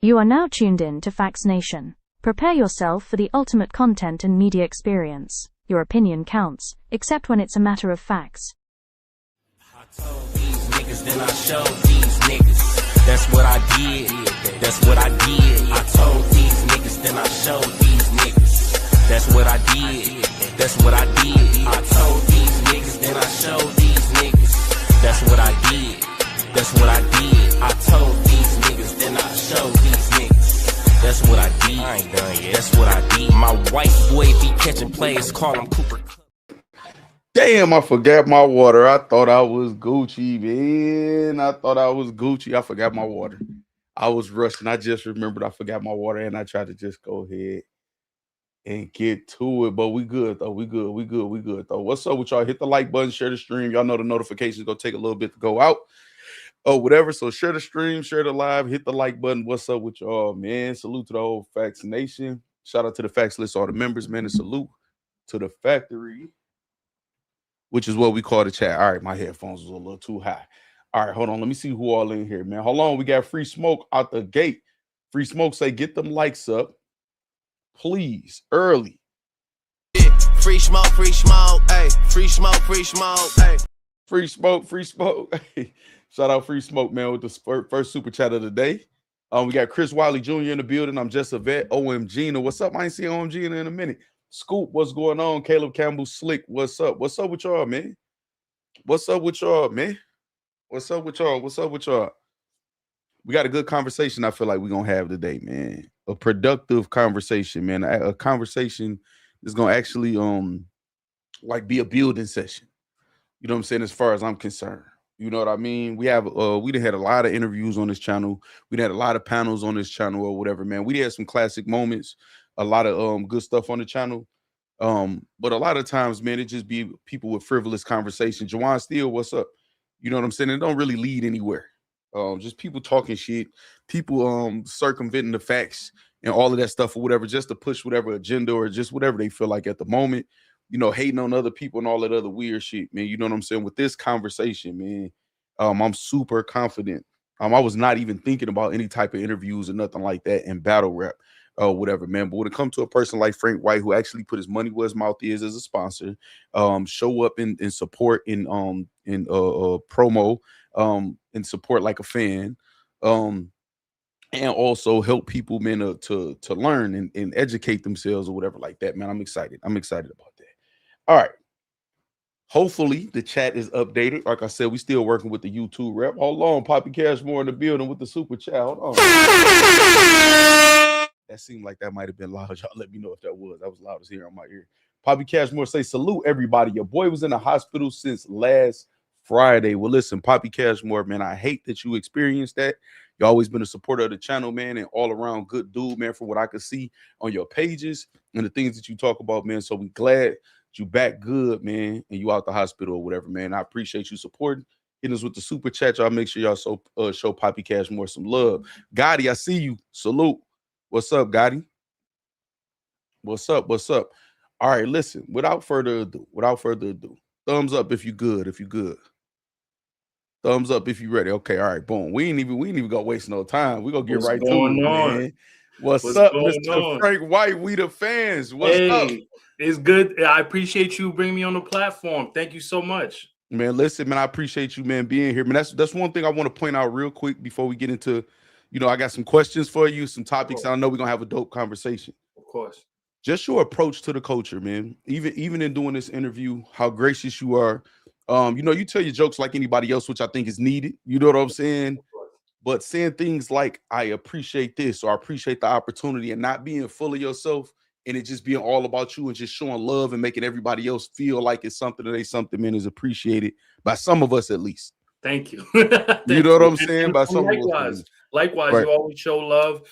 You are now tuned in to Factz Nation. Prepare yourself for the ultimate content and media experience. Your opinion counts, except when it's a matter of facts. I told these niggas, then I showed these niggas. That's what I did. That's what I did. I told these niggas, then I showed these niggas. That's what I did. That's what I did. I told these niggas, then I showed these niggas. That's what I did. That's what I did. I told these niggas, then I showed these niggas. That's what I did. I ain't done yet. That's what I did. My white boy be catching plays, call him Cooper. Damn, I forgot my water. I thought I was Gucci, man. I thought I was Gucci. I forgot my water. I was rushing. I just remembered I forgot my water, and I tried to just go ahead and get to it. But we good, though. We good, though. What's up with y'all? Hit the like button, share the stream. Y'all know the notifications going to take a little bit to go out. Oh, whatever. So share the stream, share the live, hit the like button. What's up with y'all, man? Salute to the whole Factz Nation. Shout out to the Factz list, all the members, man. And salute to the factory, which is what we call the chat. All right, my headphones was a little too high. All right, hold on. Let me see who all in here, man. Hold on. We got Free Smoke out the gate. Free Smoke say, get them likes up, please, early. Yeah, free smoke, hey. Free smoke, hey. Free smoke. Shout out Free Smoke, man, with the first super chat of the day. We got Chris Wiley Jr. in the building. I'm just a vet. OMG. What's up? I ain't seen OMG in a minute. Scoop, what's going on? Caleb Campbell Slick, what's up? What's up with y'all, man? What's up with y'all, man? What's up with y'all? What's up with y'all? We got a good conversation I feel like we're going to have today, man. A productive conversation, man. A conversation that's going to actually like be a building session. You know what I'm saying? As far as I'm concerned. You know what I mean? We have we done had a lot of interviews on this channel. We had a lot of panels on this channel or whatever, man. We had some classic moments, a lot of good stuff on the channel. But a lot of times, man, it just be people with frivolous conversation. Jawan Steele, what's up? You know what I'm saying? It don't really lead anywhere. Just people talking shit, people circumventing the facts and all of that stuff or whatever, just to push whatever agenda or just whatever they feel like at the moment. You know, hating on other people and all that other weird shit, man. You know what I'm saying? With this conversation, man, I'm super confident. I was not even thinking about any type of interviews or nothing like that in battle rap or whatever, man. But when it comes to a person like Frank White, who actually put his money where his mouth is as a sponsor, show up in support in promo, and support like a fan, and also help people, man, to learn and educate themselves or whatever like that, man. I'm excited. I'm excited about that. All right. Hopefully the chat is updated. Like I said, we still working with the YouTube rep. Hold on, Poppy Cashmore in the building with the super chat. Hold on. That seemed like that might have been loud. Y'all let me know if that was. That was loud as here on my ear. Poppy Cashmore say, salute everybody. Your boy was in the hospital since last Friday. Well, listen, Poppy Cashmore, man, I hate that you experienced that. You always been a supporter of the channel, man, and all around good dude, man, from what I could see on your pages and the things that you talk about, man. So we glad you back good, man, and you out the hospital or whatever, man. I appreciate you supporting. Hitting us with the super chat. Y'all make sure y'all show Poppy Cashmore some love. Gotti, I see you. Salute. What's up, Gotti? What's up? What's up? All right, listen, without further ado, thumbs up if you good, Thumbs up if you ready. Okay, all right, boom. We ain't even gonna waste no time. We gonna get right to it, man. What's up, Mr. Frank White? We the fans. What's up? It's good. I appreciate you bringing me on the platform. Thank you so much. Man, listen, man, I appreciate you, man, being here. Man, that's one thing I want to point out real quick before we get into, you know, I got some questions for you, some topics. I know we're gonna have a dope conversation. Of course. Just your approach to the culture, man. Even in doing this interview, how gracious you are. You know, you tell your jokes like anybody else, which I think is needed. You know what I'm saying? But saying things like, I appreciate this, or I appreciate the opportunity, and not being full of yourself and it just being all about you and just showing love and making everybody else feel like it's something that ain't something, man, is appreciated by some of us at least. Thank you. You know what I'm saying? By some of us. Likewise, right. You always show love.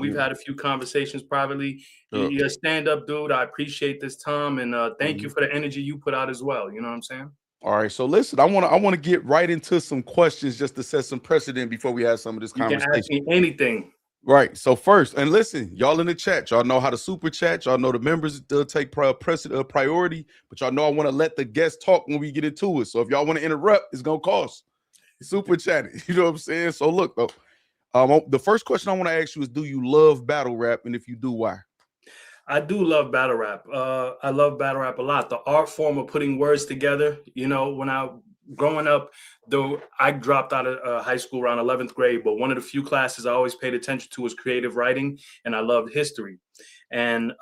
We've had a few conversations privately. You're a stand-up dude. I appreciate this time, and thank you for the energy you put out as well. You know what I'm saying? All right, so listen, I want to get right into some questions just to set some precedent before we have some of this conversation. You can ask me anything. Right. So first, and listen, y'all in the chat, y'all know how to super chat. Y'all know the members take priority, but y'all know I want to let the guests talk when we get into it. So if y'all want to interrupt, it's gonna cost. Super chatting. You know what I'm saying? So look, though, The first question I want to ask you is, do you love battle rap? And if you do, why? I do love battle rap. I love battle rap a lot. The art form of putting words together. You know, when I growing up, though I dropped out of high school around 11th grade, but one of the few classes I always paid attention to was creative writing, and I loved history. And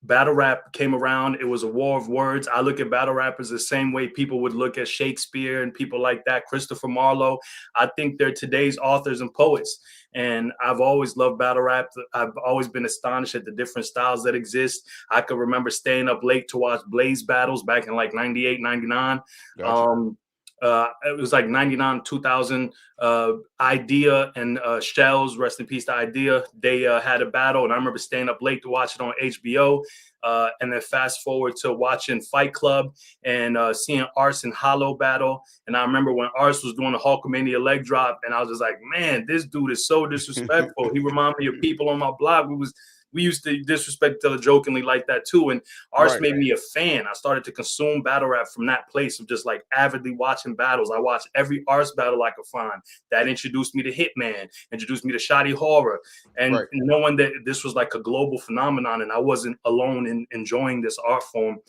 battle rap came around. It was a war of words. I look at battle rappers the same way people would look at Shakespeare and people like that, Christopher Marlowe. I think they're today's authors and poets. And I've always loved battle rap. I've always been astonished at the different styles that exist. I could remember staying up late to watch Blaze battles back in like 98, 99. Gotcha. It was like 99, 2000. Idea and Shells, rest in peace to Idea. They had a battle, and I remember staying up late to watch it on HBO. And then fast forward to watching Fight Club and seeing Ars and Hollow battle. And I remember when Ars was doing the Hulkamania leg drop, and I was just like, man, this dude is so disrespectful. He reminded me of people on my blog. We used to disrespect each other jokingly like that too. And Ars made me a fan. I started to consume battle rap from that place of just like avidly watching battles. I watched every Ars battle I could find. That introduced me to Hitman, introduced me to Shoddy Horror, and knowing that this was like a global phenomenon and I wasn't alone in enjoying this art form.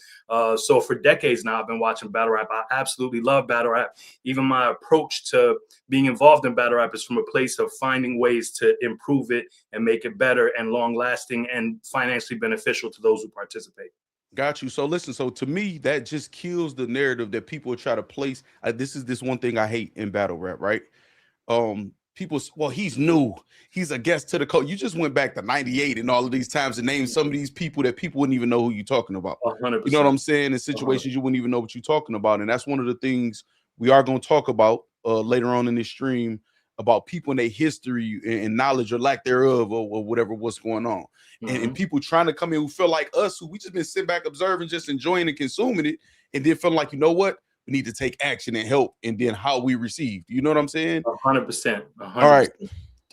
So for decades now, I've been watching battle rap. I absolutely love battle rap. Even my approach to being involved in battle rap is from a place of finding ways to improve it and make it better and long lasting and financially beneficial to those who participate. Got you. So listen, so to me, that just kills the narrative that people try to place. This is this one thing I hate in battle rap, right? People, well, he's new. He's a guest to the code. You just went back to 98 and all of these times and named some of these people that people wouldn't even know who you're talking about. 100%. You know what I'm saying? In situations you wouldn't even know what you're talking about. And that's one of the things we are going to talk about later on in this stream, about people and their history and knowledge or lack thereof, or whatever, what's going on. And people trying to come in who feel like us, who we just been sitting back observing, just enjoying and consuming it, and then feeling like, you know what, we need to take action and help, and then how we received. You know what I'm saying? 100%. All right.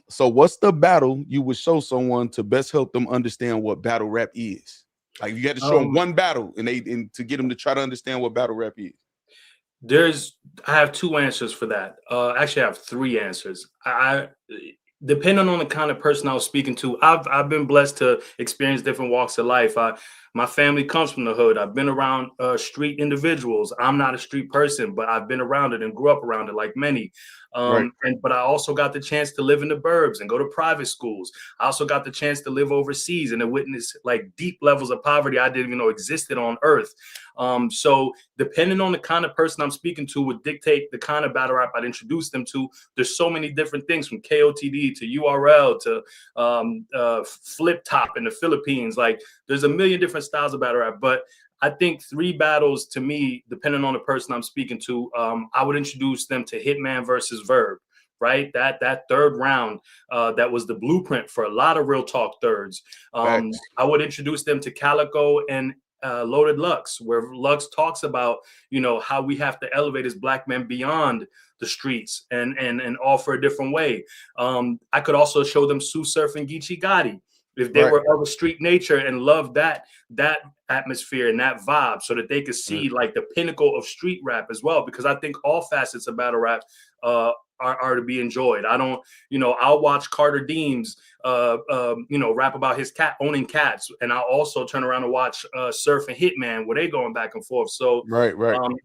So what's the battle you would show someone to best help them understand what battle rap is? Like, you had to show them one battle and to get them to try to understand what battle rap is. I have two answers for that. Actually, I have three answers. I depending on the kind of person I was speaking to, I've been blessed to experience different walks of life. My family comes from the hood. I've been around street individuals. I'm not a street person, but I've been around it and grew up around it like many. But I also got the chance to live in the burbs and go to private schools. I also got the chance to live overseas and to witness like deep levels of poverty I didn't even know existed on earth. So depending on the kind of person I'm speaking to would dictate the kind of battle rap I'd introduce them to. There's so many different things, from KOTD to URL to Flip Top in the Philippines. Like, there's a million different styles of battle rap, but I think three battles, to me, depending on the person I'm speaking to, I would introduce them to Hitman versus Verb, right? That third round, that was the blueprint for a lot of real talk thirds. I would introduce them to Calico and Loaded Lux, where Lux talks about, you know, how we have to elevate as Black men beyond the streets and offer a different way. I could also show them Sue Surf and Geechee Gotti, if they were of a street nature and loved that atmosphere and that vibe, so that they could see like the pinnacle of street rap as well. Because I think all facets of battle rap are to be enjoyed. I don't, you know, I'll watch Carter Deems, rap about his cat owning cats, and I'll also turn around and watch Surf and Hitman, where they going back and forth. So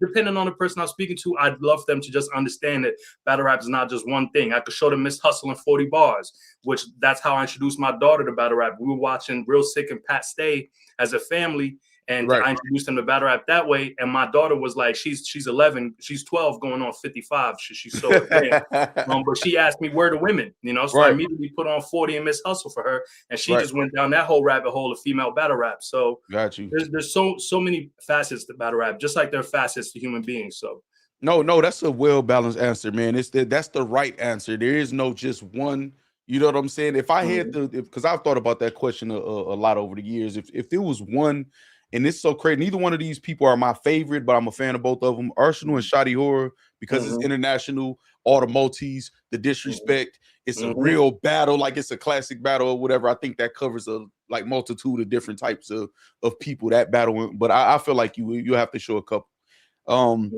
depending on the person I'm speaking to, I'd love them to just understand that battle rap is not just one thing. I could show them Miss Hustle and 40 Bars, which that's how I introduced my daughter to battle rap. We were watching Real Sick and Pat Stay as a family, and I introduced them to battle rap that way. And my daughter was like, she's 11, she's 12, going on 55. She's so advanced. But she asked me, where the women, you know? So I immediately put on 40 and Miss Hustle for her, and she just went down that whole rabbit hole of female battle rap. So there's so many facets to battle rap, just like there are facets to human beings. So no, that's a well-balanced answer, man. That's the right answer. There is no just one. You know what I'm saying? If I had to, because I've thought about that question a lot over the years. If there was one, and it's so crazy, neither one of these people are my favorite, but I'm a fan of both of them. Arsenal and Shoddy Horror, because it's international, all the multis, the disrespect. It's a real battle, like it's a classic battle or whatever. I think that covers a like multitude of different types of people that battle. But I feel like you have to show a couple. All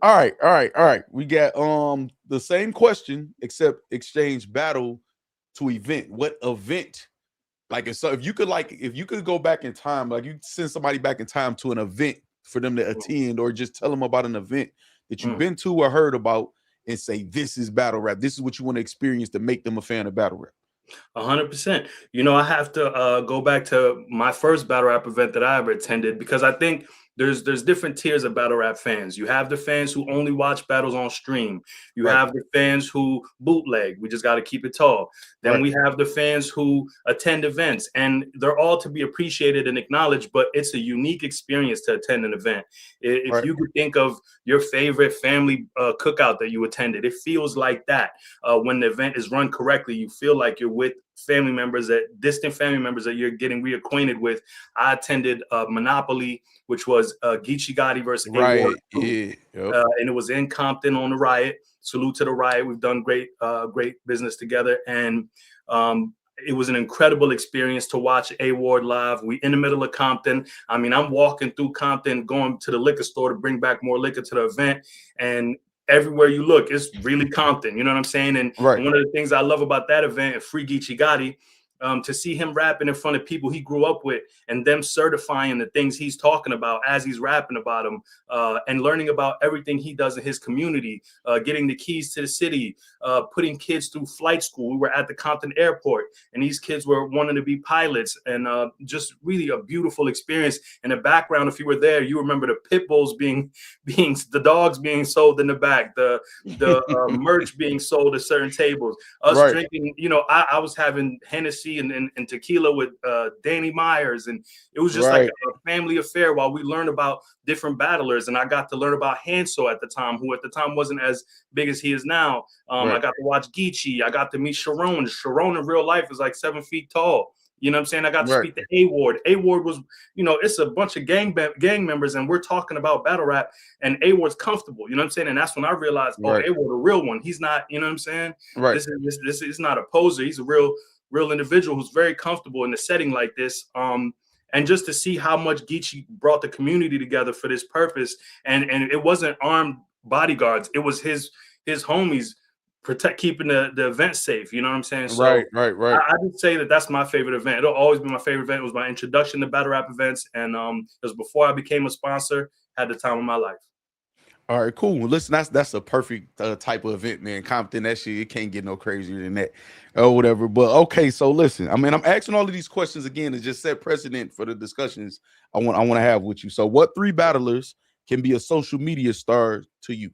right. We got the same question except exchange battle to event. What event? Like if you could go back in time, like you send somebody back in time to an event for them to attend, or just tell them about an event that you've been to or heard about, and say, this is battle rap. This is what you want to experience to make them a fan of battle rap. 100%. You know, I have to go back to my first battle rap event that I ever attended, because I think there's different tiers of battle rap fans. You have the fans who only watch battles on stream. You have the fans who bootleg. We just got to keep it tall. Then we have the fans who attend events, and they're all to be appreciated and acknowledged, but it's a unique experience to attend an event. If you could think of your favorite family cookout that you attended, it feels like that. When the event is run correctly, you feel like you're with family members, distant family members that you're getting reacquainted with. I attended Monopoly, which was Geechee Gotti versus A-Ward, and it was in Compton on the Riot. Salute to the Riot. We've done great business together, and it was an incredible experience to watch A-Ward live. We in the middle of Compton. I mean, I'm walking through Compton, going to the liquor store to bring back more liquor to the event, and everywhere you look, it's really Compton. You know what I'm saying? And one of the things I love about that event, Free Geechee Gotti, to see him rapping in front of people he grew up with, and them certifying the things he's talking about as he's rapping about them, and learning about everything he does in his community, getting the keys to the city, putting kids through flight school. We were at the Compton airport, and these kids were wanting to be pilots, and just really a beautiful experience. In the background, if you were there, you remember the pit bulls the dogs being sold in the back, the merch being sold at certain tables, us drinking. You know, I was having Hennessy and tequila with Danny Myers, and it was just like a family affair while we learned about different battlers. And I got to learn about Hansel at the time, who at the time wasn't as big as he is now. I got to watch Geechee. I got to meet Sharon. Sharon in real life is like 7 feet tall. You know what I'm saying? I got to speak to A-Ward. A-Ward was, you know, it's a bunch of gang members, and we're talking about battle rap, and A-Ward's comfortable. You know what I'm saying? And that's when I realized, A-Ward a real one. He's not, you know what I'm saying? This is not a poser. He's a real individual who's very comfortable in a setting like this. And just to see how much Geechee brought the community together for this purpose. And it wasn't armed bodyguards. It was his homies keeping the event safe. You know what I'm saying? So I would say that's my favorite event. It'll always be my favorite event. It was my introduction to battle rap events. And it was before I became a sponsor, had the time of my life. All right, cool. Well, listen, that's a perfect type of event, man. Compton, that shit, it can't get no crazier than that or whatever. But okay, so listen, I mean, I'm asking all of these questions again to just set precedent for the discussions I want to have with you. So what 3 battlers can be a social media star to you?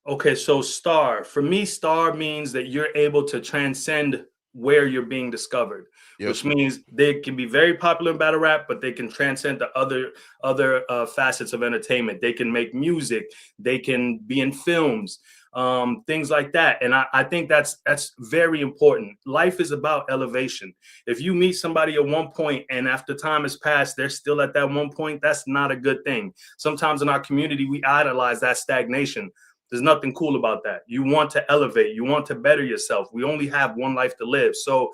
Okay, so star. For me, star means that you're able to transcend where you're being discovered, which means they can be very popular in battle rap, but they can transcend to other facets of entertainment. They can make music, they can be in films, things like that. And I think that's very important. Life is about elevation. If you meet somebody at one point and after time has passed, they're still at that one point, that's not a good thing. Sometimes in our community, we idolize that stagnation. There's nothing cool about that. You want to elevate. You want to better yourself. We only have one life to live. So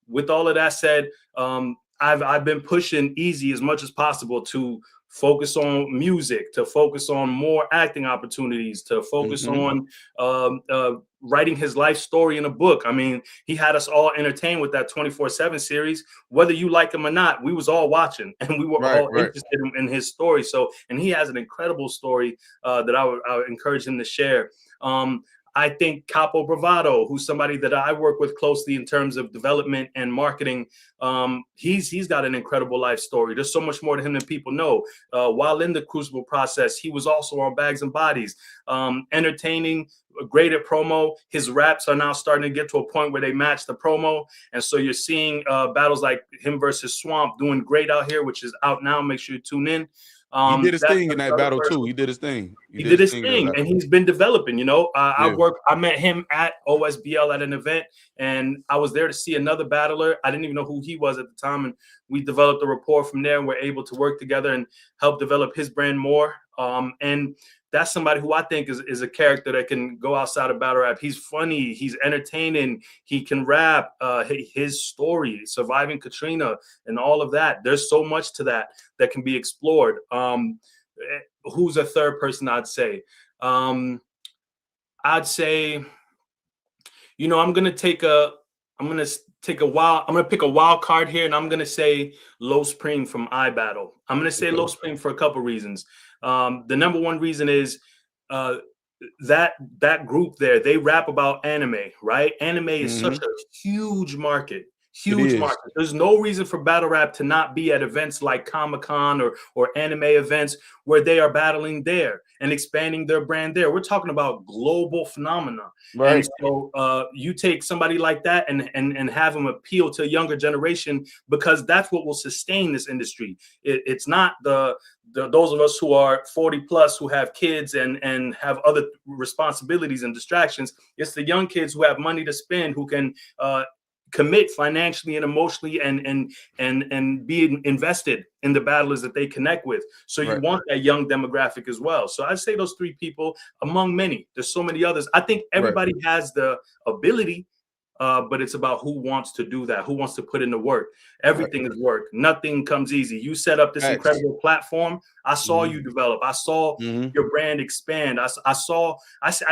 with all of that said, I've been pushing Easy as much as possible to focus on music, to focus on more acting opportunities, to focus on writing his life story in a book. I mean, he had us all entertained with that 24/7 series. Whether you like him or not, we was all watching, and we were all interested in his story. So, and he has an incredible story that I would encourage him to share. I think Capo Bravado, who's somebody that I work with closely in terms of development and marketing, he's got an incredible life story. There's so much more to him than people know. While in the Crucible process, he was also on Bags and Bodies, entertaining, great at promo. His raps are now starting to get to a point where they match the promo. And so you're seeing battles like him versus Swamp doing great out here, which is out now. Make sure you tune in. He did his thing in that battle too. He did his thing. He did his thing, and he's been developing. You know, I met him at OSBL at an event, and I was there to see another battler. I didn't even know who he was at the time, and we developed a rapport from there. And we're able to work together and help develop his brand more. And that's somebody who I think is a character that can go outside of battle rap. He's funny, he's entertaining, he can rap. His story, surviving Katrina and all of that. There's so much to that can be explored. Who's a third person I'd say? I'd say, you know, I'm gonna take a pick a wild card here, and I'm gonna say Low Supreme from iBattle. I'm gonna say Low Supreme for a couple reasons. The number one reason is that group there, they rap about anime, right? Anime is such a huge market. There's no reason for battle rap to not be at events like Comic-Con or anime events where they are battling there and expanding their brand there. We're talking about global phenomena. Right. And so you take somebody like that and have them appeal to a younger generation, because that's what will sustain this industry. It's not those of us who are 40 plus who have kids and have other responsibilities and distractions. It's the young kids who have money to spend, who can commit financially and emotionally and be invested in the battlers that they connect with. So you want that young demographic as well. So I'd say those three people among many. There's so many others. I think everybody has the ability, but it's about who wants to do that, who wants to put in the work. Everything is work. Nothing comes easy. You set up this incredible platform. I saw you develop. I saw your brand expand. I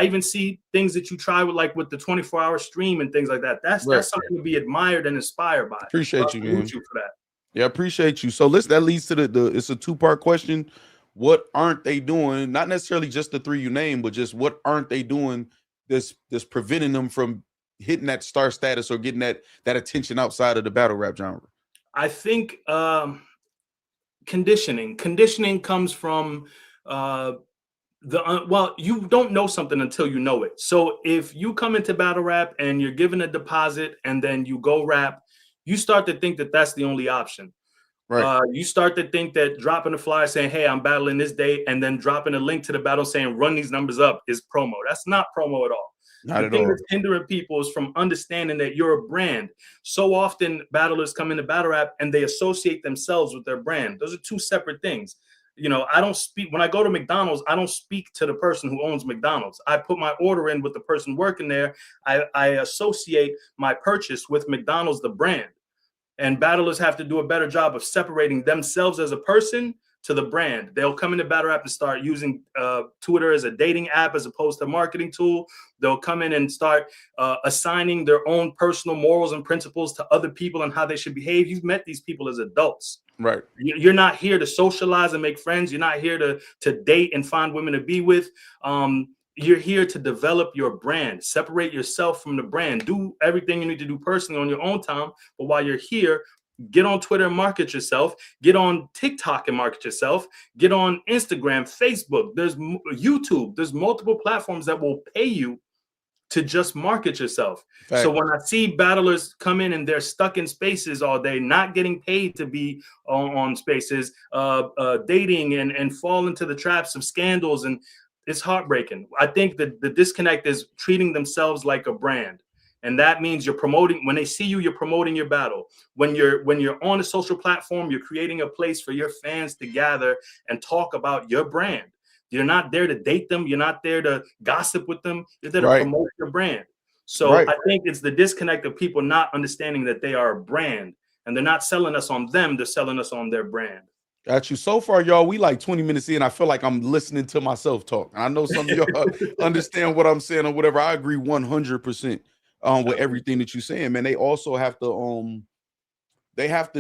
even see things that you try with the 24-hour stream and things like that. That's something to be admired and inspired by. Appreciate you, man. You for that. Yeah, appreciate you. So that leads to it's a two-part question. What aren't they doing? Not necessarily just the three you named, but just what aren't they doing that's preventing them from hitting that star status or getting that attention outside of the battle rap genre? I think conditioning comes from you don't know something until you know it. So if you come into battle rap and you're given a deposit and then you go rap, you start to think that that's the only option. Right. You start to think that dropping a flyer saying, hey, I'm battling this day, and then dropping a link to the battle saying run these numbers up is promo. That's not promo at all. Not the thing that's hindering people is from understanding that you're a brand. So often battlers come into battle rap and they associate themselves with their brand. Those are two separate things. I don't speak when I go to McDonald's. I don't speak to the person who owns McDonald's. I put my order in with the person working there. I associate my purchase with McDonald's, the brand. And battlers have to do a better job of separating themselves as a person to the brand. They'll come into battle rap and start using Twitter as a dating app as opposed to a marketing tool. They'll come in and start assigning their own personal morals and principles to other people and how they should behave. You've met these people as adults. Right. You're not here to socialize and make friends. You're not here to date and find women to be with. You're here to develop your brand. Separate yourself from the brand. Do everything you need to do personally on your own time. But while you're here, get on Twitter and market yourself. Get on TikTok and market yourself. Get on Instagram, Facebook. There's YouTube. There's multiple platforms that will pay you to just market yourself. Fact. So when I see battlers come in and they're stuck in spaces all day, not getting paid to be on spaces, dating and fall into the traps of scandals, and it's heartbreaking. I think that the disconnect is treating themselves like a brand. And that means you're promoting, when they see you, you're promoting your battle. When you're on a social platform, you're creating a place for your fans to gather and talk about your brand. You're not there to date them. You're not there to gossip with them. You're there to promote your brand. So I think it's the disconnect of people not understanding that they are a brand, and they're not selling us on them. They're selling us on their brand. Got you. So far, y'all, we like 20 minutes in. I feel like I'm listening to myself talk. I know some of y'all understand what I'm saying or whatever. I agree 100% with everything that you're saying, man. They also have to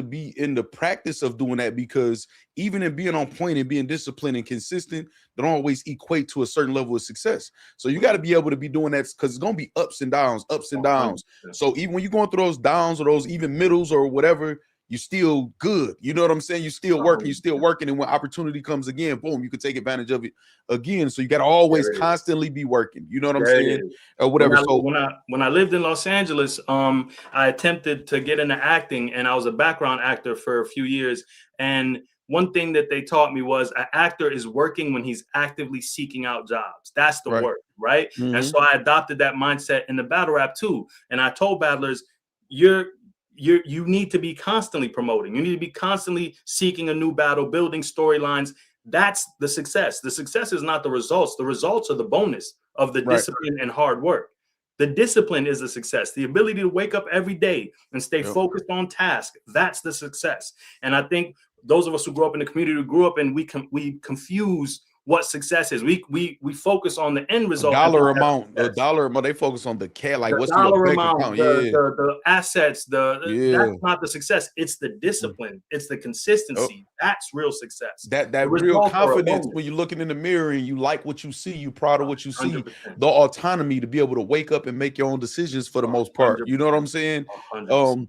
be in the practice of doing that, because even in being on point and being disciplined and consistent, they don't always equate to a certain level of success. So you got to be able to be doing that, because it's going to be ups and downs. So even when you're going through those downs or those even middles or whatever, you're still good. You know what I'm saying? You're still working. And when opportunity comes again, boom, you can take advantage of it again. So you got to always constantly be working. You know what I'm saying? Or whatever. When I lived in Los Angeles, I attempted to get into acting, and I was a background actor for a few years. And one thing that they taught me was an actor is working when he's actively seeking out jobs. That's the work, right? Mm-hmm. And so I adopted that mindset in the battle rap too. And I told battlers, you need to be constantly promoting. You need to be constantly seeking a new battle, building storylines. That's the success. The success is not the results. The results are the bonus of the discipline and hard work. The discipline is the success. The ability to wake up every day and stay focused on task. That's the success. And I think those of us who grew up in the community, who grew up and we confuse what success is. We focus on the end A result. dollar amount. They focus on the cash, like The what's in your dollar bank amount, account. Yeah. the assets, Yeah. that's not the success. It's the discipline. It's the consistency. That's real success. That The real results are a confidence bonus. when you're looking in the mirror and you like what you see, you proud of what you see, 100%. the autonomy to be able to wake up and make your own decisions for the most part. You know what I'm saying? 100%.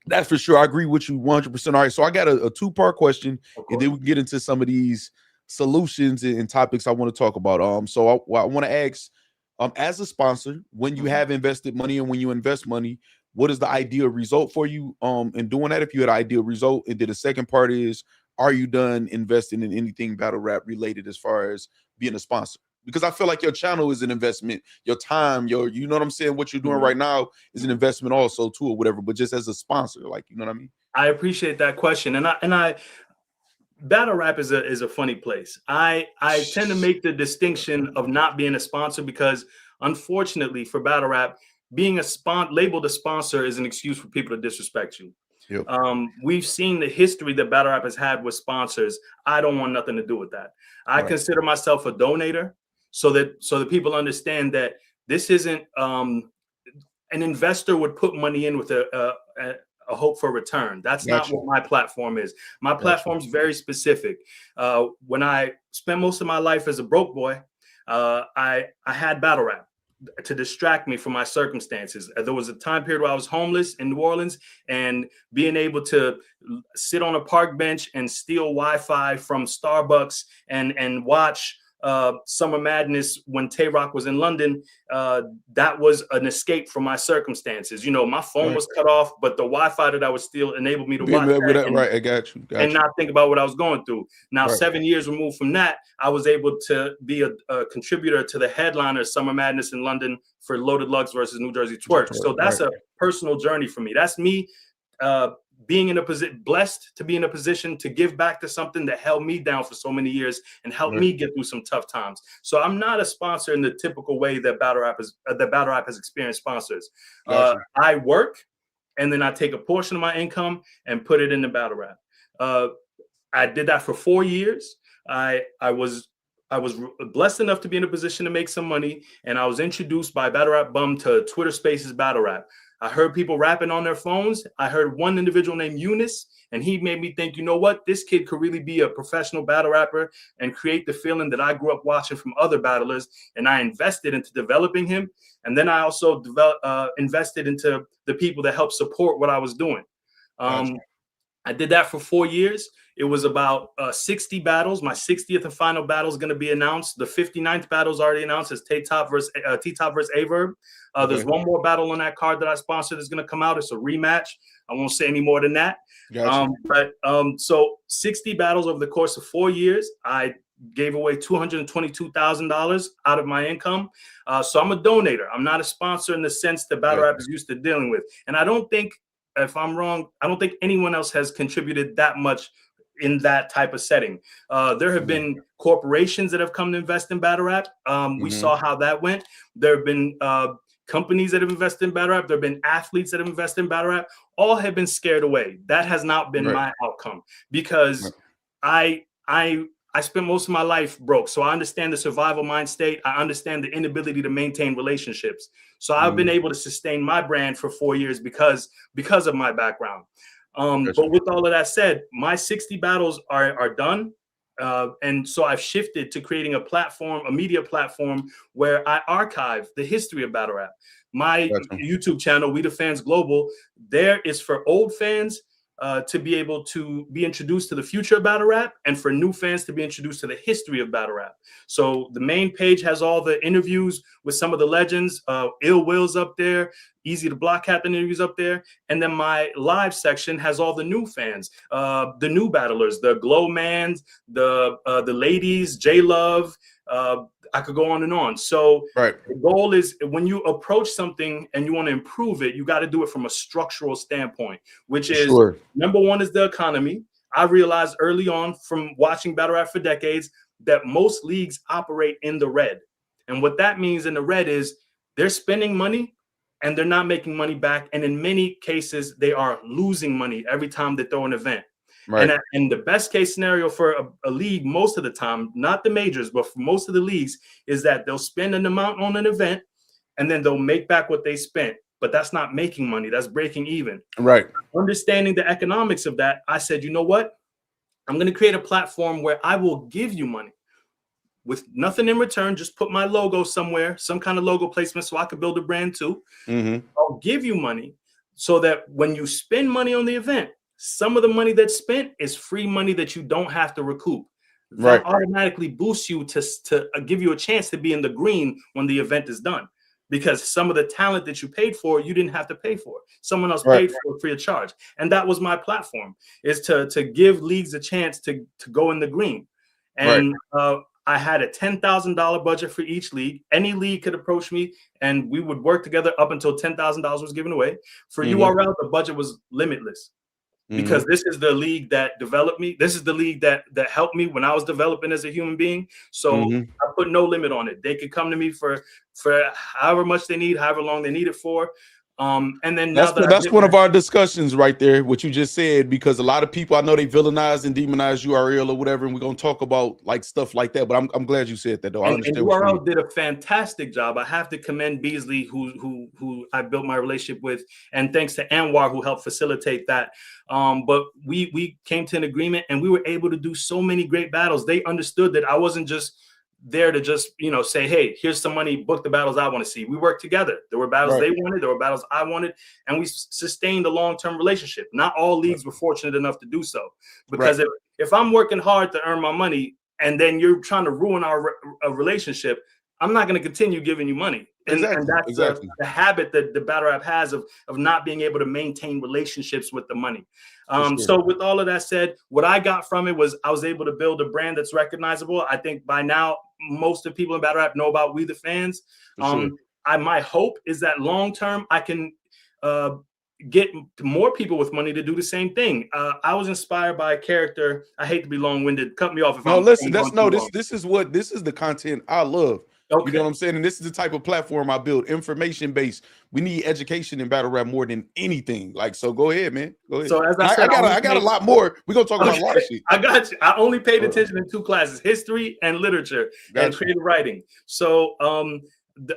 That's for sure. I agree with you 100%. All right, so I got a two-part question, and then we can get into some of these solutions and topics I want to talk about. So I want to ask, as a sponsor, when you have invested money and when you invest money, what is the ideal result for you in doing that? If you had an ideal result, and then the second part is, are you done investing in anything battle rap related as far as being a sponsor? Because I feel like your channel is an investment, your time, you know what I'm saying? What you're doing right now is an investment also too, or whatever, but just as a sponsor, like, you know what I mean? I appreciate that question. And I battle rap is a funny place. I tend to make the distinction of not being a sponsor because unfortunately for battle rap, being labeled a sponsor is an excuse for people to disrespect you. Yep. We've seen the history that battle rap has had with sponsors. I don't want nothing to do with that. I consider myself a donator so that people understand that this isn't an investor would put money in with a hope for return. That's not what my platform is. My platform is very specific. When I spent most of my life as a broke boy, I had battle rap to distract me from my circumstances. There was a time period where I was homeless in New Orleans, and being able to sit on a park bench and steal Wi-Fi from Starbucks and watch Summer Madness when Tay-Rock was in London, that was an escape from my circumstances. You know, my phone was cut off, but the Wi-Fi that I was still enabled me to watch that I got you. And not think about what I was going through. Now, 7 years removed from that, I was able to be a contributor to the headliner Summer Madness in London for Loaded Lugs versus New Jersey Twerk. So that's a personal journey for me. That's me being in a position, blessed to be in a position to give back to something that held me down for so many years and helped me get through some tough times. So I'm not a sponsor in the typical way that battle rap has experienced sponsors. I work, and then I take a portion of my income and put it into battle rap. I did that for 4 years. I was blessed enough to be in a position to make some money, and I was introduced by Battle Rap Bum to Twitter Spaces Battle Rap. I heard people rapping on their phones. I heard one individual named Eunice, and he made me think, you know what? This kid could really be a professional battle rapper and create the feeling that I grew up watching from other battlers. And I invested into developing him. And then I also invested into the people that helped support what I was doing. I did that for 4 years. It was about 60 battles. My 60th and final battle is going to be announced. The 59th battle is already announced as T-Top versus Averb. There's one more battle on that card that I sponsored that's going to come out. It's a rematch. I won't say any more than that. So 60 battles over the course of 4 years. I gave away $222,000 out of my income. So I'm a donator. I'm not a sponsor in the sense that battle rap is used to dealing with. And I don't think, if I'm wrong, I don't think anyone else has contributed that much in that type of setting. There have been corporations that have come to invest in battle rap. We saw how that went. There have been companies that have invested in battle rap. There have been athletes that have invested in battle rap. All have been scared away. That has not been my outcome, because I spent most of my life broke. So I understand the survival mind state. I understand the inability to maintain relationships. So I've been able to sustain my brand for 4 years because of my background. But with all of that said, my 60 battles are done. And so I've shifted to creating a media platform where I archive the history of battle rap. My YouTube channel, We the Fans Global, there is for old fans to be able to be introduced to the future of battle rap, and for new fans to be introduced to the history of battle rap. So the main page has all the interviews with some of the legends. Ill Will's up there, Easy to Block Captain interviews up there. And then my live section has all the new fans, the new battlers, the Glow Mans, the ladies, J Love. I could go on and on. So the goal is, when you approach something and you want to improve it, you got to do it from a structural standpoint, which is number one is the economy. I realized early on from watching battle rap for decades that most leagues operate in the red. And what that means in the red is they're spending money and they're not making money back. And in many cases, they are losing money every time they throw an event. Right. And the best case scenario for a league most of the time, not the majors, but for most of the leagues, is that they'll spend an amount on an event and then they'll make back what they spent. But that's not making money. That's breaking even. Right. Understanding the economics of that, I said, you know what? I'm going to create a platform where I will give you money with nothing in return. Just put my logo somewhere, some kind of logo placement, so I could build a brand too. I'll give you money so that when you spend money on the event, some of the money that's spent is free money that you don't have to recoup. That automatically boosts you to give you a chance to be in the green when the event is done, because some of the talent that you paid for, you didn't have to pay for. Someone else paid for it free of charge. And that was my platform, is to give leagues a chance to go in the green. And I had a $10,000 budget for each league. Any league could approach me and we would work together up until $10,000 was given away. For URL, the budget was limitless, because this is the league that developed me. This is the league that helped me when I was developing as a human being. So I put no limit on it. They could come to me for however much they need, however long they need it for. And then that's one of our discussions right there, what you just said, because a lot of people, I know they villainize and demonize URL or whatever, and we're going to talk about like stuff like that. But I'm glad you said that, though. I understand. And URL did a fantastic job. I have to commend Beasley, who I built my relationship with, and thanks to Anwar, who helped facilitate that. But we came to an agreement, and we were able to do so many great battles. They understood that I wasn't just there to just, say, hey, here's some money, book the battles I want to see. We worked together. There were battles they wanted, there were battles I wanted, and we sustained a long-term relationship. Not all leagues were fortunate enough to do so, because if I'm working hard to earn my money and then you're trying to ruin our relationship, I'm not going to continue giving you money. And that's the habit that the battle rap has of not being able to maintain relationships with the money. So with all of that said, what I got from it was I was able to build a brand that's recognizable. I think by now, most of the people in battle rap know about We the Fans. My hope is that long term, I can get more people with money to do the same thing. I was inspired by a character. I hate to be long-winded. Cut me off if this is the content I love. You know what I'm saying? And this is the type of platform I build, information-based. We need education in battle rap more than anything. Like, so go ahead, man. Go ahead. So as I said, I got a lot more. We're going to talk about a lot of shit. I got you. I only paid attention in 2 classes, history and literature and creative writing. So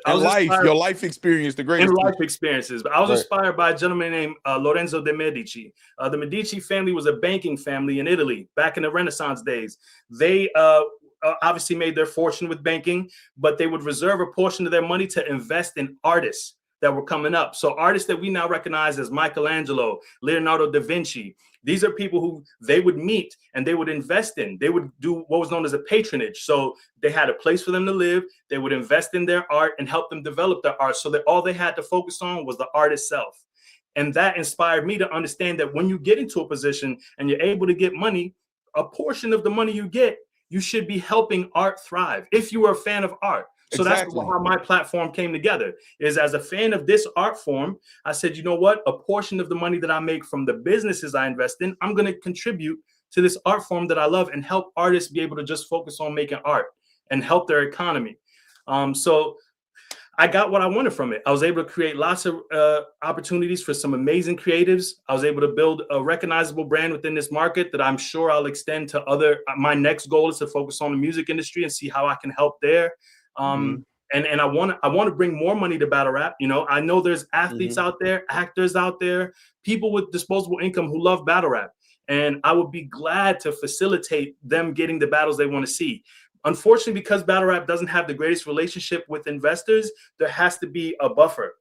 your life experience, the greatest. And life experiences. But I was inspired by a gentleman named Lorenzo de' Medici. The Medici family was a banking family in Italy back in the Renaissance days. They obviously made their fortune with banking, but they would reserve a portion of their money to invest in artists that were coming up. So artists that we now recognize as Michelangelo, Leonardo da Vinci, these are people who they would meet and they would invest in. They would do what was known as a patronage. So they had a place for them to live. They would invest in their art and help them develop their art, so that all they had to focus on was the art itself. And that inspired me to understand that when you get into a position and you're able to get money, a portion of the money you get, you should be helping art thrive if you are a fan of art. So that's how my platform came together, is as a fan of this art form, I said, you know what? A portion of the money that I make from the businesses I invest in, I'm going to contribute to this art form that I love and help artists be able to just focus on making art and help their economy. So I got what I wanted from it. I was able to create lots of opportunities for some amazing creatives. I was able to build a recognizable brand within this market that I'm sure I'll extend to other. My next goal is to focus on the music industry and see how I can help there. And I want to bring more money to battle rap. I know there's athletes out there, actors out there, people with disposable income who love battle rap. And I would be glad to facilitate them getting the battles they want to see. Unfortunately, because battle rap doesn't have the greatest relationship with investors, there has to be a buffer.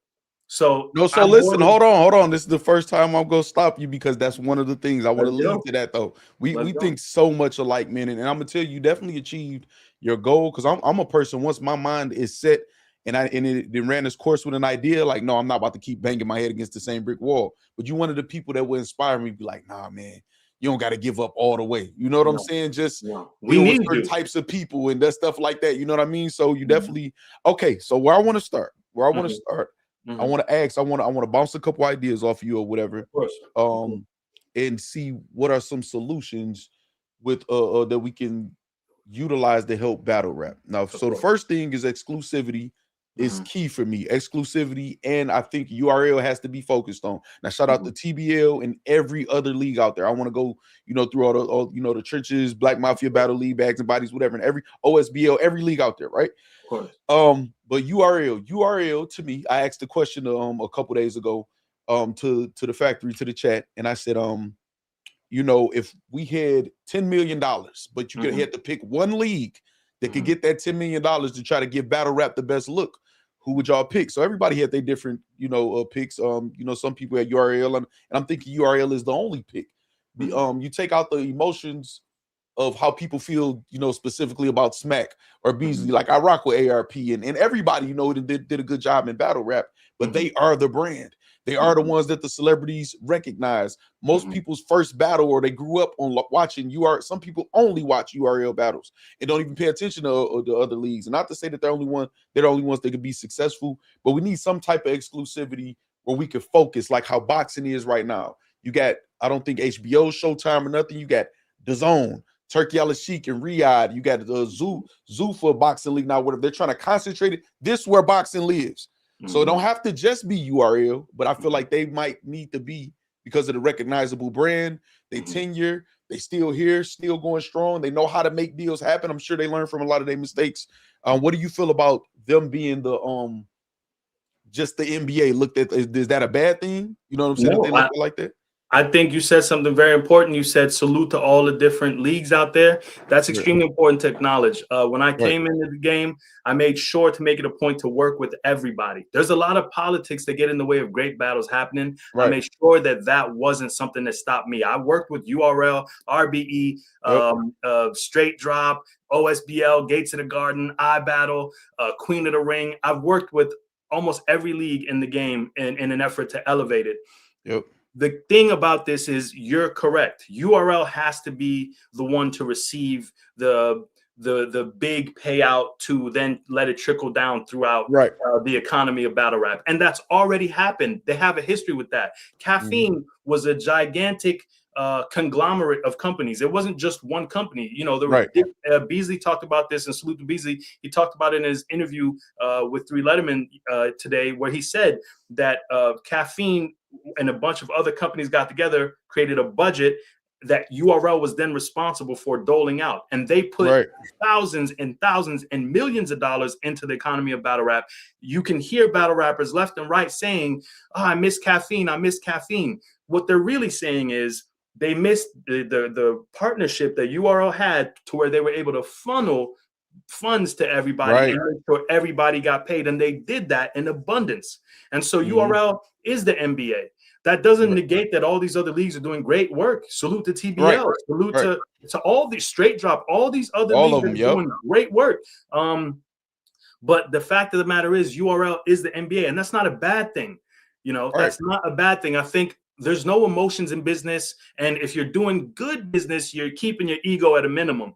So listen, hold on. This is the first time I'm going to stop you, because that's one of the things I want to lead to that, though. We think so much alike, man. And I'm going to tell you, you definitely achieved your goal, because I'm a person, once my mind is set and it ran this course with an idea, like, no, I'm not about to keep banging my head against the same brick wall. But you one of the people that would inspire me, be like, nah, man, you don't got to give up all the way. You know what I'm saying? Just we need certain types of people and that stuff like that. You know what I mean? So you definitely So where I want to start, I want to ask, I want to bounce a couple ideas off you or whatever. Of course. And see what are some solutions with that we can utilize to help battle rap. Now, so the first thing is exclusivity. is key for me. Exclusivity, and I think URL has to be focused on. Now, shout out to TBL and every other league out there. I want to go, through all the churches, Black Mafia Battle League, Bags and Bodies, whatever, and every OSBL, every league out there, right? Of course. But URL to me, I asked the question a couple days ago to the factory, to the chat, and I said, if we had $10 million, but you had to pick one league that could get that $10 million to try to give battle rap the best look, who would y'all pick? So everybody had their different, picks. Some people had URL, and I'm thinking URL is the only pick. You take out the emotions of how people feel, specifically about Smack or Beasley. Like, I rock with ARP, and everybody, did a good job in battle rap, but they are the brand. They are the ones that the celebrities recognize. Most people's first battle, or they grew up on watching some people only watch URL battles and don't even pay attention to the other leagues. And not to say that they're the only ones that could be successful, but we need some type of exclusivity where we can focus, like how boxing is right now. You got, I don't think HBO, Showtime, or nothing. You got DAZN, Turkey Al Sheik, and Riyadh. You got the Zoo for boxing league now. Whatever they're trying to concentrate it. This is where boxing lives. So it don't have to just be URL, but I feel like they might need to be, because of the recognizable brand, they tenure, they still here, still going strong. They know how to make deals happen. I'm sure they learned from a lot of their mistakes. What do you feel about them being the just the NBA looked at? Is that a bad thing? You know what I'm saying? No, if they look like that? I think you said something very important. You said salute to all the different leagues out there. That's extremely important to acknowledge. When I came into the game, I made sure to make it a point to work with everybody. There's a lot of politics that get in the way of great battles happening. I made sure that wasn't something that stopped me. I worked with URL, RBE, Straight Drop, OSBL, Gates of the Garden, iBattle, Queen of the Ring. I've worked with almost every league in the game in an effort to elevate it. The thing about this is, you're correct. URL has to be the one to receive the big payout to then let it trickle down throughout the economy of battle rap. And that's already happened. They have a history with that. Caffeine was a gigantic conglomerate of companies. It wasn't just one company. Beasley talked about this, and salute to Beasley. He talked about it in his interview with Three Letterman today, where he said that Caffeine and a bunch of other companies got together, created a budget that URL was then responsible for doling out. And they put thousands and thousands and millions of dollars into the economy of battle rap. You can hear battle rappers left and right saying, "Oh, I miss Caffeine. I miss Caffeine." What they're really saying is they missed the partnership that URL had, to where they were able to funnel funds to everybody and make sure everybody got paid. And they did that in abundance. And so URL is the NBA. That doesn't negate that all these other leagues are doing great work. Salute to TBL. Salute to all these Straight Drop, all these other leagues are doing great work. But the fact of the matter is, URL is the NBA, and that's not a bad thing. That's not a bad thing. I think there's no emotions in business, and if you're doing good business, you're keeping your ego at a minimum.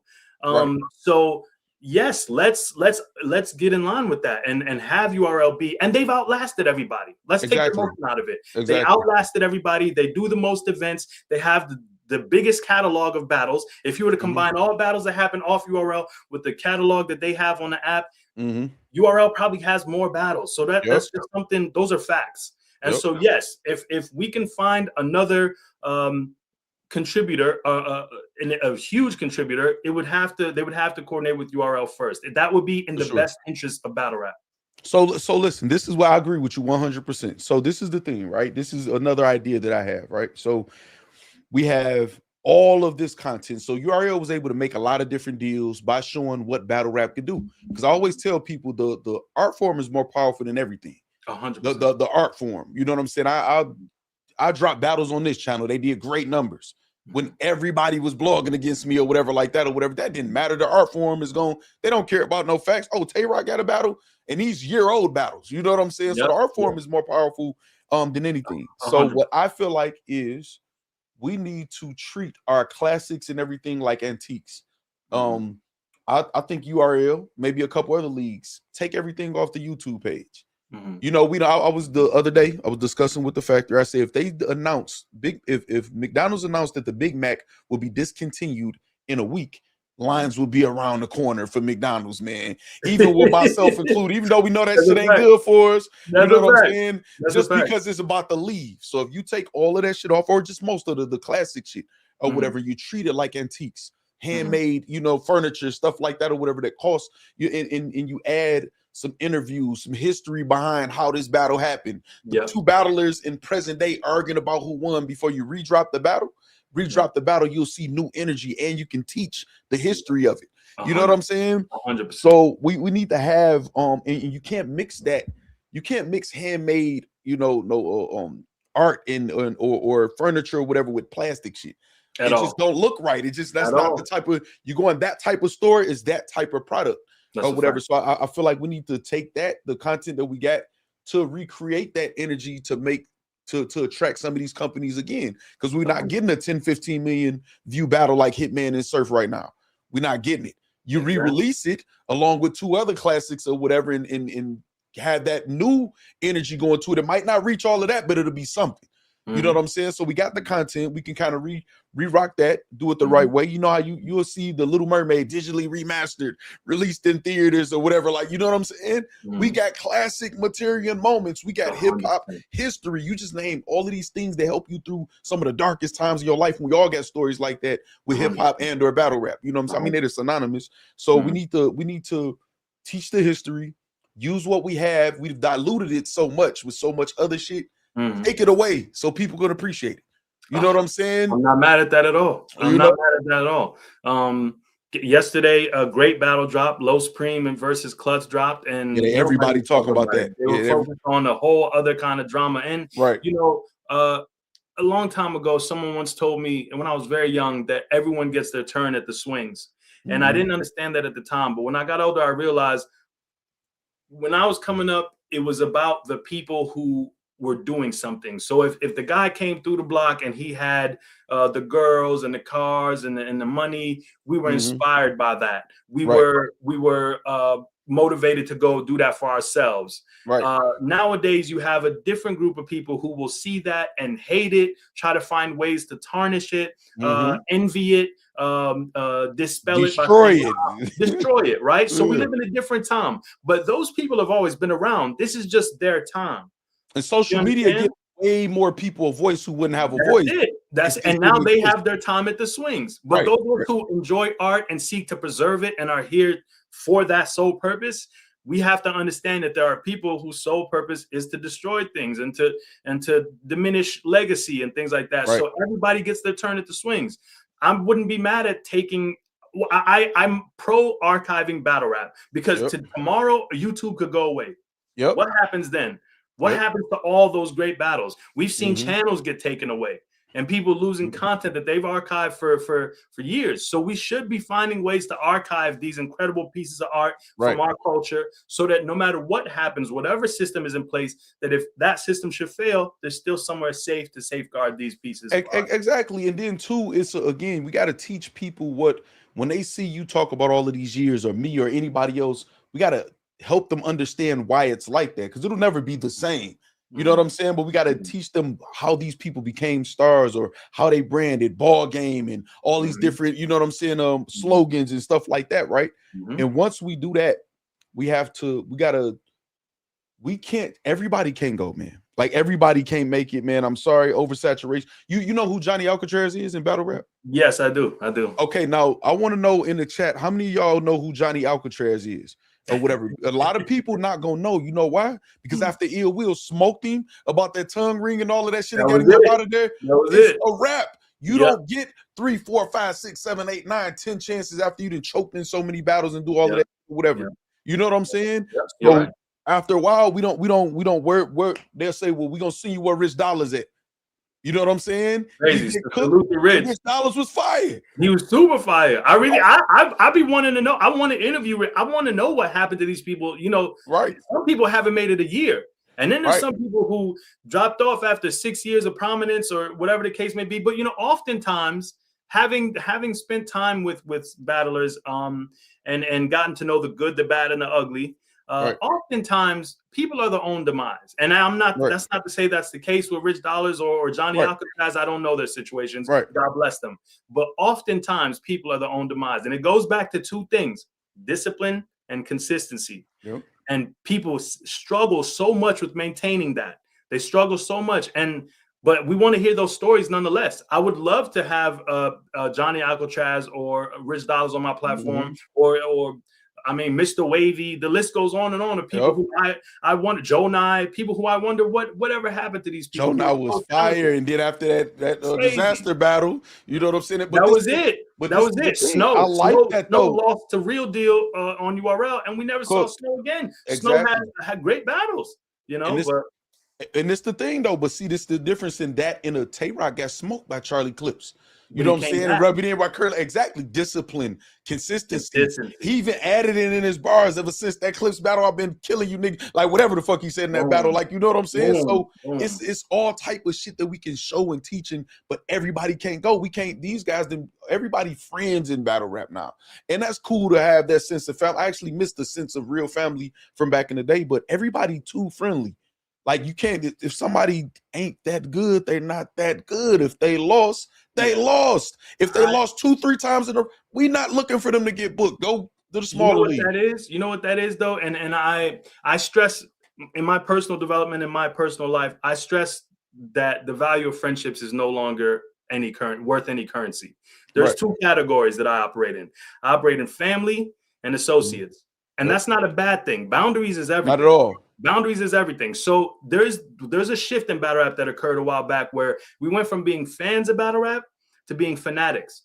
So yes, let's get in line with that and have URL be, and they've outlasted everybody. Let's take the most out of it. They outlasted everybody. They do the most events. They have the biggest catalog of battles. If you were to combine all battles that happen off URL with the catalog that they have on the app, URL probably has more battles. So that's just something. Those are facts. And so yes, if we can find another contributor, a huge contributor, they would have to coordinate with URL first. That would be in the best interest of battle rap. So listen, this is why I agree with you 100%. So this is the thing, right? This is another idea that I have, right? So we have all of this content. So URL was able to make a lot of different deals by showing what battle rap could do. Because I always tell people the art form is more powerful than everything. 100%. The art form. You know what I'm saying? I dropped battles on this channel. They did great numbers. When everybody was blogging against me or whatever like that, that didn't matter. The art form is gone. They don't care about no facts. Oh, Tay-Rock got a battle, and these year-old battles. You know what I'm saying? So the art form is more powerful than anything. 100. So what I feel like is we need to treat our classics and everything like antiques. I think URL, maybe a couple other leagues, take everything off the YouTube page. I was the other day, I was discussing with the factory. I said, if they announce if McDonald's announced that the Big Mac will be discontinued in a week, lines will be around the corner for McDonald's, man. Even with myself included, even though we know that That's shit a ain't fact. good for us, That's you know a what I'm fact. saying? That's a Just fact. because it's about to leave. So if you take all of that shit off, or just most of the classic shit or whatever, you treat it like antiques, handmade, you know, furniture, stuff like that, or whatever that costs you, and you add some interviews, some history behind how this battle happened. The two battlers in present day arguing about who won before you redrop the battle. Redrop the battle, you'll see new energy, and you can teach the history of it. You know what I'm saying? 100%. So we need to have and you can't mix that. You can't mix handmade, you know, art or furniture or whatever with plastic shit. It just don't look right. It just that's not the type of, you go in that type of store is that type of product or whatever. So I feel like we need to take that, the content that we got, to recreate that energy to make to attract some of these companies again, because we're not getting a 10-15 million view battle like Hitman and Surf right now. We're not getting it. You re-release it along with two other classics or whatever, and have that new energy going to it. It might not reach all of that, but it'll be something. You know what I'm saying? So we got the content. We can kind of re-rock that, do it the right way. You know how you'll see the Little Mermaid digitally remastered, released in theaters or whatever. Like, you know what I'm saying? We got classic material and moments. We got hip hop history. You just named all of these things that help you through some of the darkest times of your life. And we all got stories like that with hip hop and or battle rap. You know what I'm saying? I mean, they're synonymous. So we need to teach the history, use what we have. We've diluted it so much with so much other shit. Take it away so people can appreciate it. You know what I'm saying? I'm not mad at that at all. I'm not mad at that at all. Yesterday, a great battle dropped. Low Supreme and versus Clutch dropped, and everybody talking about that. They were focused on a whole other kind of drama. And you know, a long time ago, someone once told me, and when I was very young, that everyone gets their turn at the swings. And I didn't understand that at the time. But when I got older, I realized when I was coming up, it was about the people who were doing something. So if the guy came through the block and he had the girls and the cars and the money, we were inspired by that. We were motivated to go do that for ourselves. Nowadays, you have a different group of people who will see that and hate it, try to find ways to tarnish it, envy it, dispel destroy it, destroy it. Right. So we live in a different time, but those people have always been around. This is just their time. And social media gives way more people a voice who wouldn't have a voice. And now they have their time at the swings. But those who enjoy art and seek to preserve it and are here for that sole purpose, we have to understand that there are people whose sole purpose is to destroy things and to diminish legacy and things like that. So everybody gets their turn at the swings. I wouldn't be mad at taking. I'm pro archiving battle rap, because tomorrow YouTube could go away. What happens then? What happens to all those great battles? We've seen channels get taken away and people losing content that they've archived for years. So we should be finding ways to archive these incredible pieces of art from our culture, so that no matter what happens, whatever system is in place, that if that system should fail, there's still somewhere safe to safeguard these pieces. Exactly. And then too, it's again, we got to teach people when they see you talk about all of these years, or me or anybody else, we got to help them understand why it's like that, because it'll never be the same. You know what I'm saying? But we got to teach them how these people became stars, or how they branded ball game and all these different, you know what I'm saying, slogans and stuff like that, right? And once we do that, everybody can't go, man. Like, everybody can't make it, man. I'm sorry, oversaturation. You know who Johnny Alcatraz is in battle rap? Yes, I do. Okay, now I want to know in the chat, how many of y'all know who Johnny Alcatraz is? Or whatever. A lot of people not gonna know. You know why? Because after Ill Will smoked him about that tongue ring and all of that shit and getting him out of there, it's a wrap. You don't get 3, 4, 5, 6, 7, 8, 9, 10 chances after you done choked in so many battles and do all of that, whatever. You know what I'm saying? So after a while, we don't work. They'll say, well, we're gonna see you where Rich Dollars at. You know what I'm saying? Crazy. Rich Dollars was fire. He was super fire. I be wanting to know. I want to interview it. I want to know what happened to these people. You know, some people haven't made it a year. And then there's some people who dropped off after 6 years of prominence or whatever the case may be. But, you know, oftentimes having spent time with battlers and gotten to know the good, the bad, and the ugly, Right. Oftentimes people are their own demise. And I'm not, Right. that's not to say that's the case with Rich Dollars or Johnny Right. Alcatraz. I don't know their situations. Right. God bless them. But oftentimes people are their own demise. And it goes back to two things: discipline and consistency. Yep. And people struggle so much with maintaining that. They struggle so much. But we want to hear those stories nonetheless. I would love to have Johnny Alcatraz or Rich Dollars on my platform, or I mean, Mr. Wavy. The list goes on and on of people who I wonder, Joe Nye, people who I wonder whatever happened to these people. Joe Nye was fire, and then after that disaster battle, you know what I'm saying? But that was it. But that was it. Snow. I like that though. Snow lost to Real Deal on URL, and we never saw Snow again. Exactly. Snow had great battles, you know. And it's the thing though, but see, this the difference in that in a Tay-Rock got smoked by Charlie Clips. You know what I'm saying? And rub it in by Curly. Exactly. Discipline, consistency. He even added it in his bars. Ever since that Clips battle, I've been killing you niggas. Like whatever the fuck he said in that battle. Like, you know what I'm saying? So it's all type of shit that we can show and teaching, but everybody can't go. We can't, these guys, everybody friends in battle rap now. And that's cool to have that sense of family. I actually missed the sense of real family from back in the day, but everybody too friendly. Like you can't, if somebody ain't that good, they're not that good. If they lost, they lost. If they lost 2-3 times in a, we not looking for them to get booked. Go to the smaller league. You know what that is though? And I stress in my personal development, in my personal life, I stress that the value of friendships is no longer worth any currency. There's two categories that I operate in. I operate in family and associates. And that's not a bad thing. Boundaries is everything. Not at all. Boundaries is everything. So there's a shift in battle rap that occurred a while back where we went from being fans of battle rap to being fanatics.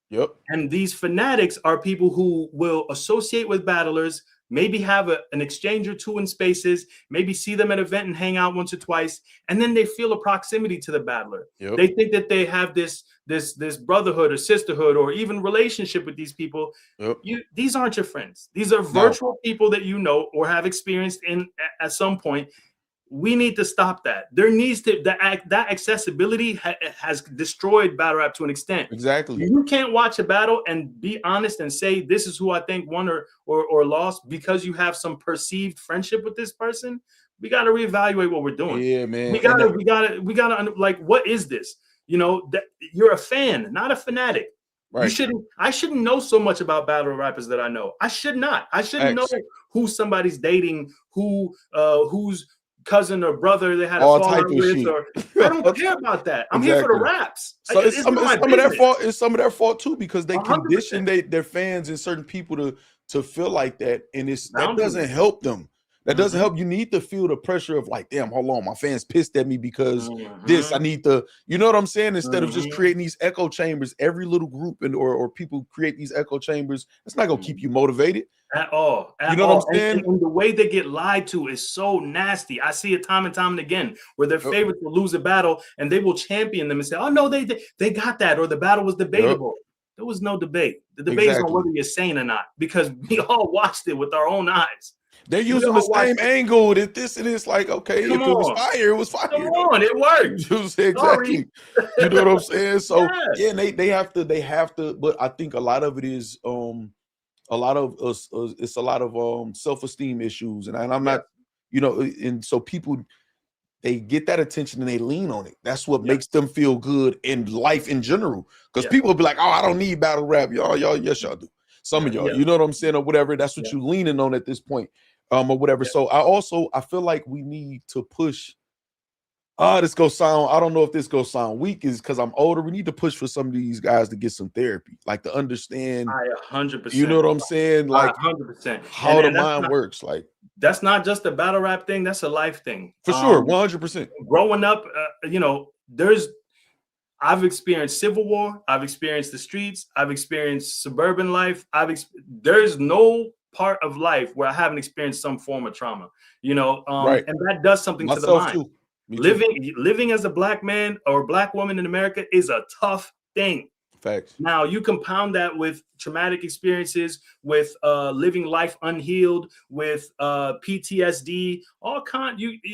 Yep. And these fanatics are people who will associate with battlers, maybe have an exchange or two in spaces, maybe see them at an event and hang out once or twice, and then they feel a proximity to the battler. Yep. They think that they have this brotherhood or sisterhood or even relationship with these people. Yep. These aren't your friends. These are virtual people that you know or have experienced at some point. We need to stop that. There needs to that accessibility has destroyed battle rap to an extent. Exactly. You can't watch a battle and be honest and say this is who I think won or lost because you have some perceived friendship with this person. We got to reevaluate what we're doing. Yeah, man. We gotta like, what is this? You know, that you're a fan, not a fanatic. Right. I shouldn't know so much about battle rappers that I know. I should not. I shouldn't know who somebody's dating, whose cousin or brother they had a fallout with, or I don't care about that. I'm here for the raps. So it's some of their fault. It's some of their fault too, because they 100%. Condition their fans and certain people to feel like that, and that doesn't help them. That doesn't help. You need to feel the pressure of like, damn, hold on, my fans pissed at me because this. I need to, you know what I'm saying? Instead of just creating these echo chambers, every little group or people create these echo chambers. It's not gonna keep you motivated at all. You know what I'm saying? And the way they get lied to is so nasty. I see it time and time and again where their favorites will lose a battle and they will champion them and say, "Oh no, they got that," or the battle was debatable. There was no debate. The debate is on whether you're sane or not, because we all watched it with our own eyes. They're using the same angle that this and it's like, okay, if it was fire, it was fire. Come on, it worked. Exactly. You know what I'm saying? So yeah, they have to, but I think a lot of it is a lot of us it's a lot of self-esteem issues. And I'm not, you know, and so people they get that attention and they lean on it. That's what makes them feel good in life in general. Because people will be like, oh, I don't need battle rap. Y'all, yes, y'all do. Some of y'all, you know what I'm saying, or whatever. That's what you're leaning on at this point. Or whatever. So I feel like we need to push. This go sound, I don't know if this go sound weak, is because I'm older. We need to push for some of these guys to get some therapy, like to understand. 100%. You know what I'm saying? Like 100%. How the mind works. Like that's not just a battle rap thing. That's a life thing. For sure. 100%. Growing up, you know, I've experienced Civil War. I've experienced the streets. I've experienced suburban life. There's no part of life where I haven't experienced some form of trauma, you know, and that does something to the mind. Living as a black man or a black woman in America is a tough thing. Facts. Now you compound that with traumatic experiences, with living life unhealed, with PTSD, all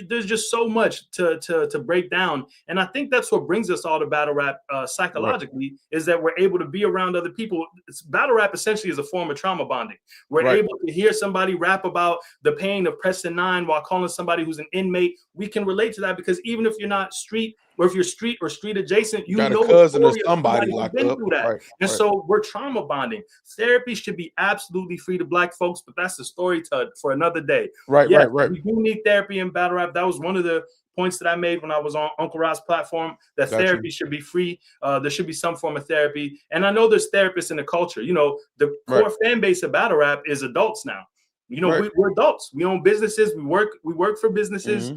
there's just so much to break down. And I think that's what brings us all to battle rap psychologically, is that we're able to be around other people. Battle rap essentially is a form of trauma bonding. We're able to hear somebody rap about the pain of pressing 9 while calling somebody who's an inmate. We can relate to that because even if you're not street, or if you're street or street adjacent, you got know a cousin or somebody somebody who's locked been up. through that. And so we're trauma bonding. Therapy should be absolutely free to Black folks, but that's the story for another day. Right. We do need therapy in battle rap. That was one of the points that I made when I was on Uncle Rod's platform, that therapy should be free. There should be some form of therapy. And I know there's therapists in the culture. You know, the core fan base of battle rap is adults now. You know, we're adults. We own businesses. We work for businesses.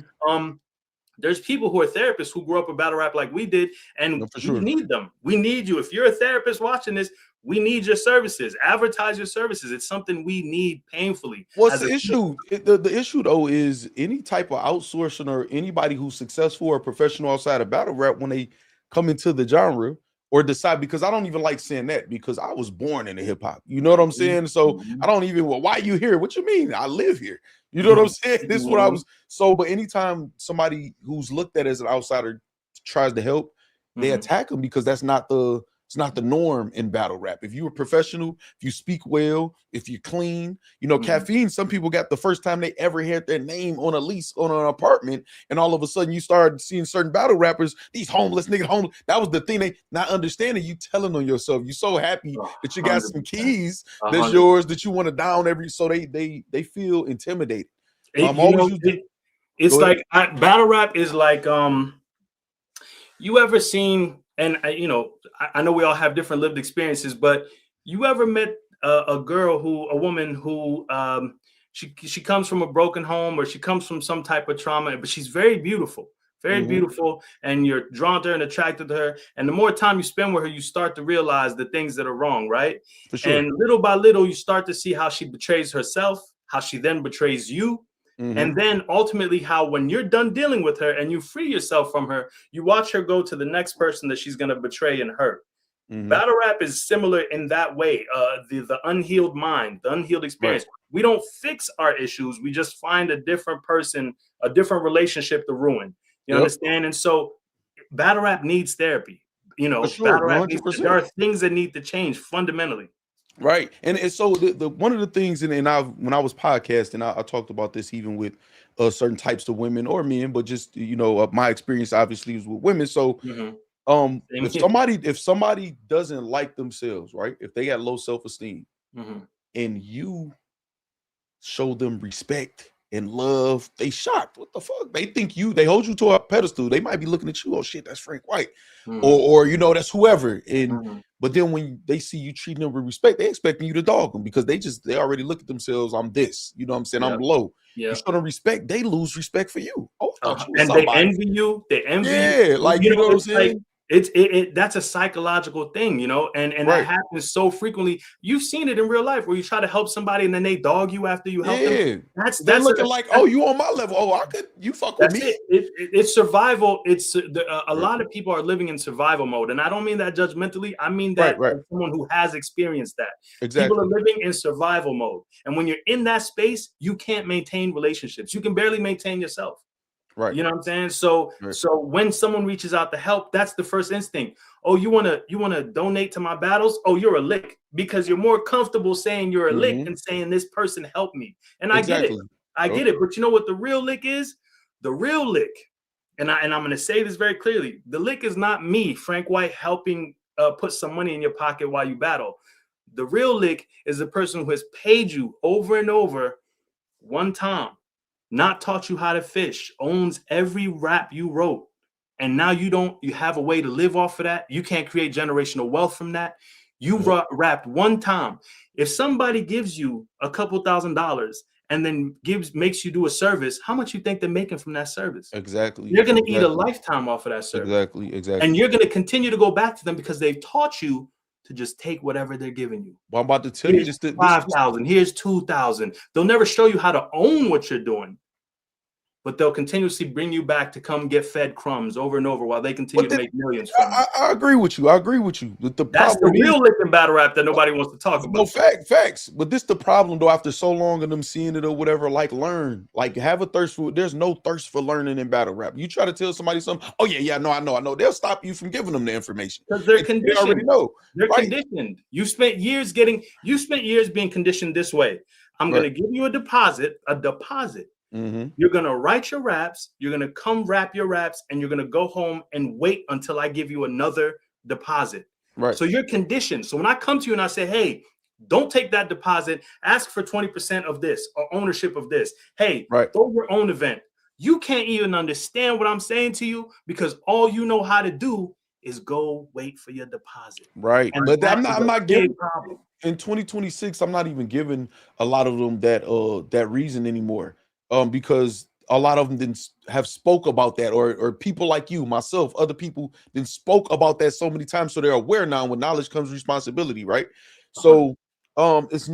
There's people who are therapists who grew up with battle rap like we did, and we need them. We need you. If you're a therapist watching this, we need your services. Advertise your services. It's something we need painfully. What's the issue? The issue, though, is any type of outsourcing or anybody who's successful or professional outside of battle rap, when they come into the genre or decide, because I don't even like saying that, because I was born into hip hop. You know what I'm saying? So I don't even, why you here? What you mean? I live here. You know what I'm saying? This is what I was. So, but anytime somebody who's looked at as an outsider tries to help, they attack them, because it's not the norm in battle rap. If you're a professional, if you speak well, if you're clean, you know, Caffeine, some people got the first time they ever heard their name on a lease on an apartment, and all of a sudden you started seeing certain battle rappers, these homeless niggas, homeless. That was the thing, they not understanding, you telling on yourself. You're so happy that you got some keys that's yours, that you want to down so they feel intimidated. It's like battle rap is like you ever seen, and I know we all have different lived experiences, but you ever met a woman who she comes from a broken home, or she comes from some type of trauma, but she's very beautiful, beautiful, and you're drawn to her and attracted to her. And the more time you spend with her, you start to realize the things that are wrong, right? For sure. And little by little, you start to see how she betrays herself, how she then betrays you. And then ultimately how, when you're done dealing with her and you free yourself from her, you watch her go to the next person that she's going to betray and hurt. Battle rap is similar in that way. The unhealed mind, the unhealed experience. We don't fix our issues. We just find a different person, a different relationship to ruin. You understand? And so battle rap needs therapy. You know, battle rap there are things that need to change fundamentally. Right. And so the one of the things, and when I was podcasting, I talked about this even with certain types of women or men, but just, my experience obviously was with women. So if somebody doesn't like themselves, right, if they got low self-esteem, and you show them respect and love, they shocked. What the fuck? They hold you to a pedestal. They might be looking at you, oh shit, that's Frank White, or that's whoever. And but then when they see you treating them with respect, they expecting you to dog them, because they already look at themselves, I'm this, you know what I'm saying? I'm low. You show them respect, they lose respect for you. And they envy you. They envy you. Like, you know what I'm saying? That's a psychological thing, and that happens so frequently. You've seen it in real life, where you try to help somebody and then they dog you after you help them. That's looking like, oh, you on my level. Oh, you fuck with me. It's survival. It's a lot of people are living in survival mode, and I don't mean that judgmentally. I mean that as someone who has experienced that. Exactly. People are living in survival mode, and when you're in that space, you can't maintain relationships. You can barely maintain yourself. Right. You know what I'm saying? So when someone reaches out to help, that's the first instinct. Oh, you wanna donate to my battles? Oh, you're a lick, because you're more comfortable saying you're a lick than saying this person helped me. And I get it. I get it. But you know what the real lick is? The real lick, and I'm gonna say this very clearly. The lick is not me, Frank White, helping put some money in your pocket while you battle. The real lick is the person who has paid you over and over one time, not taught you how to fish, owns every rap you wrote, and now you have a way to live off of that. You can't create generational wealth from that. You rapped one time. If somebody gives you a couple $1,000s and then makes you do a service, how much you think they're making from that service? Exactly. You're going to eat a lifetime off of that service. Exactly. And you're going to continue to go back to them because they've taught you to just take whatever they're giving you. Well, I'm about to tell you, just 5,000. Here's 2,000. They'll never show you how to own what you're doing. but they'll continuously bring you back to come get fed crumbs over and over while they continue to make millions from it. I agree with you. I agree with you. The That's the problem real licking battle rap that nobody wants to talk no about. facts. But this the problem though. After so long of them seeing it or whatever, like learn, like have a thirst for. There's no thirst for learning in battle rap. You try to tell somebody something. Oh yeah, no, I know. They'll stop you from giving them the information because they're conditioned. They already know. They're conditioned. You spent years being conditioned this way. I'm going to give you a deposit. You're going to write your raps. You're going to come rap your raps, and you're going to go home and wait until I give you another deposit. Right. So you're conditioned. So when I come to you and I say, hey, don't take that deposit, ask for 20% of this or ownership of this. Hey, throw your own event. You can't even understand what I'm saying to you because all you know how to do is go wait for your deposit. Right. And but I'm not giving in 2026, I'm not even giving a lot of them that reason anymore. Because a lot of them didn't have spoke about that, or people like you, myself, other people didn't spoke about that so many times, so they're aware now. With knowledge comes responsibility, right? So it's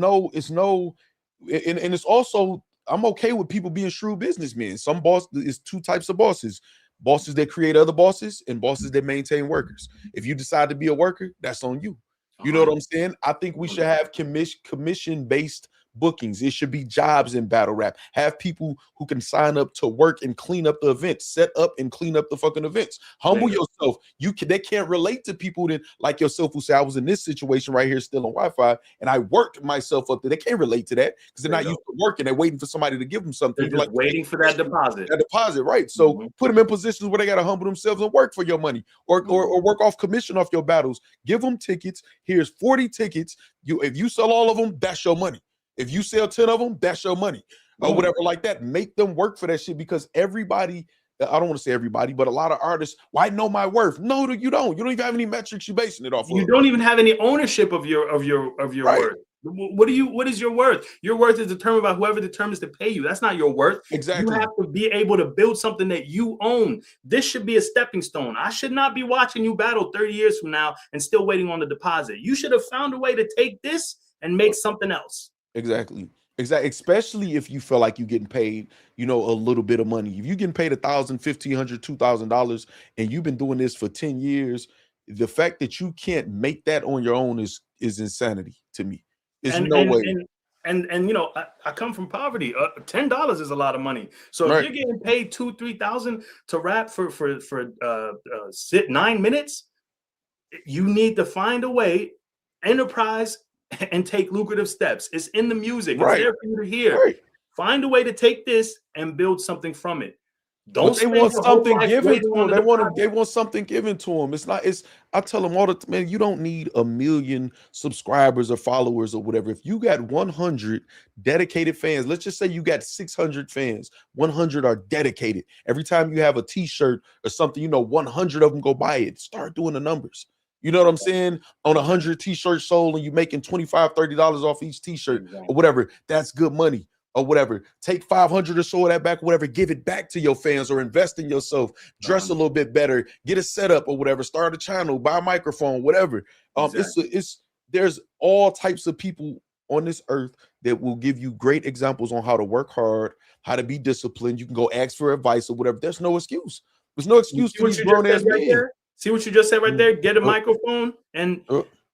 also I'm okay with people being shrewd businessmen. Some boss is two types of bosses: bosses that create other bosses and bosses that maintain workers. If you decide to be a worker, that's on you. You know what I'm saying? I think we should have commission-based bookings. It should be jobs in battle rap. Have people who can sign up to work and clean up the events, set up and clean up the fucking events. Humble yourself. They can't relate to people that like yourself who say I was in this situation right here still on Wi-Fi and I worked myself up there. They can't relate to that because they're not used to working. They're waiting for somebody to give them something. They're like waiting for that deposit. That deposit, right? So put them in positions where they got to humble themselves and work for your money or work off commission off your battles. Give them tickets. Here's 40 tickets. If you sell all of them, that's your money. If you sell 10 of them, that's your money or whatever like that. Make them work for that shit because everybody, I don't want to say everybody, but a lot of artists, well, I know my worth. No, you don't. You don't even have any metrics you're basing it off of. You don't even have any ownership of your worth. What is your worth? Your worth is determined by whoever determines to pay you. That's not your worth. Exactly. You have to be able to build something that you own. This should be a stepping stone. I should not be watching you battle 30 years from now and still waiting on the deposit. You should have found a way to take this and make something else. Exactly. Especially if you feel like you're getting paid, a little bit of money. If you're getting paid $1,000, $1,500, $2,000, and you've been doing this for 10 years, the fact that you can't make that on your own is insanity to me. There's no way. And I come from poverty. $10 is a lot of money. So if you're getting paid $2,000-$3,000 to rap for 9 minutes, you need to find a way, enterprise, and take lucrative steps. It's in the music. It's there for you to hear. Find a way to take this and build something from it. They want something given to them. They want something given to them. I tell them all the time, man, you don't need 1 million subscribers or followers or whatever. If you got 100 dedicated fans, let's just say you got 600 fans, 100 are dedicated. Every time you have a t-shirt or something, 100 of them go buy it. Start doing the numbers. You know what I'm saying? On 100 t-shirts sold and you're making $25, $30 off each t-shirt or whatever, that's good money or whatever. Take 500 or so of that back, whatever, give it back to your fans or invest in yourself, dress a little bit better, get a setup or whatever, start a channel, buy a microphone, whatever. There's all types of people on this earth that will give you great examples on how to work hard, how to be disciplined. You can go ask for advice or whatever. There's no excuse. There's no excuse for these grown-ass men. See what you just said right there? Get a microphone. And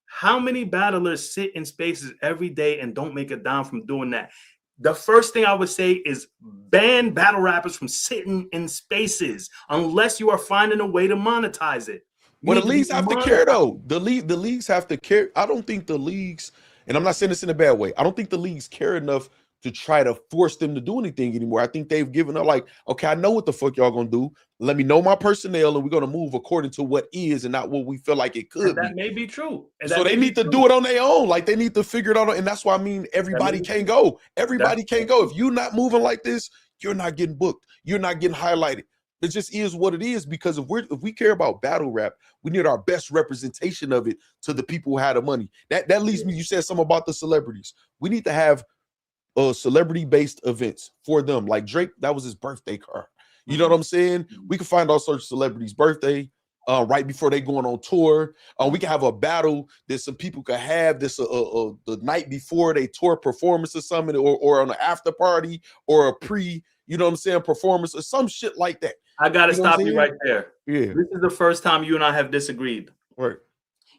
how many battlers sit in spaces every day and don't make a dime from doing that? The first thing I would say is ban battle rappers from sitting in spaces unless you are finding a way to monetize it. Well, the leagues have to care, though. The leagues have to care. I don't think the leagues, and I'm not saying this in a bad way, I don't think the leagues care enough to try to force them to do anything anymore. I think they've given up like, okay, I know what the fuck y'all gonna do. Let me know my personnel and we're gonna move according to what is and not what we feel like it could be. That may be true. So they need to do it on their own. Like they need to figure it out. And that's why I mean everybody can't go. Everybody can't go. If you're not moving like this, you're not getting booked. You're not getting highlighted. It just is what it is, because if we care about battle rap, we need our best representation of it to the people who have the money. That leads me, you said something about the celebrities. We need to have celebrity-based events for them. Like Drake, that was his birthday card. You know what I'm saying? We can find all sorts of celebrities' birthday right before they going on tour. We can have a battle that some people could have this the night before they tour performance or something, or on an after party or a pre, you know what I'm saying, performance or some shit like that. I gotta You know what I'm stop you saying? right there. Yeah. This is the first time you and I have disagreed. Right.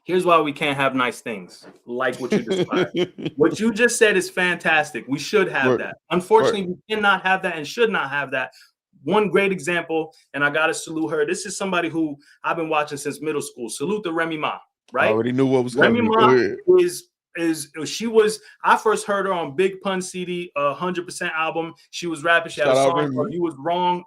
Here's why we can't have nice things like what you described. What you just said is fantastic. We should have that. Unfortunately, we cannot have that and should not have that. One great example, and I gotta salute her. This is somebody who I've been watching since middle school. Salute to Remy Ma, right? I already knew what was Remy coming. Ma I first heard her on Big Pun CD, 100% album. She was rapping. She had a song called You Was Wrong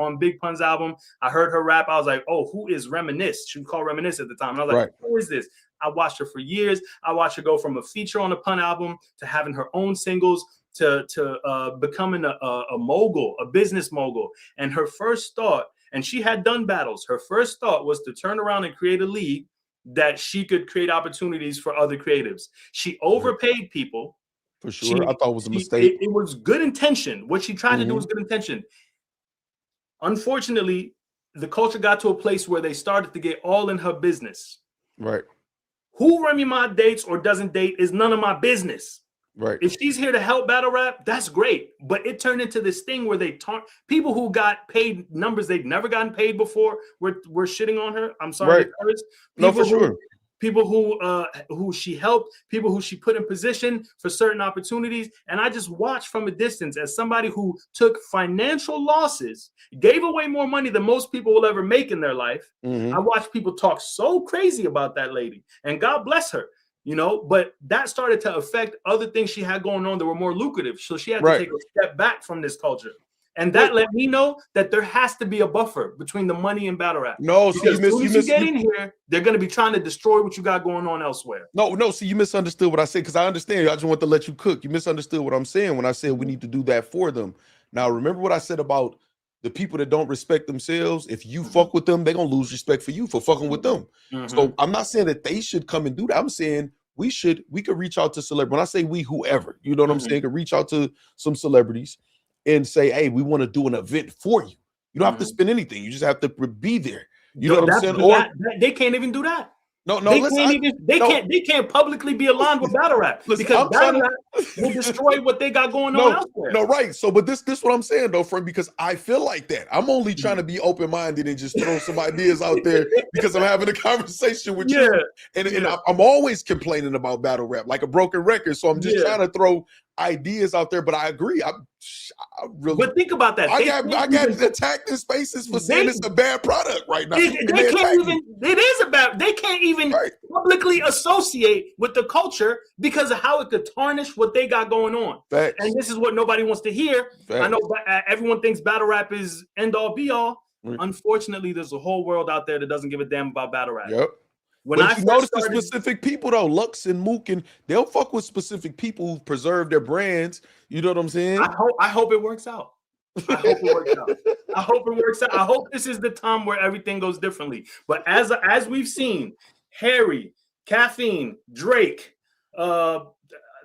on Big Pun's album. I heard her rap. I was like, oh, who is Reminisce? She was called Reminisce at the time. And I was like, who is this? I watched her for years. I watched her go from a feature on a Pun album to having her own singles to becoming a mogul, a business mogul. And her first thought, and she had done battles, her first thought was to turn around and create a league that she could create opportunities for other creatives. She overpaid people. For sure. I thought it was a mistake. It was good intention. What she tried to do was good intention. Unfortunately, the culture got to a place where they started to get all in her business. Right. Who Remy Ma dates or doesn't date is none of my business. Right. If she's here to help battle rap, that's great. But it turned into this thing where they people who got paid numbers they've never gotten paid before were shitting on her. I'm sorry. Right. No, for sure. People who she helped, people who she put in position for certain opportunities. And I just watched from a distance as somebody who took financial losses, gave away more money than most people will ever make in their life. I watched people talk so crazy about that lady, and God bless her. You know, but that started to affect other things she had going on that were more lucrative. So she had to take a step back from this culture. And that let me know that there has to be a buffer between the money and battle rap. No, so as soon as you get in here, they're going to be trying to destroy what you got going on elsewhere. No, so you misunderstood what I said, because I understand. I just want to let you cook. You misunderstood what I'm saying when I said we need to do that for them. Now, remember what I said about the people that don't respect themselves. If you fuck with them, they're going to lose respect for you for fucking with them. So I'm not saying that they should come and do that. I'm saying we could reach out to celebrities. When I say we, whoever, you know what I'm saying, could reach out to some celebrities and say, hey, we want to do an event for you. You don't have to spend anything. You just have to be there. You know what I'm saying? Or they can't even do that. No, they can't publicly be aligned with battle rap because battle rap will destroy what they got going on elsewhere. No, right. So, but this what I'm saying though, friend, because I feel like that. I'm only trying to be open-minded and just throw some ideas out there because I'm having a conversation with you. And I'm always complaining about battle rap like a broken record. So I'm just trying to throw ideas out there, but I agree. I really. But think about that. I got attacked in spaces for saying it's a bad product right now. They can't even publicly associate with the culture because of how it could tarnish what they got going on. Facts. And this is what nobody wants to hear. Facts. I know everyone thinks battle rap is end all be all. Unfortunately, there's a whole world out there that doesn't give a damn about battle rap. Yep. When I notice the specific people though, Lux and Mook, and they'll fuck with specific people who preserve their brands. You know what I'm saying? I hope it works out. I hope it works out. I hope it works out. I hope this is the time where everything goes differently. But as we've seen, Harry, Caffeine, Drake, I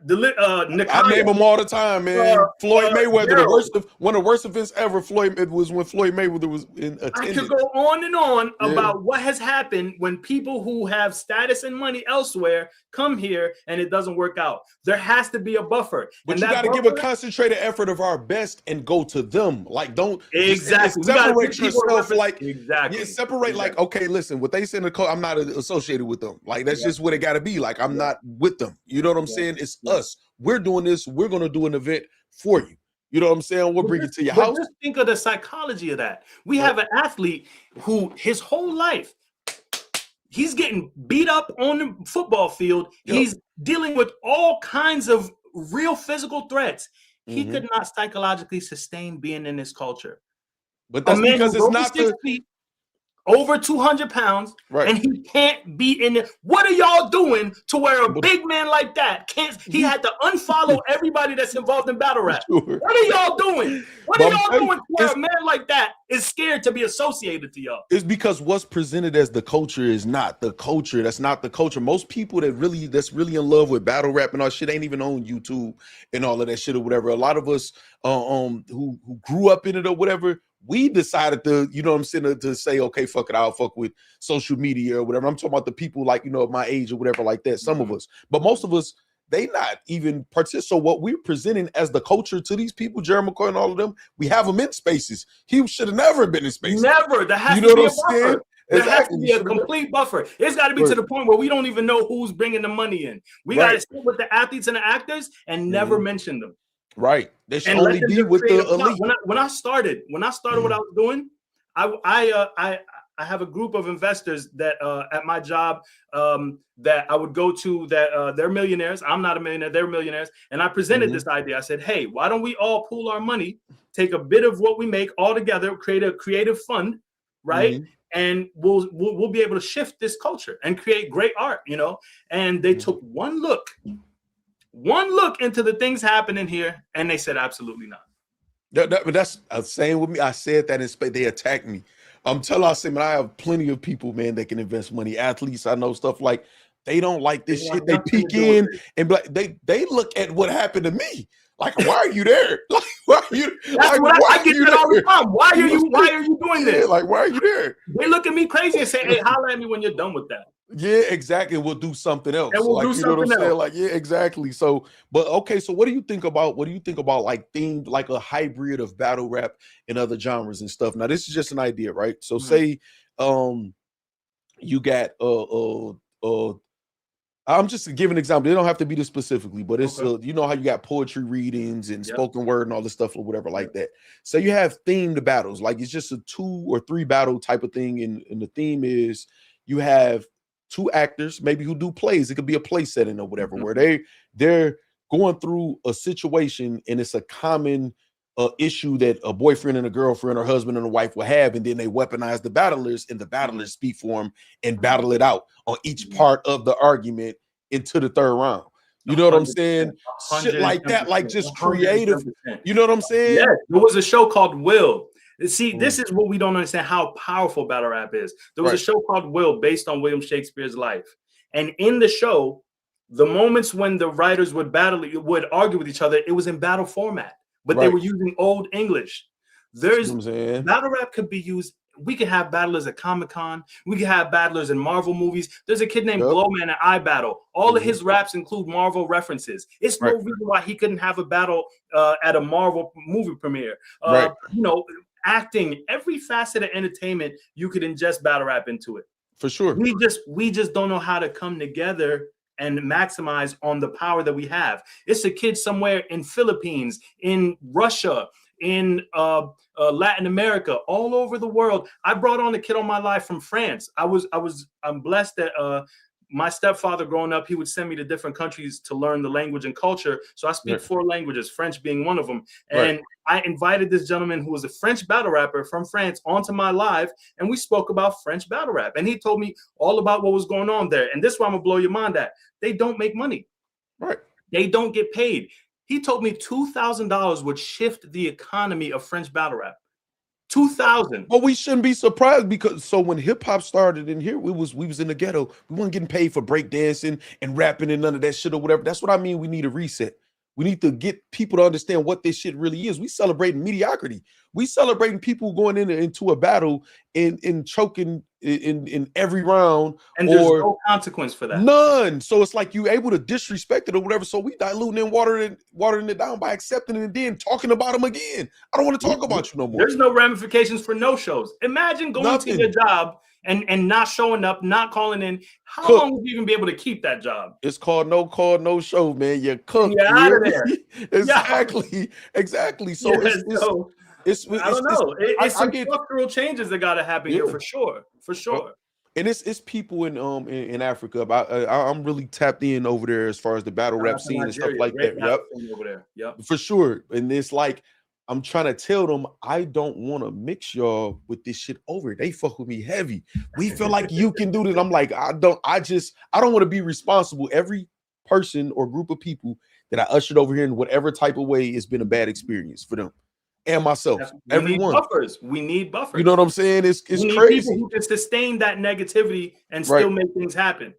name them all the time, man. Floyd Mayweather, one of the worst events ever. It was when Floyd Mayweather was in attendance. I could go on and on about what has happened when people who have status and money elsewhere come here and it doesn't work out. There has to be a buffer. But you got to give a concentrated effort of our best and go to them. Like, don't separate yourself. Like, separate. Like, okay, listen, what they say in the code, I'm not associated with them. Like, that's just what it got to be. Like, I'm not with them. You know what I'm saying? It's us. We're doing this. We're going to do an event for you. You know what I'm saying? We'll bring it to your house. Just think of the psychology of that. We have an athlete who his whole life, he's getting beat up on the football field. Yep. He's dealing with all kinds of real physical threats. He could not psychologically sustain being in this culture. But that's because it's not over 200 pounds, and he can't be in it. What are y'all doing to where a big man like that can't? He had to unfollow everybody that's involved in battle rap. What are y'all doing? What are y'all doing to where a man like that is scared to be associated to y'all? It's because what's presented as the culture is not the culture. That's not the culture. Most people that's really in love with battle rap and all shit ain't even on YouTube and all of that shit or whatever. A lot of us who grew up in it or whatever, we decided to, you know what I'm saying, to say, okay, fuck it, I'll fuck with social media or whatever. I'm talking about the people like, you know, my age or whatever like that, some of us. But most of us they not even participate. So what we're presenting as the culture to these people, Jerry McCoy and all of them, we have them in spaces. He should have never been in spaces. Never. There has You know to be what a I'm saying? buffer. There has to Exactly. be a complete buffer. It's got to be to the point where we don't even know who's bringing the money in. We got to sit with the athletes and the actors and never mention them. Right. They should only be with the elite. When I started what I was doing, I have a group of investors that at my job that I would go to that they're millionaires. I'm not a millionaire. They're millionaires. And I presented this idea. I said, hey, why don't we all pool our money, take a bit of what we make all together, create a creative fund, right? And we'll be able to shift this culture and create great art, you know? And they took one look into the things happening here, and they said, absolutely not. But that's same with me. I said that in space. They attacked me. I'm telling you, man, I have plenty of people, man, that can invest money. Athletes, I know stuff like they don't like this shit. They peek in and they look at what happened to me. Like, why are you there? Like, why are you? That's like, what I get that all the time. Why are you doing this? Like, why are you there? They look at me crazy and say, hey, holler at me when you're done with that. Yeah, exactly. We'll do something else. And we'll like, do you know what I'm something saying? else. Like, yeah, exactly. So, but okay. So, what do you think about like themed, like a hybrid of battle rap and other genres and stuff? Now, this is just an idea, right? So, say, you got I'm just giving an example. They don't have to be this specifically, but it's you know how you got poetry readings and spoken word and all this stuff or whatever like that. So you have themed battles, like it's just a 2 or 3 battle type of thing, and the theme is you have 2 actors maybe who do plays. It could be a play setting or whatever, where they're going through a situation and it's a common issue that a boyfriend and a girlfriend or husband and a wife will have, and then they weaponize the battlers and the battlers speak for them and battle it out on each part of the argument into the 3rd round. You know what I'm saying? Shit like that, like just creative. You know what I'm saying? Yeah, there was a show called Will. See, this is what we don't understand, how powerful battle rap is. There was a show called Will based on William Shakespeare's life. And in the show, the moments when the writers would argue with each other, it was in battle format. But they were using old English. Battle rap could be used. We could have battlers at Comic-Con. We could have battlers in Marvel movies. There's a kid named Glowman at iBattle. All of his raps include Marvel references. It's no reason why he couldn't have a battle at a Marvel movie premiere. You know, acting, every facet of entertainment, you could ingest battle rap into it. For sure. We just don't know how to come together and maximize on the power that we have. It's a kid somewhere in Philippines, in Russia, in Latin America, all over the world. I brought on a kid on my live from France. I'm blessed that my stepfather growing up, he would send me to different countries to learn the language and culture. So I speak 4 languages, French being one of them. And I invited this gentleman who was a French battle rapper from France onto my live, and we spoke about French battle rap. And he told me all about what was going on there. And this is why I'm gonna blow your mind at. They don't make money. They don't get paid. He told me $2,000 would shift the economy of French battle rap. 2,000. Well, we shouldn't be surprised, because so when hip hop started in here, we was in the ghetto. We weren't getting paid for breakdancing and rapping and none of that shit or whatever. That's what I mean. We need a reset. We need to get people to understand what this shit really is. We celebrating mediocrity. We celebrating people going into a battle and choking in every round. And there's no consequence for that. None. So it's like you able to disrespect it or whatever. So we diluting and watering it down by accepting it and then talking about them again. I don't want to talk about you no more. There's no ramifications for no shows. Imagine going to your job and not showing up, not calling in. How long would you even be able to keep that job? It's called no call, no show, man. You're cooked. You're out of there. Exactly. So it's I don't know. It's some structural changes that got to happen here for sure. And it's people in Africa. I'm really tapped in over there as far as the battle rap scene and stuff like that. Yep, for sure. And it's like, I'm trying to tell them, I don't want to mix y'all with this shit over. They fuck with me heavy. We feel like you can do this. I'm like, I don't want to be responsible. Every person or group of people that I ushered over here in whatever type of way, it's been a bad experience for them and myself. Everyone. We need buffers. You know what I'm saying? It's we need crazy. People who can sustain that negativity and still make things happen.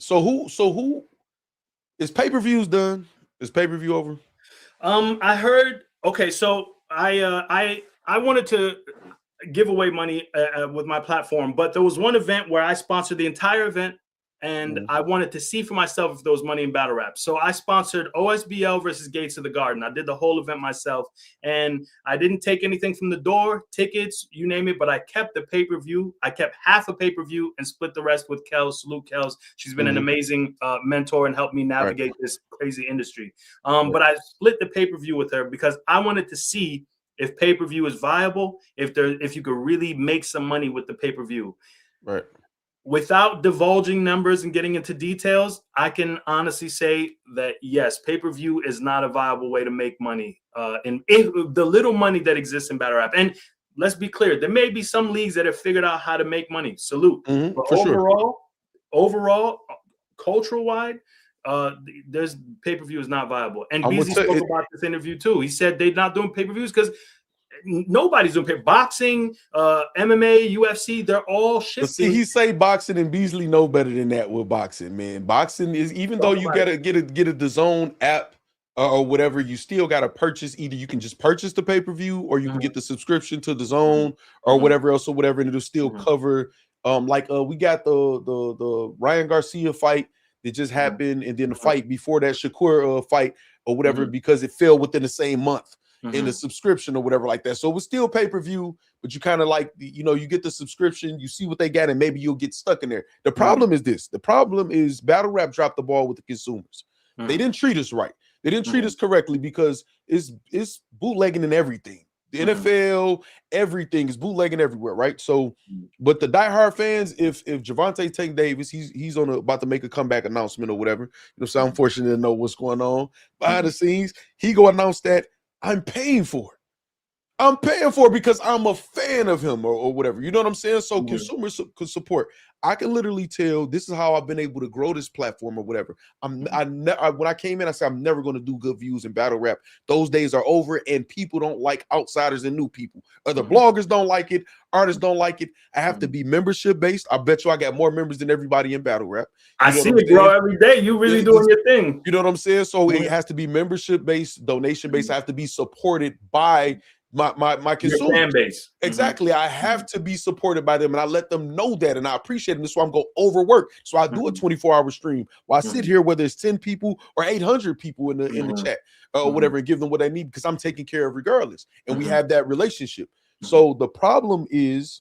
So who is pay-per-views done? Is pay-per-view over? I heard. Okay, so I wanted to give away money with my platform, but there was one event where I sponsored the entire event. and I wanted to see for myself if there was money in battle rap. So I sponsored OSBL versus Gates of the Garden. I did the whole event myself, and I didn't take anything from the door, tickets, you name it, but I kept the pay-per-view. I kept half a pay-per-view and split the rest with Kels. Salute Kels. She's been an amazing mentor and helped me navigate this crazy industry. But I split the pay-per-view with her because I wanted to see if pay-per-view is viable, if you could really make some money with the pay-per-view. Right. Without divulging numbers and getting into details, I can honestly say that yes, pay-per-view is not a viable way to make money in the little money that exists in battle rap. And let's be clear, there may be some leagues that have figured out how to make money. Salute. But overall, cultural-wide, there's pay-per-view is not viable. And BZ spoke about this interview too. He said they're not doing pay-per-views because nobody's doing boxing, MMA, UFC. They're all shifting. But see, he say boxing, and Beasley know better than that with boxing, man. Boxing is, even though you gotta get a DAZN app or whatever, you still gotta purchase. Either you can just purchase the pay-per-view, or you can get the subscription to DAZN or whatever else or whatever, and it'll still cover. We got the Ryan Garcia fight that just happened, and then the fight before that Shakur fight or whatever, because it fell within the same month. In the subscription or whatever like that. So it was still pay-per-view, but you kind of like, you get the subscription, you see what they got, and maybe you'll get stuck in there. The problem is this. The problem is battle rap dropped the ball with the consumers. They didn't treat us right. They didn't treat us correctly because it's bootlegging in everything. The NFL, everything is bootlegging everywhere, right? So, but the diehard fans, if Javante Tank Davis, he's about to make a comeback announcement or whatever, so I'm fortunate to know what's going on behind the scenes. He go announce that I'm paying for it. I'm paying for it because I'm a fan of him or whatever. You know what I'm saying? So consumers could support. I can literally tell this is how I've been able to grow this platform or whatever. When I came in, I said I'm never going to do good views in battle rap. Those days are over, and people don't like outsiders and new people. Other bloggers don't like it. Artists don't like it. I have to be membership based. I bet you I got more members than everybody in battle rap. I see it grow every day. You really doing your thing. You know what I'm saying? So it has to be membership based, donation based. I have to be supported by my consumer fan base. Exactly. I have to be supported by them, and I let them know that, and I appreciate them. That's why I'm going to overwork. So I do a 24-hour stream while I sit here, whether it's 10 people or 800 people in the chat or whatever, and give them what they need because I'm taking care of regardless. And we have that relationship. So the problem is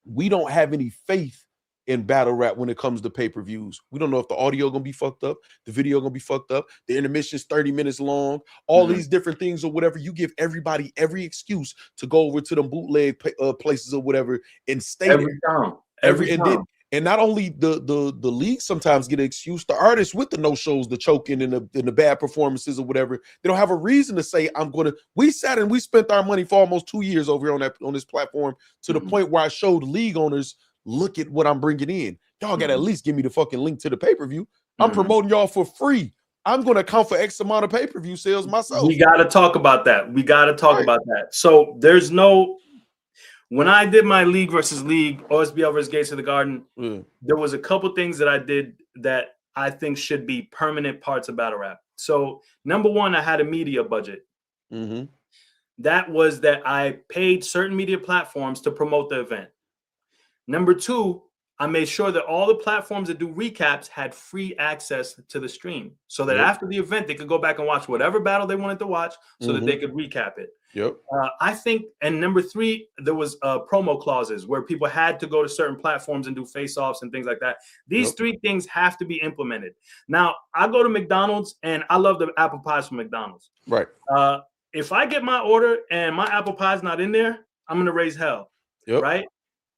we don't have any faith in battle rap when it comes to pay-per-views. We don't know if the audio gonna be fucked up, the video gonna be fucked up, the intermission's 30 minutes long, all these different things or whatever. You give everybody every excuse to go over to them bootleg places or whatever and stay every time. And not only the league sometimes get an excuse, the artists with the no-shows, the choking and the bad performances or whatever, they don't have a reason to say, we sat and we spent our money for almost 2 years over here on this platform to the point where I showed league owners, look at what I'm bringing in. Y'all got to at least give me the fucking link to the pay-per-view. I'm promoting y'all for free. I'm going to account for X amount of pay-per-view sales myself. We got to talk about that. About that. So when I did my league versus league, OSBL versus Gates of the Garden, there was a couple things that I did that I think should be permanent parts of battle rap. So number one, I had a media budget. That was that I paid certain media platforms to promote the event. Number two, I made sure that all the platforms that do recaps had free access to the stream so that after the event, they could go back and watch whatever battle they wanted to watch so that they could recap it. I think, and number three, there was promo clauses where people had to go to certain platforms and do face-offs and things like that. These three things have to be implemented. Now, I go to McDonald's and I love the apple pies from McDonald's. Right. If I get my order and my apple pie's not in there, I'm going to raise hell. Right.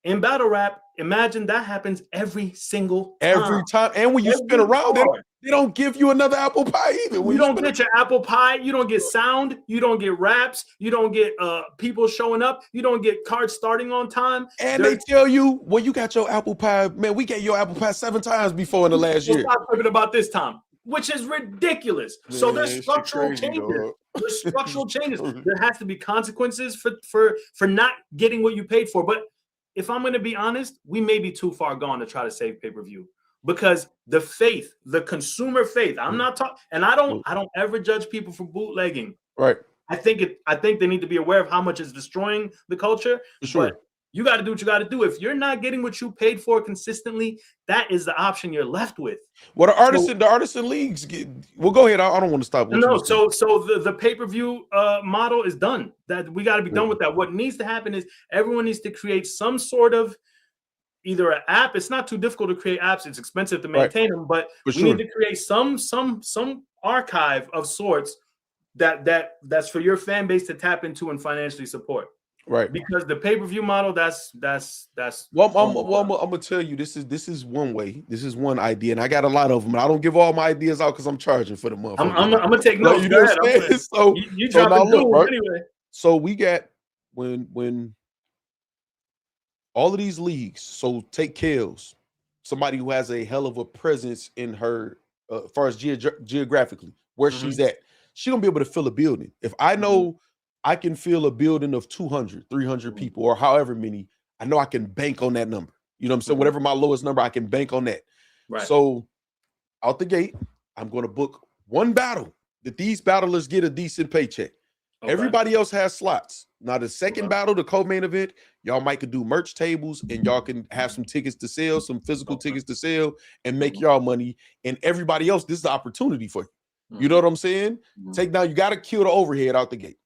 In battle rap, imagine that happens every single time. Every time. And when you spin around it, they don't give you another apple pie either. You don't get your apple pie. You don't get sound. You don't get raps. You don't get people showing up. You don't get cards starting on time. And they tell you, well, you got your apple pie. Man, we got your apple pie 7 times before in the last year. Stop talking about this time, which is ridiculous. Man, so there's structural changes. There's structural changes. There has to be consequences for not getting what you paid for. But if I'm going to be honest, we may be too far gone to try to save pay-per-view because the faith, the consumer faith, I'm not talking, and I don't ever judge people for bootlegging. Right. I think they need to be aware of how much it's destroying the culture. For sure. But You got to do what you got to do. If you're not getting what you paid for consistently, that is the option you're left with. Well, the artisan leagues get. Well, go ahead. I don't want to stop. No, so the pay-per-view model is done. That we got to be done with that. What needs to happen is everyone needs to create some sort of either an app. It's not too difficult to create apps. It's expensive to maintain them, but we need to create some archive of sorts that's for your fan base to tap into and financially support. Right, because the pay-per-view model, that's well, I'm gonna tell you, this is one way, this is one idea, and I got a lot of them. I don't give all my ideas out because I'm charging for the month. I'm gonna take notes. You know what I'm saying? So you drop it right? Anyway. So we got when all of these leagues. So take Kels, somebody who has a hell of a presence in her, as far as geographically where she's at. She gonna be able to fill a building. If I know. I can fill a building of 200, 300 people or however many. I know I can bank on that number. You know what I'm saying? Whatever my lowest number, I can bank on that. Right. So out the gate, I'm going to book one battle that these battlers get a decent paycheck. Okay. Everybody else has slots. Now the second battle, the co-main event, y'all might could do merch tables and y'all can have some tickets to sell, some physical tickets to sell and make y'all money. And everybody else, this is the opportunity for you. You know what I'm saying? Take down, you got to kill the overhead out the gate.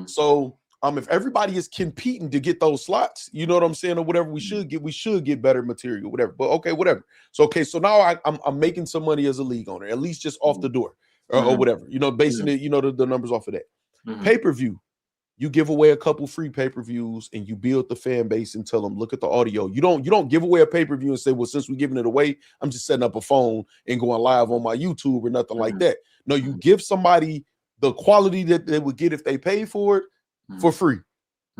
So if everybody is competing to get those slots, you know what I'm saying, or whatever, we should get better material, whatever. But okay, whatever. So okay, so now I'm making some money as a league owner, at least just off the door or whatever, you know, basing it, you know, the numbers off of that. Pay-per-view, you give away a couple free pay-per-views and you build the fan base and tell them, look at the audio. You don't give away a pay-per-view and say, well, since we're giving it away, I'm just setting up a phone and going live on my YouTube or nothing like that. No, you give somebody the quality that they would get if they pay for it for free.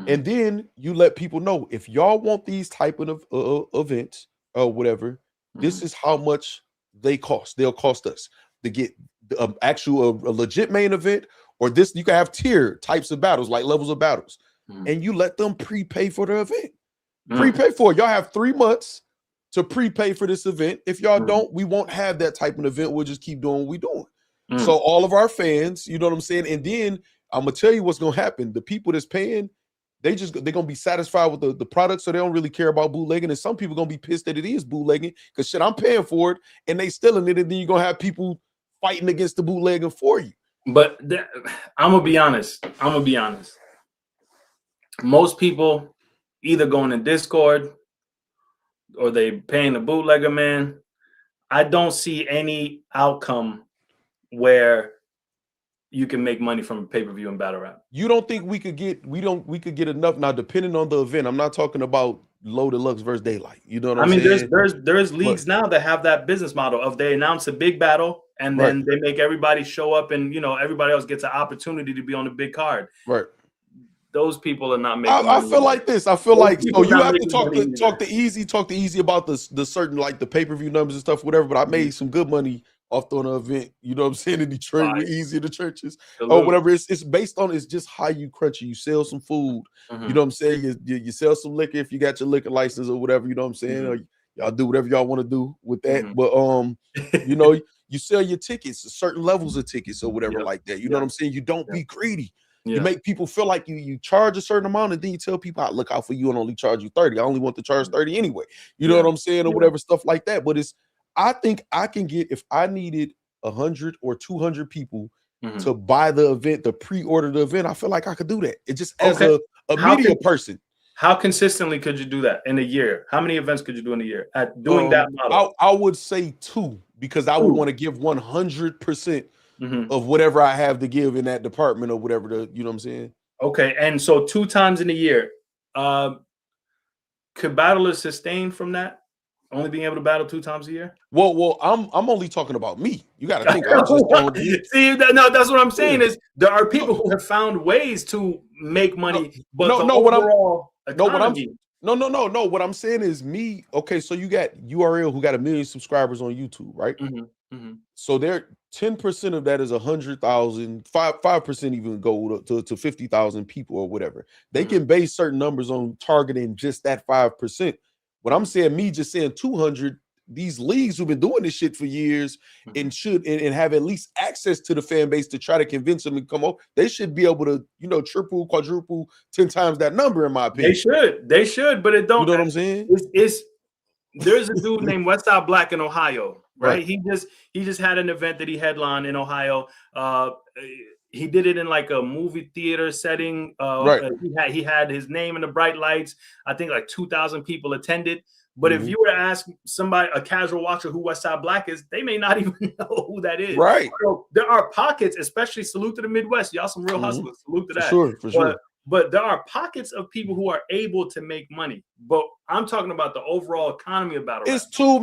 And then you let people know, if y'all want these type of events or whatever, this is how much they cost. They'll cost us to get the actual a legit main event, or this, you can have tier types of battles, like levels of battles. And you let them prepay for the event. Prepay for it. Y'all have 3 months to prepay for this event. If y'all don't, we won't have that type of event. We'll just keep doing what we're doing. So all of our fans, you know what I'm saying? And then I'm gonna tell you what's gonna happen. The people that's paying, they're gonna be satisfied with the product, so they don't really care about bootlegging. And some people gonna be pissed that it is bootlegging because shit, I'm paying for it and they stealing it, and then you're gonna have people fighting against the bootlegging for you. But I'm gonna be honest. Most people either going to Discord or they paying the bootlegger man. I don't see any outcome where you can make money from pay-per-view and battle rap. You don't think we could get enough now, depending on the event? I'm not talking about Low Deluxe versus Daylight. You know what I'm saying? There's leagues now that have that business model of they announce a big battle and then they make everybody show up, and you know everybody else gets an opportunity to be on the big card. Right. Those people are not making. I feel like this. I feel like so you have to talk to Easy about the certain, like the pay-per-view numbers and stuff, whatever. But I made some good money off on an event, you know what I'm saying, in Detroit with Easy in the churches or whatever. It's based on, it's just how you crunch it. You sell some food, you know what I'm saying, you sell some liquor if you got your liquor license or whatever, you know what I'm saying, or y'all do whatever y'all want to do with that. But you know, you sell your tickets, certain levels of tickets or whatever like that, you know what I'm saying. You don't be greedy. You make people feel like you charge a certain amount, and then you tell people, I look out for you and only charge you 30. I only want to charge 30 anyway, you know what I'm saying, or whatever, stuff like that. But I think I can get, if I needed 100 or 200 people to buy the event, to pre-order the event, I feel like I could do that. It just as a media person. How consistently could you do that in a year? How many events could you do in a year at doing that model? I would say 2, because I would want to give 100% of whatever I have to give in that department or whatever, you know what I'm saying? Okay, and so 2 times in a year. Could battlers sustain from that? Only being able to battle 2 times a year? Well, I'm only talking about me. You got to think. I just don't see. No, that's what I'm saying. Is there are people who have found ways to make money, but what I'm saying is me. Okay, so you got URL who got 1 million subscribers on YouTube, right? So they're 10% of that is 100,000. 5% even go to 50,000 people or whatever. They can base certain numbers on targeting just that 5%. What I'm saying, me just saying 200, these leagues who've been doing this shit for years and should and have at least access to the fan base to try to convince them to come over. They should be able to, you know, triple, quadruple, 10 times that number, in my opinion. They should, but it don't. You know what I'm saying? There's a dude named Westside Black in Ohio, right? He just had an event that he headlined in Ohio. He did it in like a movie theater setting. He had his name in the bright lights. I think like 2,000 people attended. But if you were to ask somebody, a casual watcher, who Westside Black is, they may not even know who that is. Right. So there are pockets, especially salute to the Midwest. Y'all some real hustlers. Salute to that. For sure. But there are pockets of people who are able to make money. But I'm talking about the overall economy of battle rap. It's too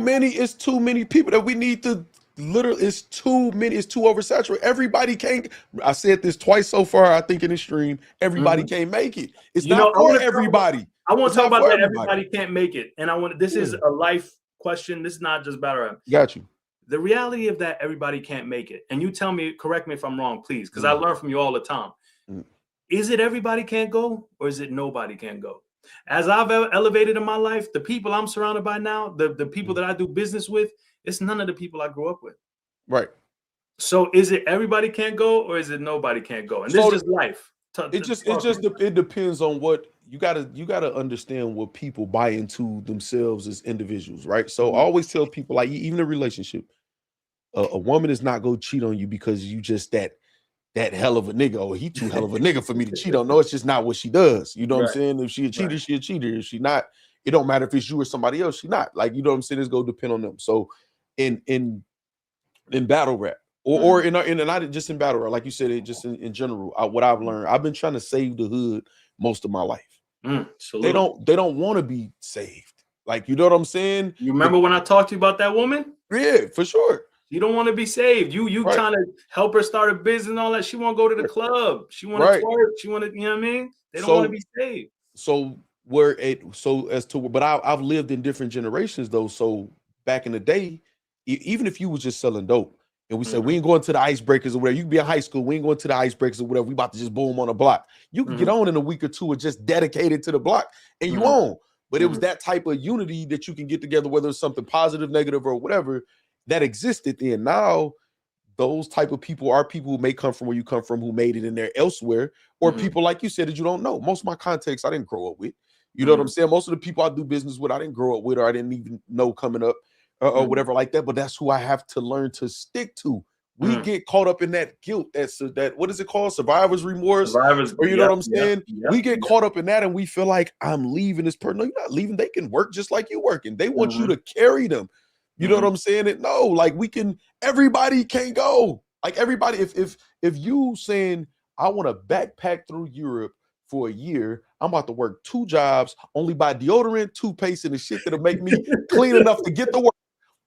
many people that we need to literally. It's too many. It's too oversaturated. Everybody can't. I said this twice so far, I think, in the stream. Everybody can't make it. It's not for everybody. I want to talk about that. Everybody can't make it. And this is a life question. This is not just battle rap. Got you. The reality of that, everybody can't make it. And you tell me, correct me if I'm wrong, please, because I learn from you all the time. Is it everybody can't go, or is it nobody can't go? As I've elevated in my life, the people I'm surrounded by now, the people that I do business with, it's none of the people I grew up with. Right. So is it everybody can't go, or is it nobody can't go? And this is just life. It depends on what you gotta understand what people buy into themselves as individuals, right? So I always tell people, like, even a relationship, a woman is not gonna cheat on you because you just that hell of a nigga, or he too hell of a nigga for me to cheat on. No, it's just not what she does. You know what I'm saying? If she a cheater, she a cheater. If she not, it don't matter if it's you or somebody else. She not. Like, you know what I'm saying? It's gonna depend on them. So in battle rap, or in not just in battle rap, like you said, just in general, what I've learned, I've been trying to save the hood most of my life. They don't want to be saved. Like, you know what I'm saying? You remember when I talked to you about that woman? Yeah, for sure. You don't want to be saved. You trying to help her start a business and all that. She want to go to the club. She want to twerk. She want to, you know what I mean? They don't want to be saved. But I've lived in different generations though. So back in the day, even if you was just selling dope and we said, we ain't going to the icebreakers or whatever, you can be in high school, we ain't going to the icebreakers or whatever, we about to just boom on a block. You can get on in a week or two or just dedicated to the block and you own. But it was that type of unity that you can get together, whether it's something positive, negative, or whatever, that existed then. Now, those type of people are people who may come from where you come from, who made it in there elsewhere, or people like you said that you don't know. Most of my contacts I didn't grow up with. You know what I'm saying? Most of the people I do business with, I didn't grow up with, or I didn't even know coming up, or whatever like that. But that's who I have to learn to stick to. We get caught up in that guilt. That what is it called? Survivor's remorse. Or you know what I'm saying? We get caught up in that, and we feel like, I'm leaving this person. No, you're not leaving. They can work just like you working. They want you to carry them. You know what I'm saying? No, like, everybody can't go. Like, everybody, if you saying, I want to backpack through Europe for a year, I'm about to work 2 jobs, only buy deodorant, toothpaste, and the shit that'll make me clean enough to get to work,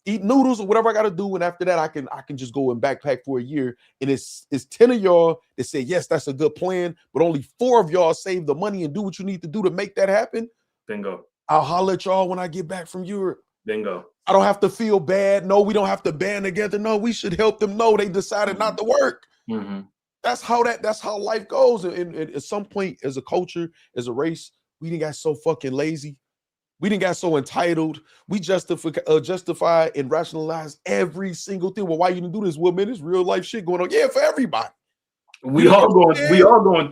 eat noodles or whatever I got to do. And after that, I can just go and backpack for a year. And it's 10 of y'all that say, yes, that's a good plan, but only 4 of y'all save the money and do what you need to do to make that happen. Bingo. I'll holler at y'all when I get back from Europe. Bingo. I don't have to feel bad. No, we don't have to band together. No, we should help them know they decided not to work. That's how life goes. And at some point, as a culture, as a race, we didn't got so fucking lazy. We didn't got so entitled. We justify and rationalize every single thing. Well, why you didn't do this? Well, man, there's real life shit going on. Yeah, for everybody. We all going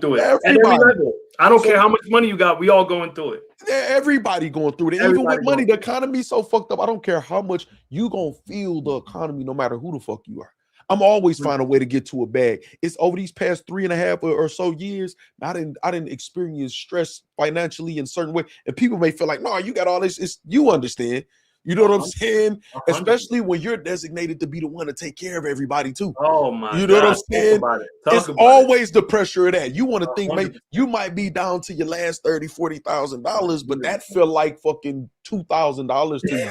through it. At every level. I don't care how much money you got. We all going through it. Everybody going through it. Even with money, the economy's so fucked up. I don't care how much you gonna feel the economy, no matter who the fuck you are. I'm always find a way to get to a bag. It's over these past 3.5 or so years, I didn't experience stress financially in certain way. And people may feel like, no, you got all this. You understand. You know what I'm saying? 100%. Especially when you're designated to be the one to take care of everybody too. Oh my God. You know what I'm saying? It's always the pressure of that. You want to think, maybe you might be down to your last $30,000-$40,000, but that feel like fucking $2,000 to you.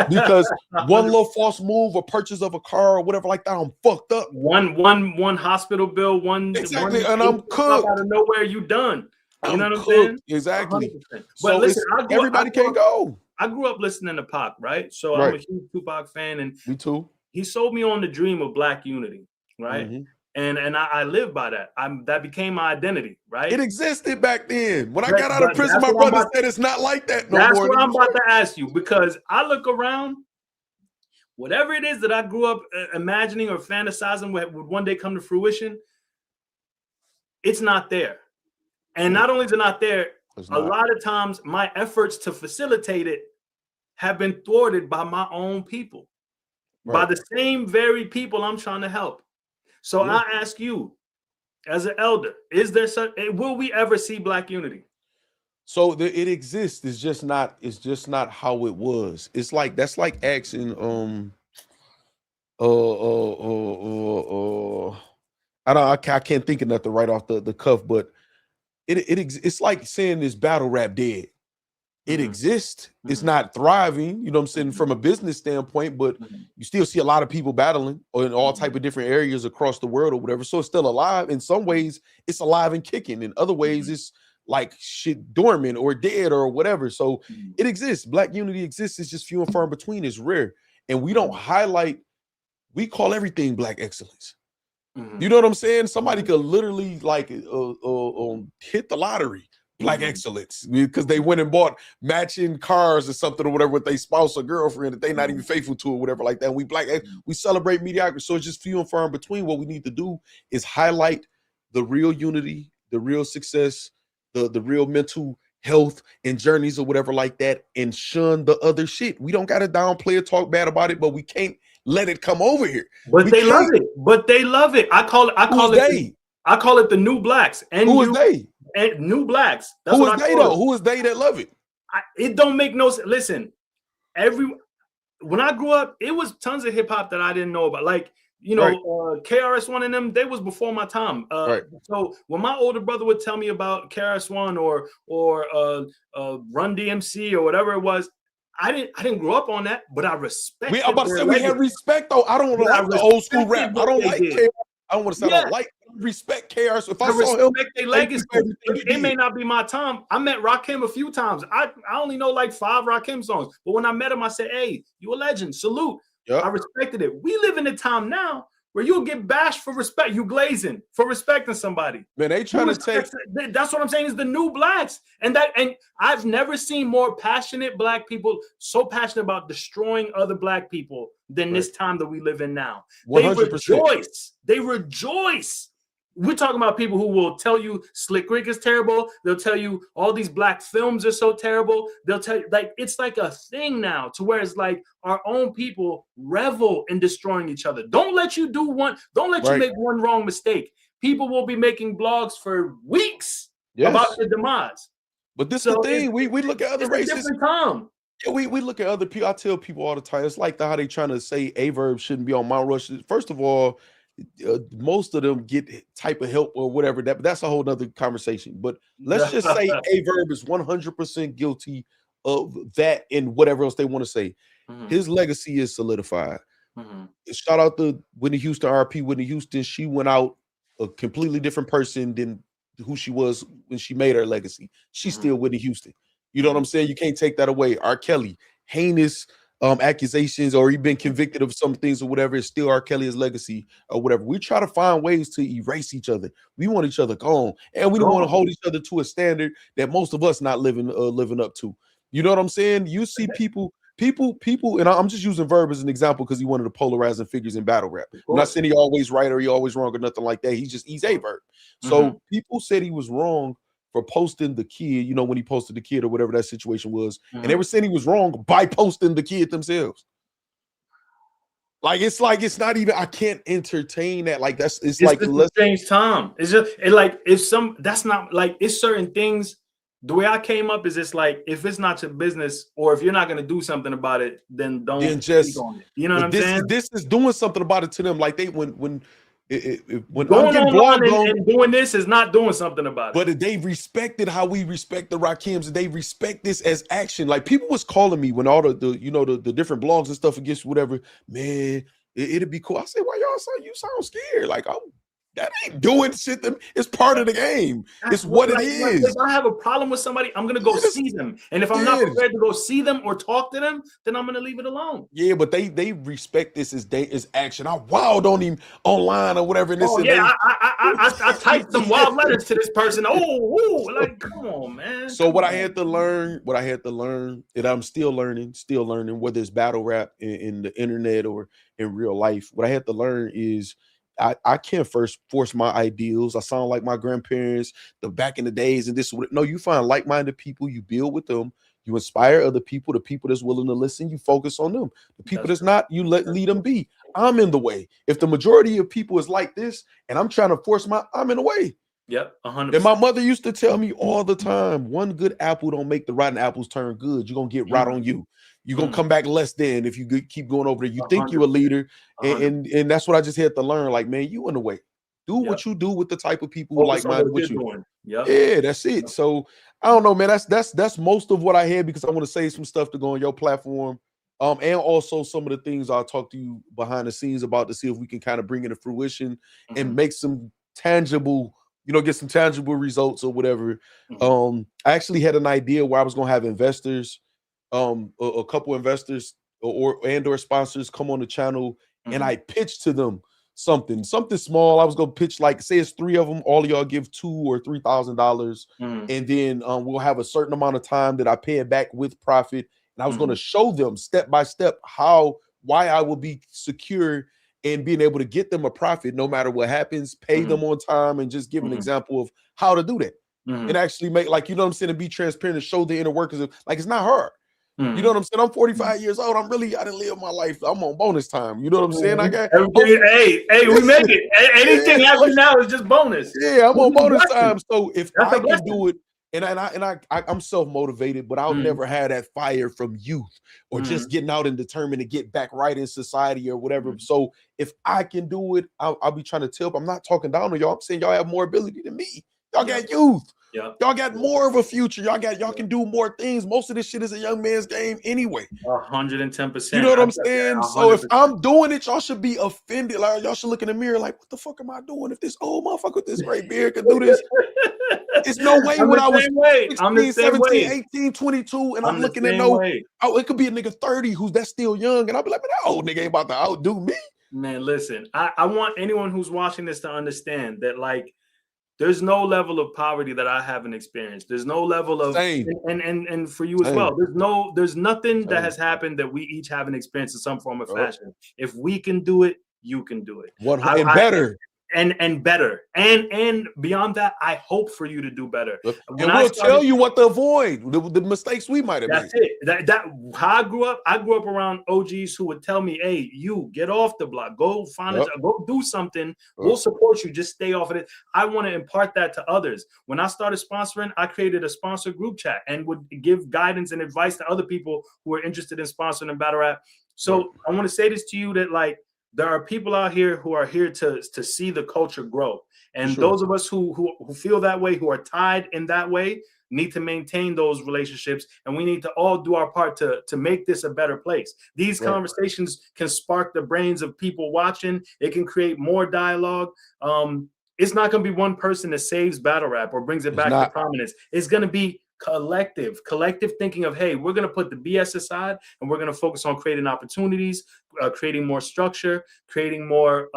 Because one little false move or purchase of a car or whatever like that, I'm fucked up. One hospital bill, exactly, and I'm cooked. Out of nowhere, you done. You know what I'm saying? Exactly. 100%. So listen, everybody can't go. I grew up listening to Pac, right? So I'm a huge Tupac fan, and me too. He sold me on the dream of Black unity, right? And I live by that. That became my identity, right? It existed back then. When I got out of prison, my brother said it's not like that no more. That's what I'm about to ask you, because I look around whatever it is that I grew up imagining or fantasizing would one day come to fruition, it's not there. And not only is it not there, a lot of times my efforts to facilitate it have been thwarted by my own people, by the same very people I'm trying to help. So I ask you, as an elder, is there will we ever see Black unity? So it exists. It's just not how it was. It's like, that's like asking I can't think of nothing right off the cuff, but it's like saying this battle rap dead. It exists. It's not thriving, you know what I'm saying, from a business standpoint, but you still see a lot of people battling or in all type of different areas across the world or whatever. So it's still alive. In some ways, it's alive and kicking. In other ways, it's like shit dormant or dead or whatever. So it exists. Black unity exists. It's just few and far in between. It's rare. And we don't highlight, we call everything Black excellence. You know what I'm saying? Somebody could literally like hit the lottery, Black excellence, because they went and bought matching cars or something or whatever with their spouse or girlfriend that they not even faithful to or whatever like that. And we celebrate mediocrity. So it's just few and far in between. What we need to do is highlight the real unity, the real success, the real mental health and journeys or whatever like that, and shun the other shit. We don't got to downplay or talk bad about it, but we can't let it come over here. But they love it. But they love it. I call it the new Blacks. And who is they? And new Blacks. That's who what is they though? Who is they that love it? It don't make no sense. Listen, when I grew up, it was tons of hip hop that I didn't know about. Like, you know, KRS-One and them, they was before my time. So when my older brother would tell me about KRS-One or Run DMC or whatever it was, I didn't grow up on that, but I respect. I'm about to say we have respect though. I don't like the old school rap. I don't like KRS. I don't want to say I don't like. Respect KRS. If I saw him, their legacy. It may not be my time. I met Rakim a few times. I only know like 5 Rakim songs, but when I met him, I said, "Hey, you a legend. Salute." I respected it. We live in a time now where you'll get bashed for respect. You glazing for respecting somebody. Man, they trying to take. That's what I'm saying is the new Blacks, and I've never seen more passionate Black people so passionate about destroying other Black people than this time that we live in now. 100%. They rejoice. We're talking about people who will tell you Slick Rick is terrible. They'll tell you all these Black films are so terrible. They'll tell you, like, it's like a thing now to where it's like our own people revel in destroying each other. Don't let you you make one wrong mistake. People will be making blogs for weeks about your demise. But this is the thing. We look at other races. Yeah, we look at other people. I tell people all the time, it's like how they trying to say Averb shouldn't be on Mount Rush. First of all, most of them get type of help or whatever, but that's a whole nother conversation. But let's just say Averb is 100% guilty of that and whatever else they want to say. His legacy is solidified. Shout out to Whitney Houston, RP Whitney Houston. She went out a completely different person than who she was when she made her legacy. She's still Whitney Houston. You know what I'm saying? You can't take that away. R. Kelly, heinous accusations, or he been convicted of some things or whatever, it's still R. Kelly's legacy or whatever. We try to find ways to erase each other. We want each other gone, and we don't want to hold each other to a standard that most of us not living up to. You know what I'm saying? You see people, and I'm just using Verb as an example because he's one of the polarizing figures in battle rap. I'm not saying he always right or he always wrong or nothing like that. He's a Verb. So people said he was wrong for posting the kid, you know, when he posted the kid or whatever that situation was. And they were saying he was wrong by posting the kid themselves. It's not even, I can't entertain that. Like it's like a strange time. It's just it's certain things. The way I came up is it's like, if it's not your business or if you're not going to do something about it, then don't just on it. You know what I'm saying? This is doing something about it to them. Like when going on and doing this is not doing something about it. But they respected how we respect the Rakims, and they respect this as action. Like people was calling me when all the different blogs and stuff against whatever, man, it'd be cool. I say, why y'all you sound scared? Like, That ain't doing shit. It's part of the game. It's what it is. If I have a problem with somebody, I'm gonna go see them. And if I'm not prepared to go see them or talk to them, then I'm gonna leave it alone. Yeah, but they respect this as action. I wowed on him online or whatever. And I typed some wild letters to this person. Like, come on, man. So what I had to learn, and I'm still learning, whether it's battle rap in the internet or in real life, what I had to learn is I can't first force my ideals. I sound like my grandparents, the back in the days, and this. No, you find like-minded people, you build with them, you inspire other people, the people that's willing to listen, you focus on them. The people that's not, you lead them be. I'm in the way. If the majority of people is like this, and I'm trying to force I'm in the way. Yep, 100%. And my mother used to tell me all the time, one good apple don't make the rotten apples turn good. You're gonna get rot on you. You're gonna come back less than if you keep going over there. You think you're a leader, and that's what I just had to learn. Like, man, you in the way. Do what you do with the type of people who like-minded with you. Yeah, that's it. So I don't know, man. That's most of what I had, because I want to say some stuff to go on your platform. And also some of the things I'll talk to you behind the scenes about to see if we can kind of bring it to fruition and make some tangible, get some tangible results or whatever. I actually had an idea where I was gonna have investors, a couple investors or sponsors come on the channel, and I pitched to them something small. I was gonna pitch, like, say it's 3 of them, all of y'all give $2,000 or $3,000, and then we'll have a certain amount of time that I pay it back with profit. And I was gonna show them step by step why I will be secure and being able to get them a profit no matter what happens, pay them on time, and just give an example of how to do that. And actually make, like, what I'm saying, and be transparent and show the inner workers of, like, it's not hard. You know what I'm saying? I'm 45 years old. I didn't live my life. I'm on bonus time. You know what I'm saying? I got hey, we make it. Anything happen now is just bonus. Yeah, I'm on bonus time. So if I can do it, and I'm self-motivated, but I'll never have that fire from youth or just getting out and determined to get back right in society or whatever. So if I can do it, I'll be trying to tell. I'm not talking down on y'all. I'm saying y'all have more ability than me. Y'all got youth. Yeah, y'all got more of a future. Y'all can do more things. Most of this shit is a young man's game anyway. 110%. You know what I'm saying? 100%. So if I'm doing it, y'all should be offended. Like, y'all should look in the mirror like, what the fuck am I doing? If this old motherfucker with this great beard could do this, it's no way. When I was 16, 17, 18, 22, and I'm looking at it could be a nigga 30 that's still young, and I'll be like, man, that old nigga ain't about to outdo me. Man, listen, I want anyone who's watching this to understand that, like, there's no level of poverty that I haven't experienced. There's no level of and for you as well. There's nothing that has happened that we each haven't experienced in some form of fashion. If we can do it, you can do it. Better. And better. And beyond that, I hope for you to do better. And we'll tell you what to avoid, the mistakes we might have made. That's it. That how I grew up around OGs who would tell me, hey, you get off the block, go find a job, go do something. We'll support you. Just stay off of it. I want to impart that to others. When I started sponsoring, I created a sponsor group chat and would give guidance and advice to other people who are interested in sponsoring and battle rap. So I want to say this to you, that, like, there are people out here who are here to see the culture grow. And those of us who feel that way, who are tied in that way, need to maintain those relationships. And we need to all do our part to make this a better place. These conversations can spark the brains of people watching. It can create more dialogue. It's not going to be one person that saves battle rap or brings it back to prominence. It's going to be collective thinking of, hey, we're going to put the BS aside and we're going to focus on creating opportunities, creating more structure, creating more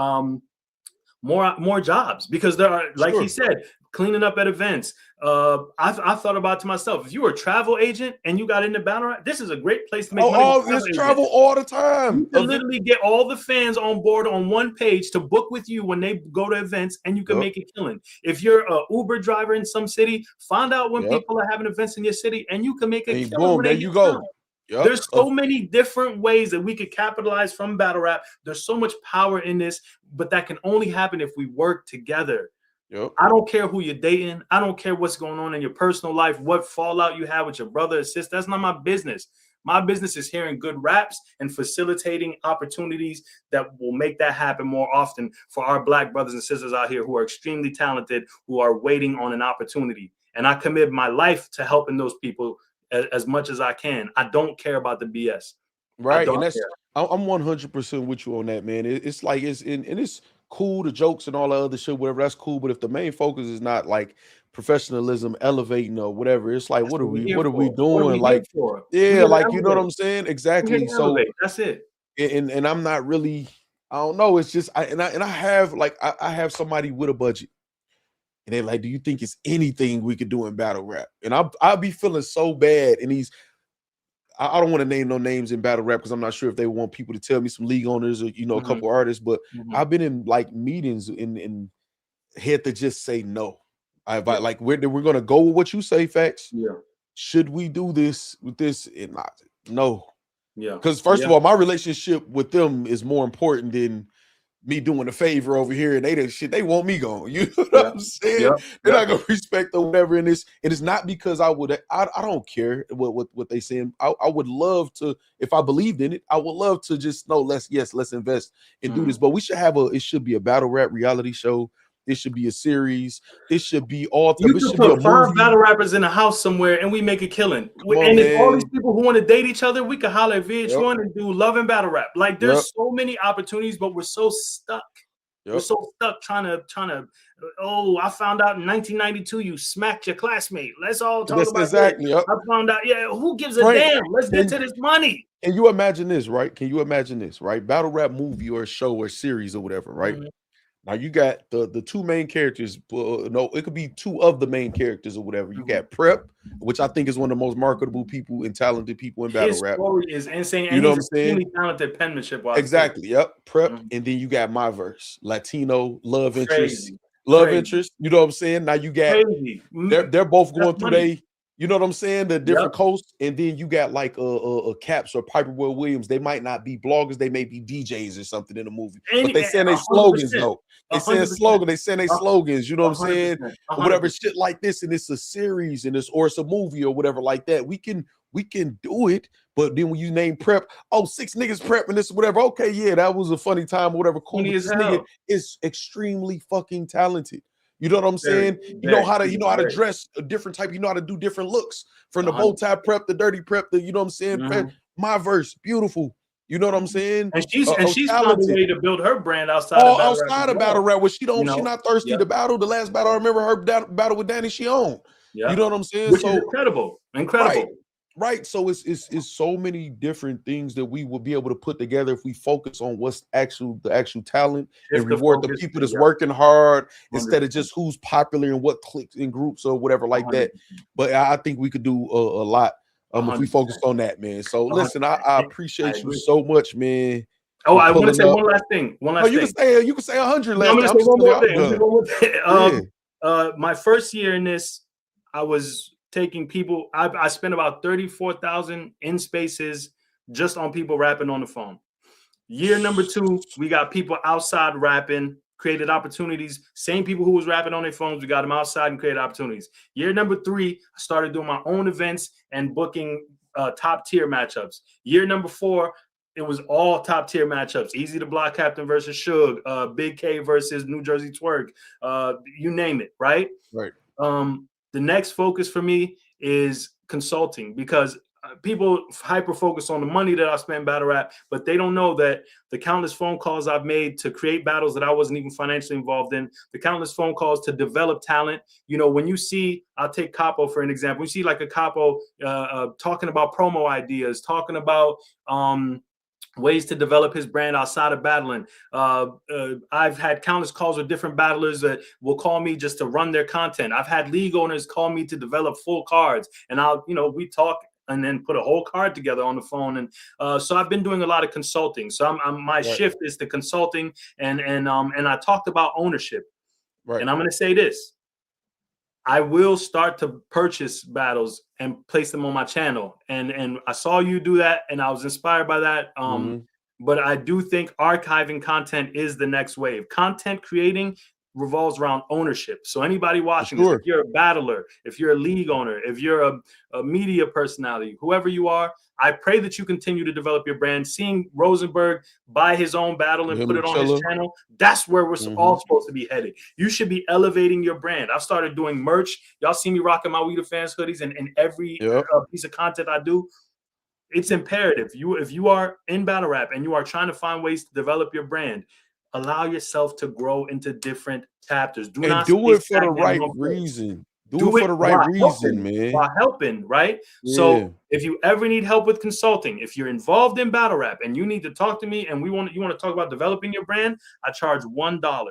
jobs, because there are, like he said, cleaning up at events. I thought about to myself, if you were a travel agent and you got into battle rap, this is a great place to make money. This travel all the time. You can literally get all the fans on board on one page to book with you when they go to events, and you can make a killing. If you're an Uber driver in some city, find out when people are having events in your city, and you can make a killing. Boom, there you go. There's so many different ways that we could capitalize from battle rap. There's so much power in this, but that can only happen if we work together. I don't care who you're dating. I don't care what's going on in your personal life, what fallout you have with your brother or sister. That's not my business. My business is hearing good raps and facilitating opportunities that will make that happen more often for our Black brothers and sisters out here who are extremely talented, who are waiting on an opportunity. And I commit my life to helping those people as much as I can. I don't care about the BS. Right. And I'm 100% with you on that, man. It's like, it's cool, the jokes and all the other shit, whatever, that's cool. But if the main focus is not like professionalism, elevating or whatever, it's like, That's what are we here for. doing? What are we here Like, for? We yeah, here to like, you know what elevate. I'm saying? We're here Exactly. to So, elevate. That's it. and I'm not really, I don't know. It's just, I have like, I have somebody with a budget. And they're like, do you think it's anything we could do in battle rap? And I'll be feeling so bad. And I don't want to name no names in battle rap because I'm not sure if they want people to tell me some league owners or, you know, a couple artists, but I've been in like meetings and had to just say no. Like, we're going to go with what you say, Factz. Yeah. Should we do this with this? And not, no. Yeah. Because first of all, my relationship with them is more important than me doing a favor over here, and they want me gone. You know what I'm saying? They're not gonna respect or whatever in this. And it's not because I don't care what they saying. I would love to, if I believed in it, I would love to just know, let's invest and do this. But we should have it should be a battle rap reality show. It should be a series. It should be all. You can put 5 battle rappers in a house somewhere and we make a killing. And if all these people who want to date each other, we could holler at VH1 and do love and battle rap. Like, there's so many opportunities, but we're so stuck. We're so stuck trying to. Oh, I found out in 1992 you smacked your classmate. Let's all talk about exactly. I found out. Yeah, who gives a damn? Let's get to this money. And you imagine this, right? Can you imagine this, right? Battle rap movie or show or series or whatever, right? Now you got the 2 main characters. No, it could be 2 of the main characters or whatever. You got Prep, which I think is one of the most marketable people and talented people in battle rap. His story is insane. And you know he's what I'm saying? Really talented penmanship. Exactly. Yep. Prep, and then you got my verse, Latino love interest. Interest. You know what I'm saying? Now you got they're both going through you know what I'm saying? The different coasts, and then you got like Caps or Piper Williams. They might not be bloggers, they may be DJs or something in the movie. But they saying they slogans though. They saying slogan, they saying they slogans, you know what I'm saying? Or whatever shit like this, and it's a series and it's a movie or whatever like that. We can do it, but then when you name Prep, 6 niggas prepping this, whatever. Okay, yeah, that was a funny time or whatever. Cool. This nigga is extremely fucking talented. You know what I'm saying? You know how to dress a different type. You know how to do different looks from the bow tie prep, the dirty prep, the, you know what I'm saying? Prep, my verse, beautiful. You know what I'm saying? And she's found a way to build her brand outside of battle rap. Where she not thirsty to battle. The last battle I remember her battle with Danny, she owned. You know what I'm saying? Which is incredible. Right. So it's so many different things that we will be able to put together if we focus on what's the actual talent and reward the people that's working hard instead of just who's popular and what clicks in groups or whatever like that. But I think we could do a lot if we focus on that, man. So listen, I appreciate you so much, man. Oh, I want to say one last thing. You can say 100. I'm going to say one more thing. My first year in this, I was taking people. I spent about 34,000 in spaces just on people rapping on the phone. Year number 2, we got people outside rapping, created opportunities. Same people who was rapping on their phones, we got them outside and created opportunities. Year number 3, I started doing my own events and booking top tier matchups. Year number 4, it was all top tier matchups. Easy to Block Captain versus Suge, Big K versus New Jersey Twerk, you name it, right? Right. The next focus for me is consulting, because people hyper focus on the money that I spend battle rap, but they don't know that the countless phone calls I've made to create battles that I wasn't even financially involved in, the countless phone calls to develop talent. You know, when you see, I'll take Capo for an example. You see like a Capo talking about promo ideas, talking about ways to develop his brand outside of battling. I've had countless calls with different battlers that will call me just to run their content. I've had league owners call me to develop full cards, and we talk and then put a whole card together on the phone. And so I've been doing a lot of consulting. So my shift is to consulting, and I talked about ownership. Right. And I'm going to say this. I will start to purchase battles and place them on my channel. And I saw you do that, and I was inspired by that. But I do think archiving content is the next wave. Content creating revolves around ownership. So anybody watching this, if you're a battler, if you're a league owner, if you're a media personality, whoever you are, I pray that you continue to develop your brand. Seeing Rosenberg buy his own battle and put it on his channel, that's where we're all supposed to be headed. You should be elevating your brand. I've started doing merch. Y'all see me rocking my We the Fans hoodies and every piece of content I do. It's imperative. If you are in battle rap and you are trying to find ways to develop your brand, allow yourself to grow into different chapters. Do And not do stay it for the stagnant in right one place. reason. Do Do it for it the right reason, man. while helping, right? Yeah. So if you ever need help with consulting, if you're involved in battle rap and you need to talk to me and you want to talk about developing your brand, I charge $1.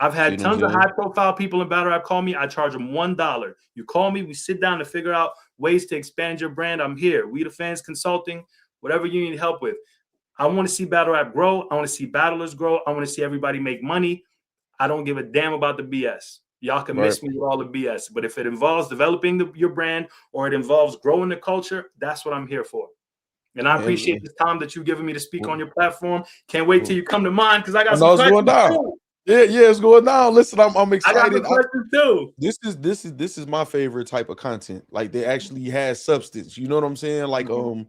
I've had tons of high profile people in battle rap call me. I charge them $1. You call me, we sit down to figure out ways to expand your brand. I'm here. We the Fans Consulting, whatever you need help with. I want to see battle rap grow. I want to see battlers grow. I want to see everybody make money. I don't give a damn about the BS. Y'all can miss me with all the BS. But if it involves developing your brand or it involves growing the culture, that's what I'm here for. And I appreciate this time that you've given me to speak on your platform. Can't wait till you come to mine because I got some questions going down. too. Yeah, it's going down. Listen, I'm excited. I got some questions too. This is my favorite type of content. Like they actually has substance. You know what I'm saying? Like and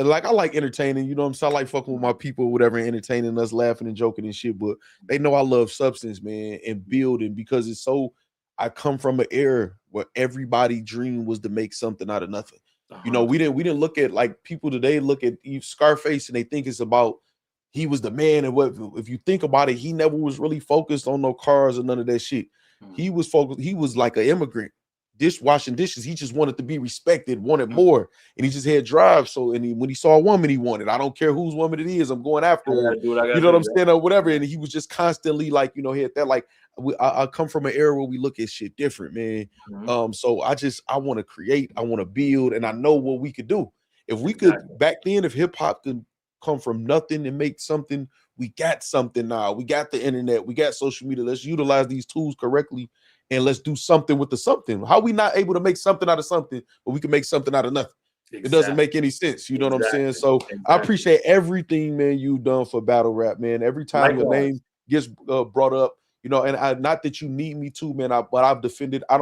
like I like entertaining. You know what I'm saying? I like fucking with my people, whatever, entertaining us, laughing and joking and shit. But they know I love substance, man, and building because it's so. I come from an era where everybody dream was to make something out of nothing. You know, we didn't look at like people today look at Scarface and they think it's about. He was the man, and what if you think about it, he never was really focused on no cars or none of that shit. He was focused, he was like an immigrant, washing dishes. He just wanted to be respected, wanted more, and he just had drive. So, and when he saw a woman he wanted, I don't care whose woman it is, I'm going after her. You know what I'm saying, or whatever. And he was just constantly like, you know, he had that like I come from an era where we look at shit different, man. So I want to create, I want to build, and I know what we could do. If we could back then, if hip hop could come from nothing and make something, we got something now. We got the internet, we got social media. Let's utilize these tools correctly and let's do something with the something. How we not able to make something out of something, but we can make something out of nothing? It doesn't make any sense. You know what I'm saying? So I appreciate everything, man, you've done for battle rap, man. Every time your name gets brought up, you know, and not that you need me to, man, but I've defended. I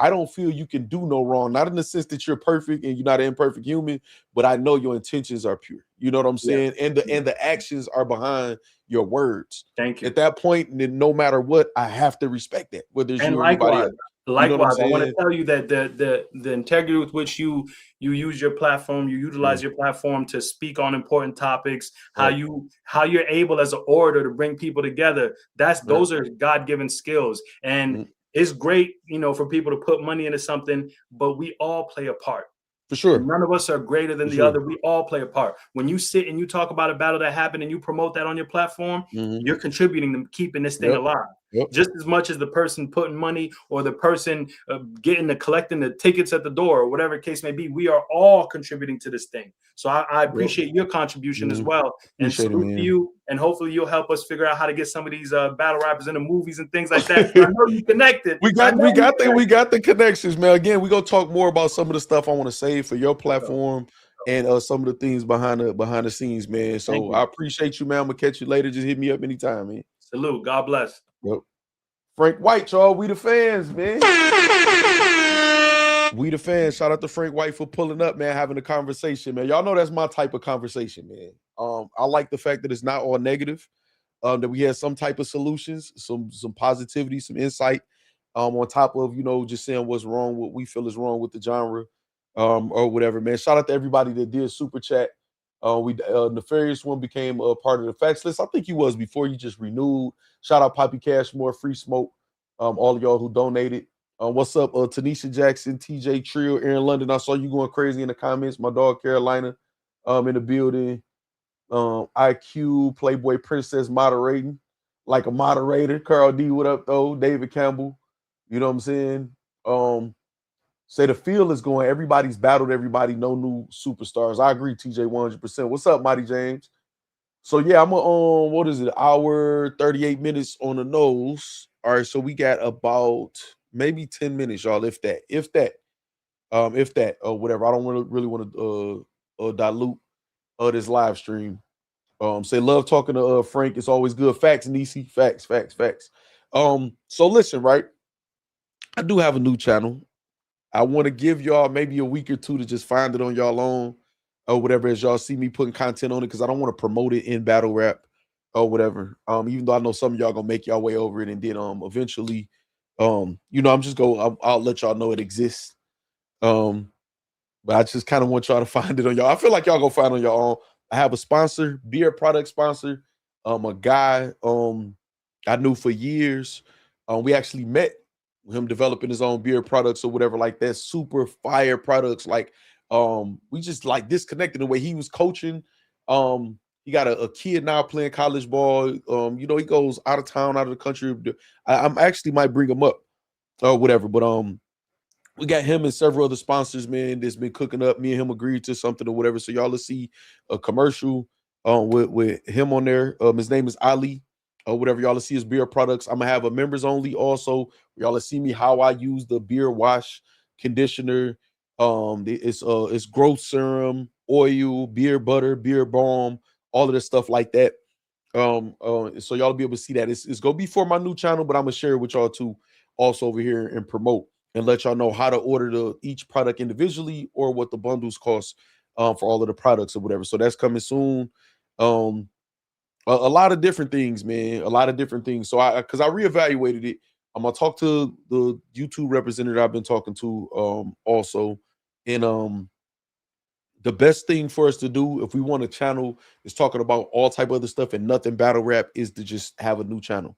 don't feel you can do no wrong. Not in the sense that you're perfect and you're not an imperfect human, but I know your intentions are pure. You know what I'm saying? And the actions are behind your words. Thank you. At that point, no matter what, I have to respect that. Whether it's you or anybody else. Likewise, I want to tell you that the integrity with which you use your platform, you utilize your platform to speak on important topics, how you're able as an orator to bring people together. Those are God-given skills. And it's great, you know, for people to put money into something, but we all play a part. For sure. None of us are greater than the other. We all play a part. When you sit and you talk about a battle that happened and you promote that on your platform, you're contributing to keeping this thing alive. Just as much as the person putting money or the person collecting the tickets at the door or whatever the case may be, we are all contributing to this thing. So I appreciate your contribution as well. And salute to you. And hopefully you'll help us figure out how to get some of these battle rappers into movies and things like that. I know you connected. We got the connections, man. Again, we're gonna talk more about some of the stuff I want to say for your platform and some of the things behind the scenes, man. So I appreciate you, man. I'm gonna catch you later. Just hit me up anytime, man. Salute. God bless. Yep. Frank White, y'all. We the fans, man. We the fans. Shout out to Frank White for pulling up, man, having a conversation, man. Y'all know that's my type of conversation, man. I like the fact that it's not all negative, that we have some type of solutions, some positivity, some insight, on top of, you know, just saying what's wrong, what we feel is wrong with the genre, or whatever, man. Shout out to everybody that did super chat. Nefarious One became a part of the Factz list. I think he was before, you just renewed. Shout out Poppy Cashmore, Free Smoke, all of y'all who donated. What's up, Tanisha Jackson, TJ Trill, Aaron London. I saw you going crazy in the comments. My dog Carolina in the building. IQ, Playboy Princess moderating like a moderator. Carl D, what up, though? David Campbell, you know what I'm saying? Say the field is going, everybody's battled everybody, no new superstars. I agree, TJ, 100%. What's up, Mighty James? So yeah, I'm on, what is it, hour 38 minutes on the nose. All right, so we got about maybe 10 minutes, y'all, if that, or whatever. I don't really want to dilute this live stream. Say love talking to Frank. It's always good. Facts, Nisi. Facts. So listen, right? I do have a new channel. I want to give y'all maybe a week or two to just find it on y'all own or whatever, as y'all see me putting content on it, because I don't want to promote it in battle rap or whatever. Even though I know some of y'all gonna make y'all way over it, and then eventually, you know, I'll let y'all know it exists. But I just kind of want y'all to find it on y'all. I feel like y'all gonna find it on your own. I have a sponsor, beer product sponsor, A guy I knew for years. We actually met him developing his own beer products or whatever like that. Super fire products. Like we just like disconnected the way he was coaching. He got a kid now playing college ball. You know, he goes out of town, out of the country. I'm actually might bring him up or whatever, but we got him and several other sponsors, man, that's been cooking up. Me and him agreed to something or whatever. So y'all will see a commercial with him on there. His name is Ali or whatever. Y'all will see his beer products. I'm gonna have a members only also. Y'all will see me how I use the beer wash conditioner. It's growth serum, oil, beer butter, beer balm, all of this stuff like that. So y'all will be able to see that. It's gonna be for my new channel, but I'm gonna share it with y'all too, also over here and promote and let y'all know how to order each product individually or what the bundles cost for all of the products or whatever. So that's coming soon. A lot of different things, man. A lot of different things. So because I reevaluated it, I'm gonna talk to the YouTube representative I've been talking to also. And the best thing for us to do if we want a channel is talking about all type of other stuff and nothing battle rap is to just have a new channel.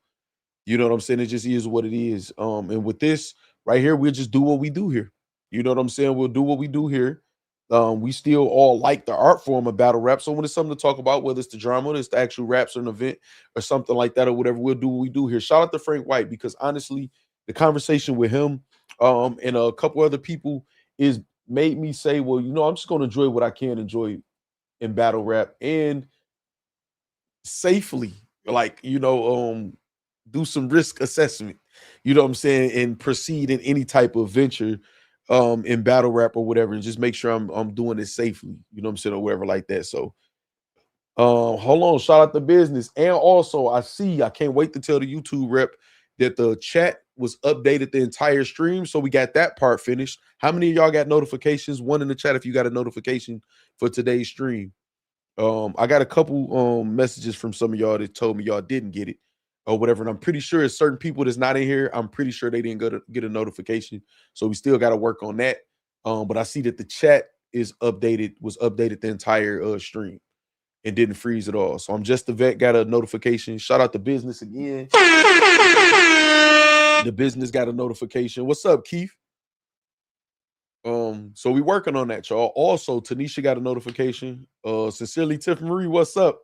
You know what I'm saying? It just is what it is. And with this right here, we'll just do what we do here. You know what I'm saying? We'll do what we do here. We still all like the art form of battle rap. So when it's something to talk about, whether it's the drama, it's the actual raps or an event or something like that or whatever, we'll do what we do here. Shout out to Frank White, because honestly, the conversation with him and a couple other people is made me say, well, you know, I'm just going to enjoy what I can enjoy in battle rap and safely, like, you know, do some risk assessment, you know what I'm saying, and proceed in any type of venture in battle rap or whatever, and just make sure I'm doing it safely, you know what I'm saying, or whatever like that. So hold on, shout out to business. And also I can't wait to tell the YouTube rep that the chat was updated the entire stream. So we got that part finished. How many of y'all got notifications? One in the chat if you got a notification for today's stream. I got a couple messages from some of y'all that told me y'all didn't get it or whatever. And I'm pretty sure it's certain people that's not in here. I'm pretty sure they didn't get a notification. So we still got to work on that. But I see that the chat was updated the entire stream and didn't freeze at all. So I'm just the vet, got a notification. Shout out to business again. The business got a notification. What's up, Keith? So we working on that, y'all. Also, Tanisha got a notification. Sincerely, Tiff Marie, what's up?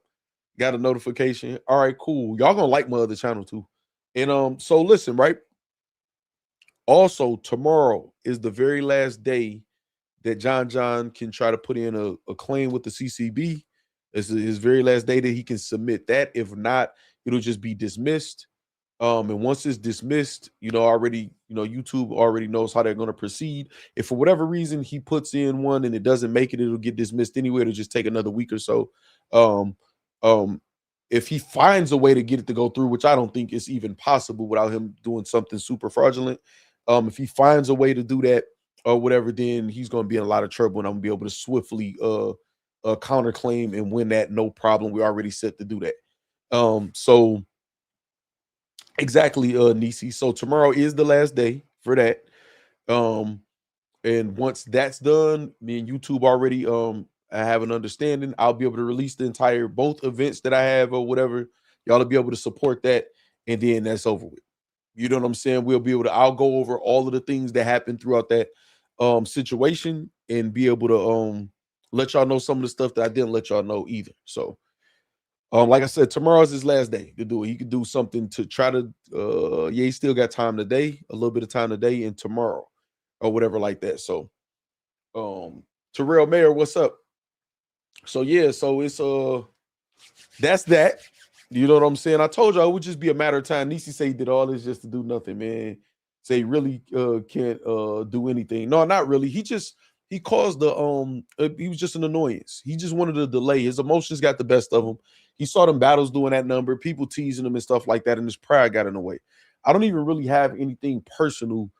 Got a notification. All right, cool. Y'all gonna like my other channel too. And so listen, right? Also, tomorrow is the very last day that John can try to put in a claim with the CCB. It's his very last day that he can submit that. If not, it'll just be dismissed. And once it's dismissed, you know, YouTube already knows how they're going to proceed. If for whatever reason he puts in one and it doesn't make it, it'll get dismissed anyway. It'll just take another week or so. If he finds a way to get it to go through, which I don't think is even possible without him doing something super fraudulent, if he finds a way to do that or whatever, then he's going to be in a lot of trouble, and I'm going to be able to swiftly counterclaim and win that, no problem. We're already set to do that. So exactly, Nisi. So tomorrow is the last day for that. And once that's done, me and YouTube already I have an understanding. I'll be able to release the both events that I have or whatever. Y'all will be able to support that, and then that's over with. You know what I'm saying? I'll go over all of the things that happened throughout that situation and be able to let y'all know some of the stuff that I didn't let y'all know either. So like I said, tomorrow's his last day to do it. He could do something to try to he still got time today, a little bit of time today and tomorrow or whatever like that. So Terrell Mayer, what's up? So yeah, so it's that's that. You know what I'm saying? I told y'all it would just be a matter of time. Nisi say he did all this just to do nothing, man. Say he really can't do anything. No, not really. He caused he was just an annoyance. He just wanted to delay. His emotions got the best of him. He saw them battles doing that number, people teasing him and stuff like that, and his pride got in the way. I don't even really have anything personal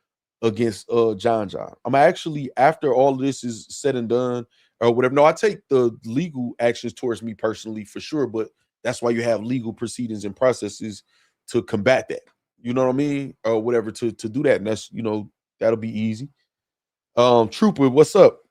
against John. I'm actually, after all of this is said and done or whatever. No, I take the legal actions towards me personally for sure, but that's why you have legal proceedings and processes to combat that. You know what I mean? Or whatever to do that. And that's, you know, that'll be easy. Trooper, what's up?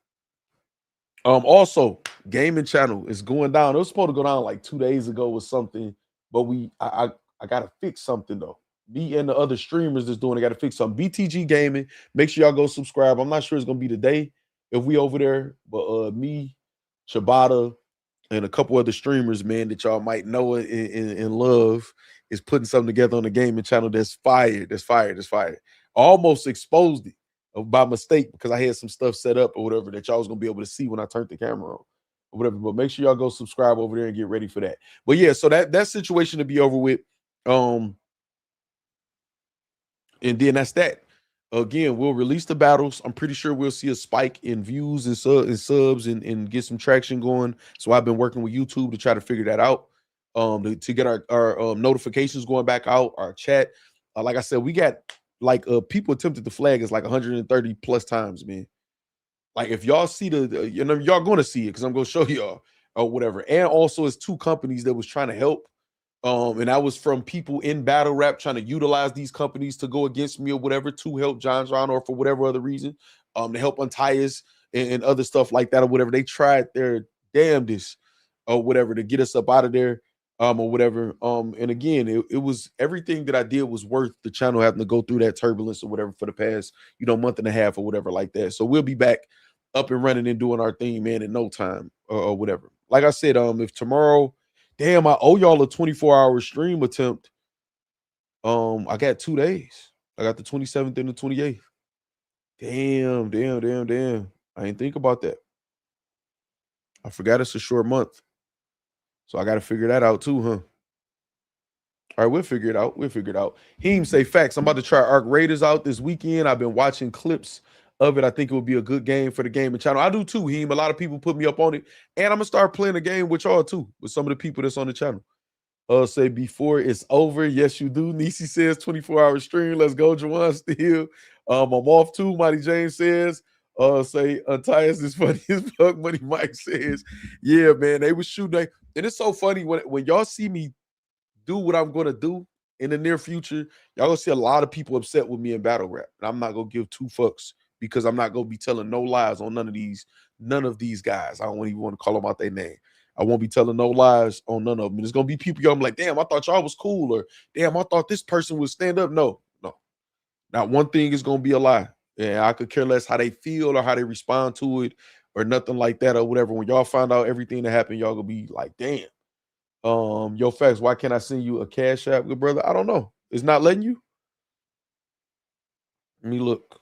Also, gaming channel is going down. It was supposed to go down like 2 days ago or something, but I gotta fix something though. Me and the other streamers that's doing it gotta fix something. BTG Gaming, make sure y'all go subscribe. I'm not sure it's gonna be today if we over there, but me, Chabata, and a couple other streamers, man, that y'all might know and love, is putting something together on the gaming channel that's fire. That's fire. That's fire. I almost exposed it by mistake because I had some stuff set up or whatever that y'all was gonna be able to see when I turned the camera on or whatever. But make sure y'all go subscribe over there and get ready for that. But yeah, so that situation to be over with. And then that's that. Again, we'll release the battles. I'm pretty sure we'll see a spike in views and subs and get some traction going. So I've been working with YouTube to try to figure that out. To get our notifications going back out, our chat. Like I said, we got like people attempted to flag us like 130 plus times, man. Like if y'all see y'all going to see it because I'm going to show y'all or whatever. And also it's 2 companies that was trying to help. And that was from people in battle rap trying to utilize these companies to go against me or whatever to help John or for whatever other reason, to help untie us and other stuff like that or whatever. They tried their damnedest or whatever to get us up out of there or whatever. And again, it was everything that I did was worth the channel having to go through that turbulence or whatever for the past, month and a half or whatever like that. So we'll be back up and running and doing our thing, man, in no time or whatever. Like I said, if tomorrow, damn, I owe y'all a 24-hour stream attempt. I got 2 days. I got the 27th and the 28th. Damn. I didn't think about that. I forgot it's a short month. So I got to figure that out too, huh? All right, we'll figure it out. Heem say facts. I'm about to try Arc Raiders out this weekend. I've been watching clips of it. I think it would be a good game for the gaming channel. I do too, Heem. A lot of people put me up on it. And I'm going to start playing a game with y'all too, with some of the people that's on the channel. Say before it's over. Yes, you do. Nisi says 24-hour stream. Let's go, Juwan still. I'm off too. Mighty James says, say Tyus is funny as fuck. Money Mike says, yeah, man, they was shooting. And it's so funny when y'all see me do what I'm going to do in the near future, y'all gonna see a lot of people upset with me in battle rap. And I'm not going to give 2 fucks because I'm not going to be telling no lies on none of these guys. I don't even want to call them out their name. I won't be telling no lies on none of them. And there's going to be people I'm like, damn, I thought y'all was cool, or damn, I thought this person would stand up. No. Not one thing is going to be a lie. And I could care less how they feel or how they respond to it or nothing like that or whatever. When y'all find out everything that happened, y'all going to be like, damn. Yo, Factz, why can't I send you a cash app, good brother? I don't know. It's not letting you? Let me look.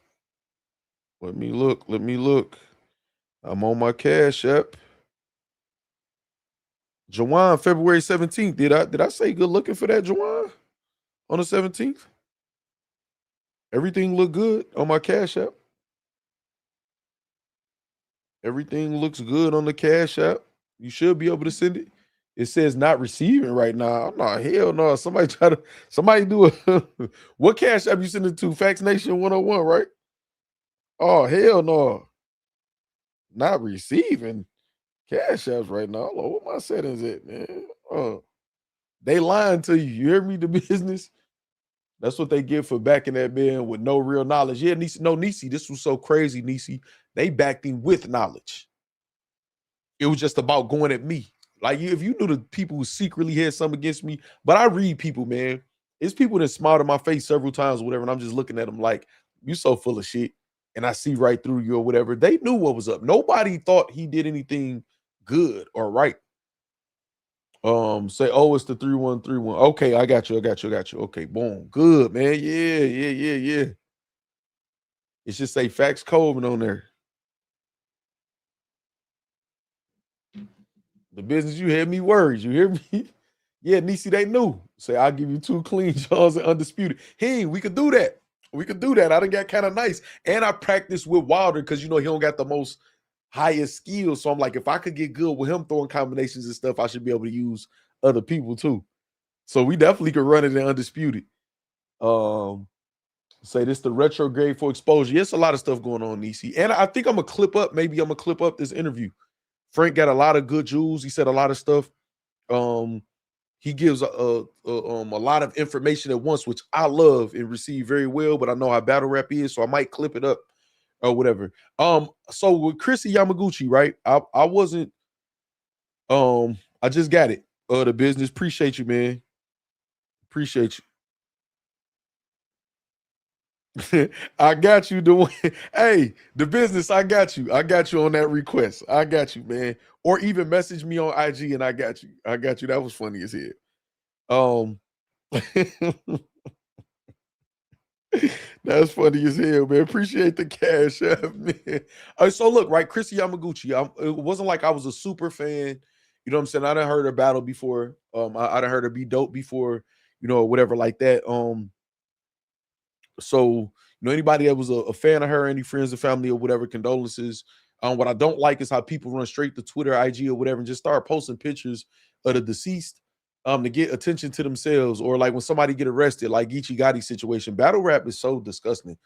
Let me look. I'm on my cash app. Jawan, February 17th. Did I say good looking for that, Jawan? On the 17th? Everything look good on my cash app. Everything looks good on the cash app. You should be able to send it. It says not receiving right now. I'm not, hell no. Somebody do a what cash app you send it to? Factz Nation 101, right? Oh, hell no. Not receiving cash apps right now. What my settings at, man? They lying to you. You hear me? The business. That's what they get for backing that man with no real knowledge. Yeah, Nisi, this was so crazy, Nisi. They backed him with knowledge. It was just about going at me. Like, if you knew the people who secretly had something against me, but I read people, man. It's people that smiled in my face several times or whatever, and I'm just looking at them like, you so full of shit, and I see right through you or whatever. They knew what was up. Nobody thought he did anything good or right. Say, oh, it's the 3131. Okay, I got you. Okay, boom. Good, man. Yeah. It should say Factz Coleman on there. The business, you hear me worried. You hear me? Yeah, Nisi, they knew. Say, I'll give you 2 clean jaws and undisputed. Hey, we could do that. I done got kind of nice. And I practiced with Wilder because, he don't got the most highest skills. So I'm like, if I could get good with him throwing combinations and stuff, I should be able to use other people too. So we definitely could run it in undisputed. Say this the retrograde for exposure. Yes, a lot of stuff going on, Nisi. And I think I'm going to clip up. Maybe I'm going to clip up this interview. Frank got a lot of good jewels. He said a lot of stuff. He gives a lot of information at once, which I love and receive very well, but I know how battle rap is, so I might clip it up or whatever. So with Chrissy Yamaguchi, right? I wasn't I just got it. The business. Appreciate you, man. Appreciate you. I got you doing. Hey, the business. I got you. I got you on that request. I got you, man. Or even message me on IG, and I got you. I got you. That was funny as hell. That's funny as hell, man. Appreciate the cash app, man. So look, right, Chrissy Yamaguchi. It wasn't like I was a super fan. You know what I'm saying? I done heard her battle before. I done heard her be dope before, whatever like that. So anybody that was a fan of her, any friends or family or whatever, condolences. What I don't like is how people run straight to Twitter, IG, or whatever, and just start posting pictures of the deceased to get attention to themselves, or like when somebody get arrested, like Geechee Gotti situation. Battle rap is so disgusting.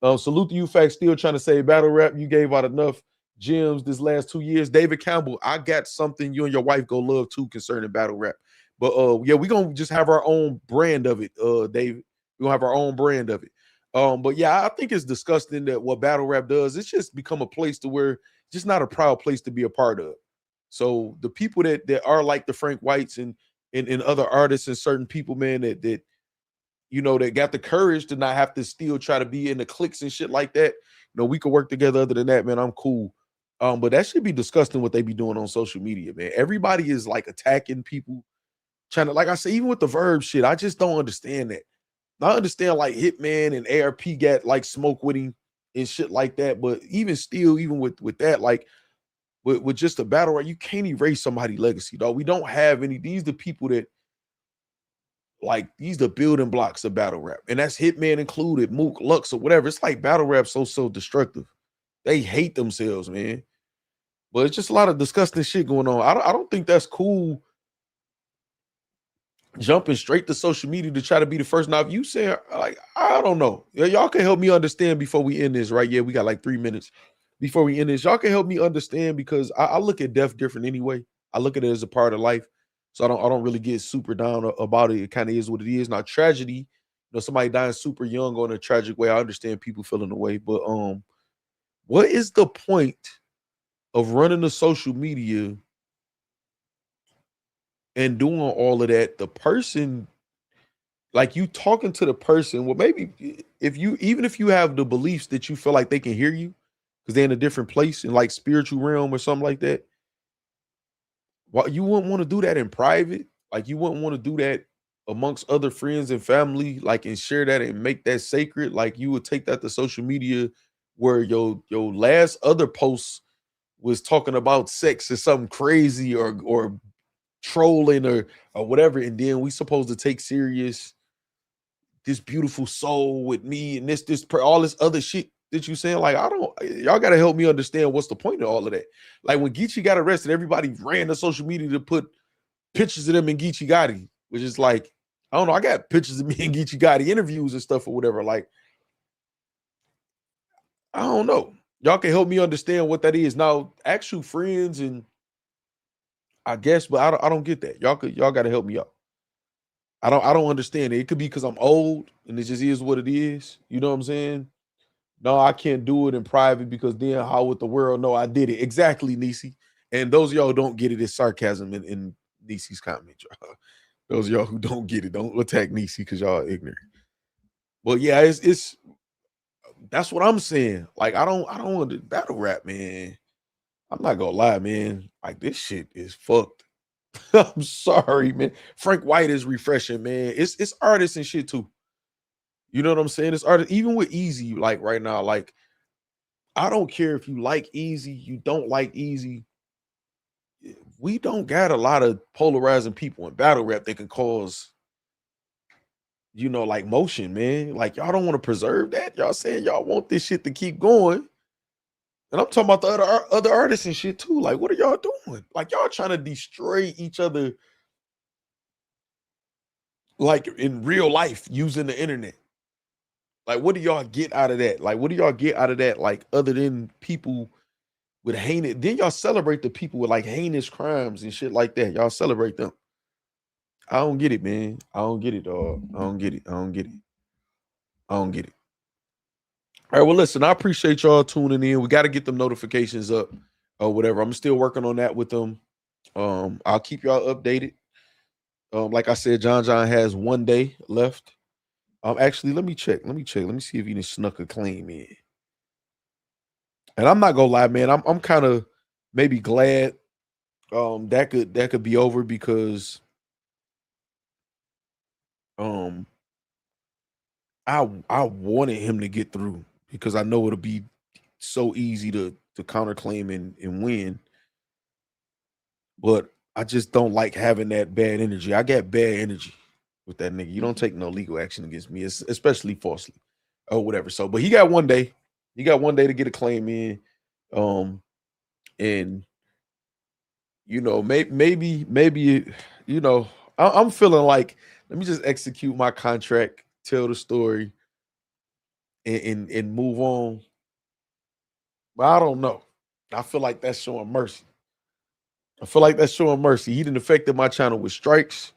Salute to you, Factz, still trying to say battle rap. You gave out enough gems this last 2 years. David Campbell, I got something you and your wife go love too concerning battle rap. But yeah, we're gonna just have our own brand of it, David. We're gonna have our own brand of it. But yeah, I think it's disgusting that what battle rap does, it's just become a place to where it's just not a proud place to be a part of. So the people that are like the Frank Whites and other artists and certain people, man, that that got the courage to not have to still try to be in the cliques and shit like that. We could work together. Other than that, man, I'm cool. But that should be disgusting what they be doing on social media, man. Everybody is like attacking people, trying to, like I say, even with the Verb shit, I just don't understand that. I understand like Hitman and ARP got like smoke with him and shit like that, but even still, even with that, like with just a battle rap, you can't erase somebody's legacy, dog. We don't have any. These the people that, like, these the building blocks of battle rap, and that's Hitman included, Mook, Lux, or whatever. It's like battle rap so destructive. They hate themselves, man. But it's just a lot of disgusting shit going on. I don't think that's cool. Jumping straight to social media to try to be the first. Now, if you say, like, I don't know, y'all can help me understand before we end this, right? Yeah, we got like 3 minutes before we end this. Y'all can help me understand, because I look at death different anyway. I look at it as a part of life, so I don't really get super down about it. It kind of is what it is. Now, tragedy, somebody dying super young or in a tragic way, I understand people feeling the way, but what is the point of running the social media and doing all of that? The person, like, you talking to the person, well, maybe even if you have the beliefs that you feel like they can hear you because they're in a different place in like spiritual realm or something like that, well, you wouldn't want to do that in private. Like, you wouldn't want to do that amongst other friends and family, like, and share that and make that sacred. Like, you would take that to social media where your last other post was talking about sex or something crazy or trolling or whatever, and then we supposed to take serious this beautiful soul with me and all this other shit that you saying. Like, y'all gotta help me understand what's the point of all of that. Like, when Geechee got arrested, everybody ran to social media to put pictures of them and Geechee Gotti, which is like, I don't know, I got pictures of me and Geechee Gotti interviews and stuff or whatever. Like, I don't know. Y'all can help me understand what that is. Now, actual friends and I guess, but I don't get that. Y'all got to help me out. I don't understand it. It could be because I'm old and it just is what it is. You know what I'm saying? No, I can't do it in private because then how would the world know I did it? Exactly, Nisi. And those of y'all who don't get it, it's sarcasm in Nisi's comment. Those of y'all who don't get it, don't attack Nisi because y'all are ignorant. Well, yeah, it's that's what I'm saying. Like, I don't want to battle rap, man. I'm not gonna lie, man. Like, this shit is fucked. I'm sorry, man. Frank White is refreshing, man. It's artists and shit too. You know what I'm saying? It's artists, even with Easy, like right now. Like, I don't care if you like Easy, you don't like Easy. We don't got a lot of polarizing people in battle rap that can cause, like, motion, man. Like, y'all don't want to preserve that. Y'all saying y'all want this shit to keep going. And I'm talking about the other artists and shit too. Like, what are y'all doing? Like, y'all trying to destroy each other, like, in real life using the internet. Like, what do y'all get out of that? Like, what do y'all get out of that? Like, other than people with heinous, then y'all celebrate the people with like heinous crimes and shit like that. Y'all celebrate them. I don't get it, man. I don't get it, dog. I don't get it. I don't get it. I don't get it. All right, well, listen, I appreciate y'all tuning in. We got to get them notifications up or whatever. I'm still working on that with them. I'll keep y'all updated. Like I said, John has 1 day left. Actually, let me check. Let me see if he done snuck a claim in. And I'm not gonna lie, man. I'm kind of maybe glad that could be over, because I wanted him to get through, because I know it'll be so easy to counterclaim and win. But I just don't like having that bad energy. I got bad energy with that nigga. You don't take no legal action against me, especially falsely or whatever. So, but he got 1 day. He got 1 day to get a claim in. And you know, maybe, you know, I'm feeling like, let me just execute my contract, tell the story, and move on. But I don't know. I feel like that's showing mercy. He didn't affected my channel with strikes,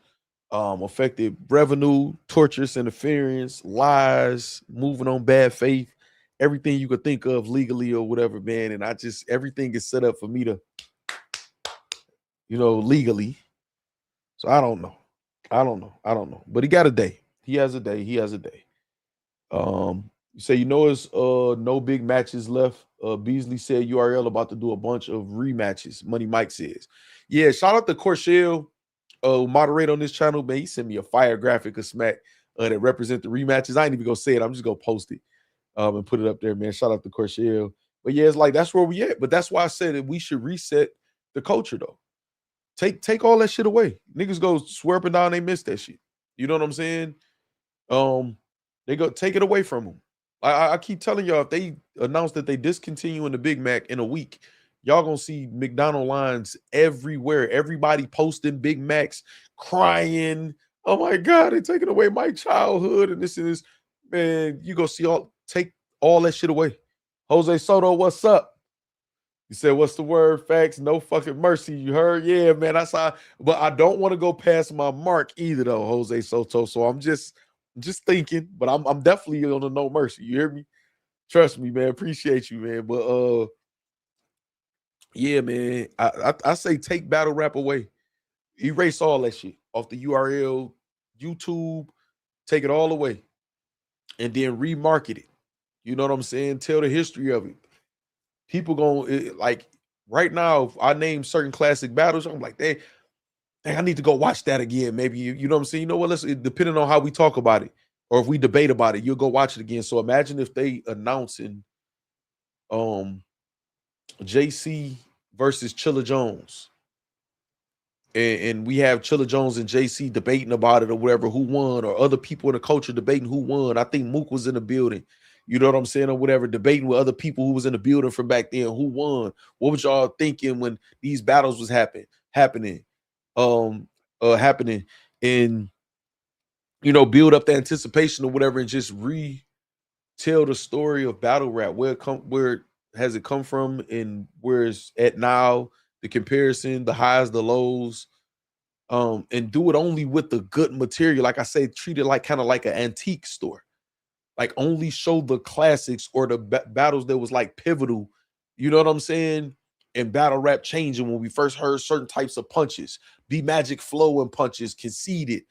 affected revenue, torturous interference, lies, moving on bad faith, everything you could think of legally or whatever, man. And everything is set up for me to, legally. So I don't know. But he got a day. He has a day. You say, it's no big matches left. Beasley said URL about to do a bunch of rematches. Money Mike says. Yeah, shout out to Corshell, moderate on this channel, man. He sent me a fire graphic of Smack that represent the rematches. I ain't even gonna say it. I'm just gonna post it and put it up there, man. Shout out to Corshell. But yeah, it's like that's where we at. But that's why I said that we should reset the culture, though. Take all that shit away. Niggas go swear up and down they miss that shit. You know what I'm saying? They go take it away from them. I keep telling y'all, if they announce that they discontinuing the Big Mac in a week, y'all gonna see McDonald's lines everywhere. Everybody posting Big Macs, crying. Oh my God, they're taking away my childhood and this and this. Man, you gonna see take all that shit away. Jose Soto, what's up? You said, what's the word? Facts, no fucking mercy. You heard? Yeah, man. That's how. But I don't want to go past my mark either, though, Jose Soto. So I'm just thinking, but I'm definitely on the no mercy. You hear me? Trust me, man. Appreciate you, man. But yeah, man. I say take battle rap away. Erase all that shit off the URL, YouTube. Take it all away, and then remarket it. You know what I'm saying? Tell the history of it. People going like right now, if I name certain classic battles, I'm like, dang, I need to go watch that again. Maybe you know what I'm saying? You know what? Depending on how we talk about it or if we debate about it, you'll go watch it again. So imagine if they announcing JC versus Chilla Jones. And we have Chilla Jones and JC debating about it or whatever, who won, or other people in the culture debating who won. I think Mook was in the building. You know what I'm saying? Or whatever, debating with other people who was in the building from back then, who won. What was y'all thinking when these battles was happening? And, build up the anticipation or whatever, and just retell the story of battle rap, where has it come from and where it's at now, the comparison, the highs, the lows, and do it only with the good material. Like I say, treat it like kind of like an antique store. Like only show the classics or the battles that was like pivotal, you know what I'm saying? And battle rap changing when we first heard certain types of punches, B Magic flow and punches, conceded,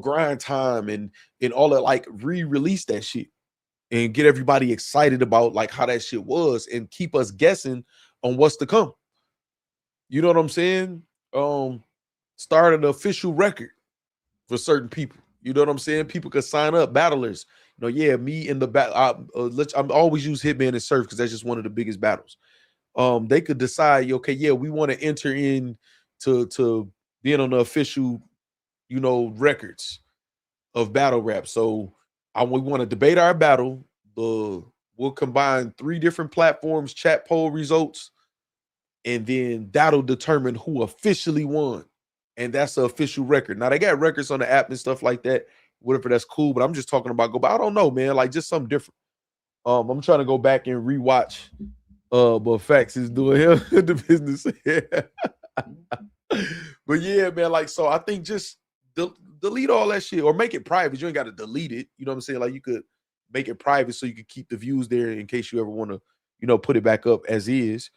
grind time and all that, like re-release that shit and get everybody excited about like how that shit was and keep us guessing on what's to come. You know what I'm saying? Start an official record for certain people. You know what I'm saying? People could sign up, battlers. Me in the battle. I'm always use Hitman and Surf because that's just one of the biggest battles. They could decide, okay, yeah, we want to enter in to being on the official, records of battle rap. So we want to debate our battle. We'll combine 3 different platforms, chat poll results, and then that'll determine who officially won. And that's the official record. Now they got records on the app and stuff like that. Whatever, that's cool. But I'm just talking about but I don't know, man. Like just something different. I'm trying to go back and rewatch. But Factz is doing him the business. But yeah, man. Like so, I think just delete all that shit or make it private. You ain't got to delete it. You know what I'm saying? Like you could make it private so you could keep the views there in case you ever want to, put it back up as is.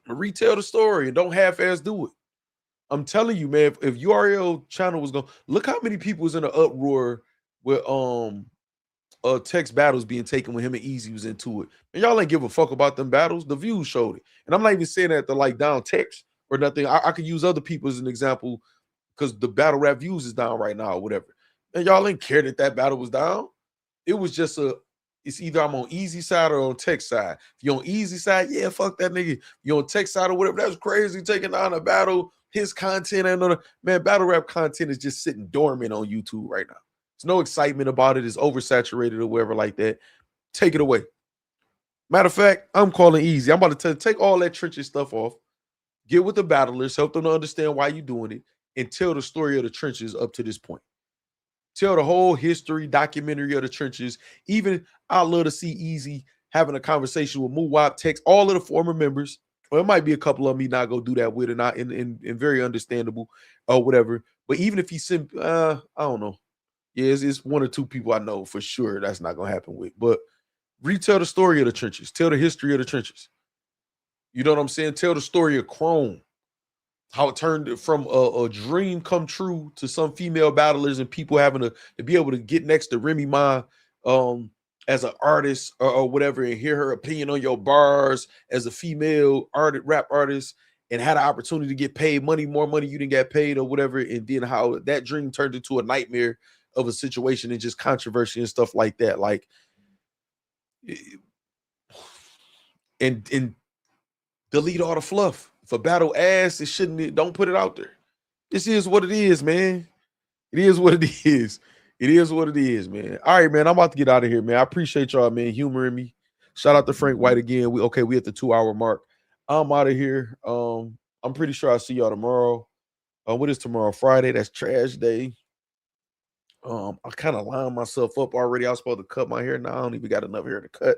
Retell the story and don't half-ass do it. I'm telling you, man, if URL channel was going, look how many people was in an uproar with text battles being taken when him and Easy was into it. And y'all ain't give a fuck about them battles. The views showed it. And I'm not even saying that to like down text or nothing. I could use other people as an example because the battle rap views is down right now or whatever. And y'all ain't care that battle was down. It was just it's either I'm on Easy side or on text side. If you're on Easy side, yeah, fuck that nigga. You're on text side or whatever. That's crazy taking down a battle. His content and man, battle rap content is just sitting dormant on YouTube right now. There's no excitement about it. It's oversaturated or whatever like that. Take it away. Matter of fact, I'm calling Easy. I'm about to take all that trenches stuff off, get with the battlers, help them to understand why you're doing it, and tell the story of the trenches up to this point. Tell the whole history, documentary of the trenches. Even I'd love to see Easy having a conversation with Muwap, text all of the former members. Or it might be a couple of them he not go do that with, and not in very understandable or whatever. But even if he sent, I don't know. Yeah, it's one or two people I know for sure that's not gonna happen with. But retell the story of the trenches. Tell the history of the trenches. You know what I'm saying? Tell the story of Chrome. How it turned from a dream come true to some female battlers and people having to be able to get next to Remy Ma as an artist or whatever and hear her opinion on your bars as a female rap artist and had an opportunity to get paid more money you didn't get paid or whatever, and then how that dream turned into a nightmare of a situation and just controversy and stuff like that. Like, and delete all the fluff. If a battle ass, it shouldn't. Don't put it out there. This is what it is, man. It is what it is. It is what it is, man. All right, man. I'm about to get out of here, man. I appreciate y'all, man, humoring me. Shout out to Frank White again. We at the 2-hour mark. I'm out of here. I'm pretty sure I'll see y'all tomorrow. What is tomorrow? Friday. That's trash day. I kind of lined myself up already. I was supposed to cut my hair. Now I don't even got enough hair to cut.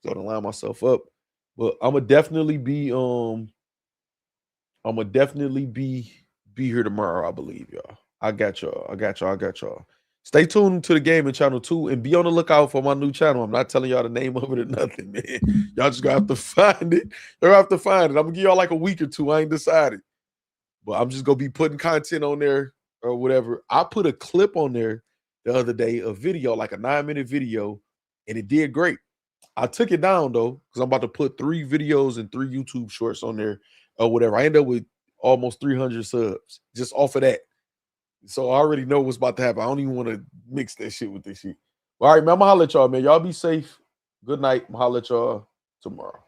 So to line myself up. But I'm gonna definitely be here tomorrow, I believe, y'all. I got y'all. Stay tuned to the gaming channel too, and be on the lookout for my new channel. I'm not telling y'all the name of it or nothing, man. Y'all just gonna have to find it. You'll have to find it. I'm gonna give y'all like a week or two. I ain't decided, but I'm just gonna be putting content on there or whatever. I put a clip on there the other day, a video, like a 9-minute video, and it did great. I took it down though, because I'm about to put 3 videos and 3 YouTube shorts on there or whatever. I ended up with almost 300 subs just off of that. So I already know what's about to happen. I don't even want to mix that shit with this shit. All right, man, I'm gonna holler at y'all, man. Y'all be safe. Good night. I'm gonna holler at y'all tomorrow.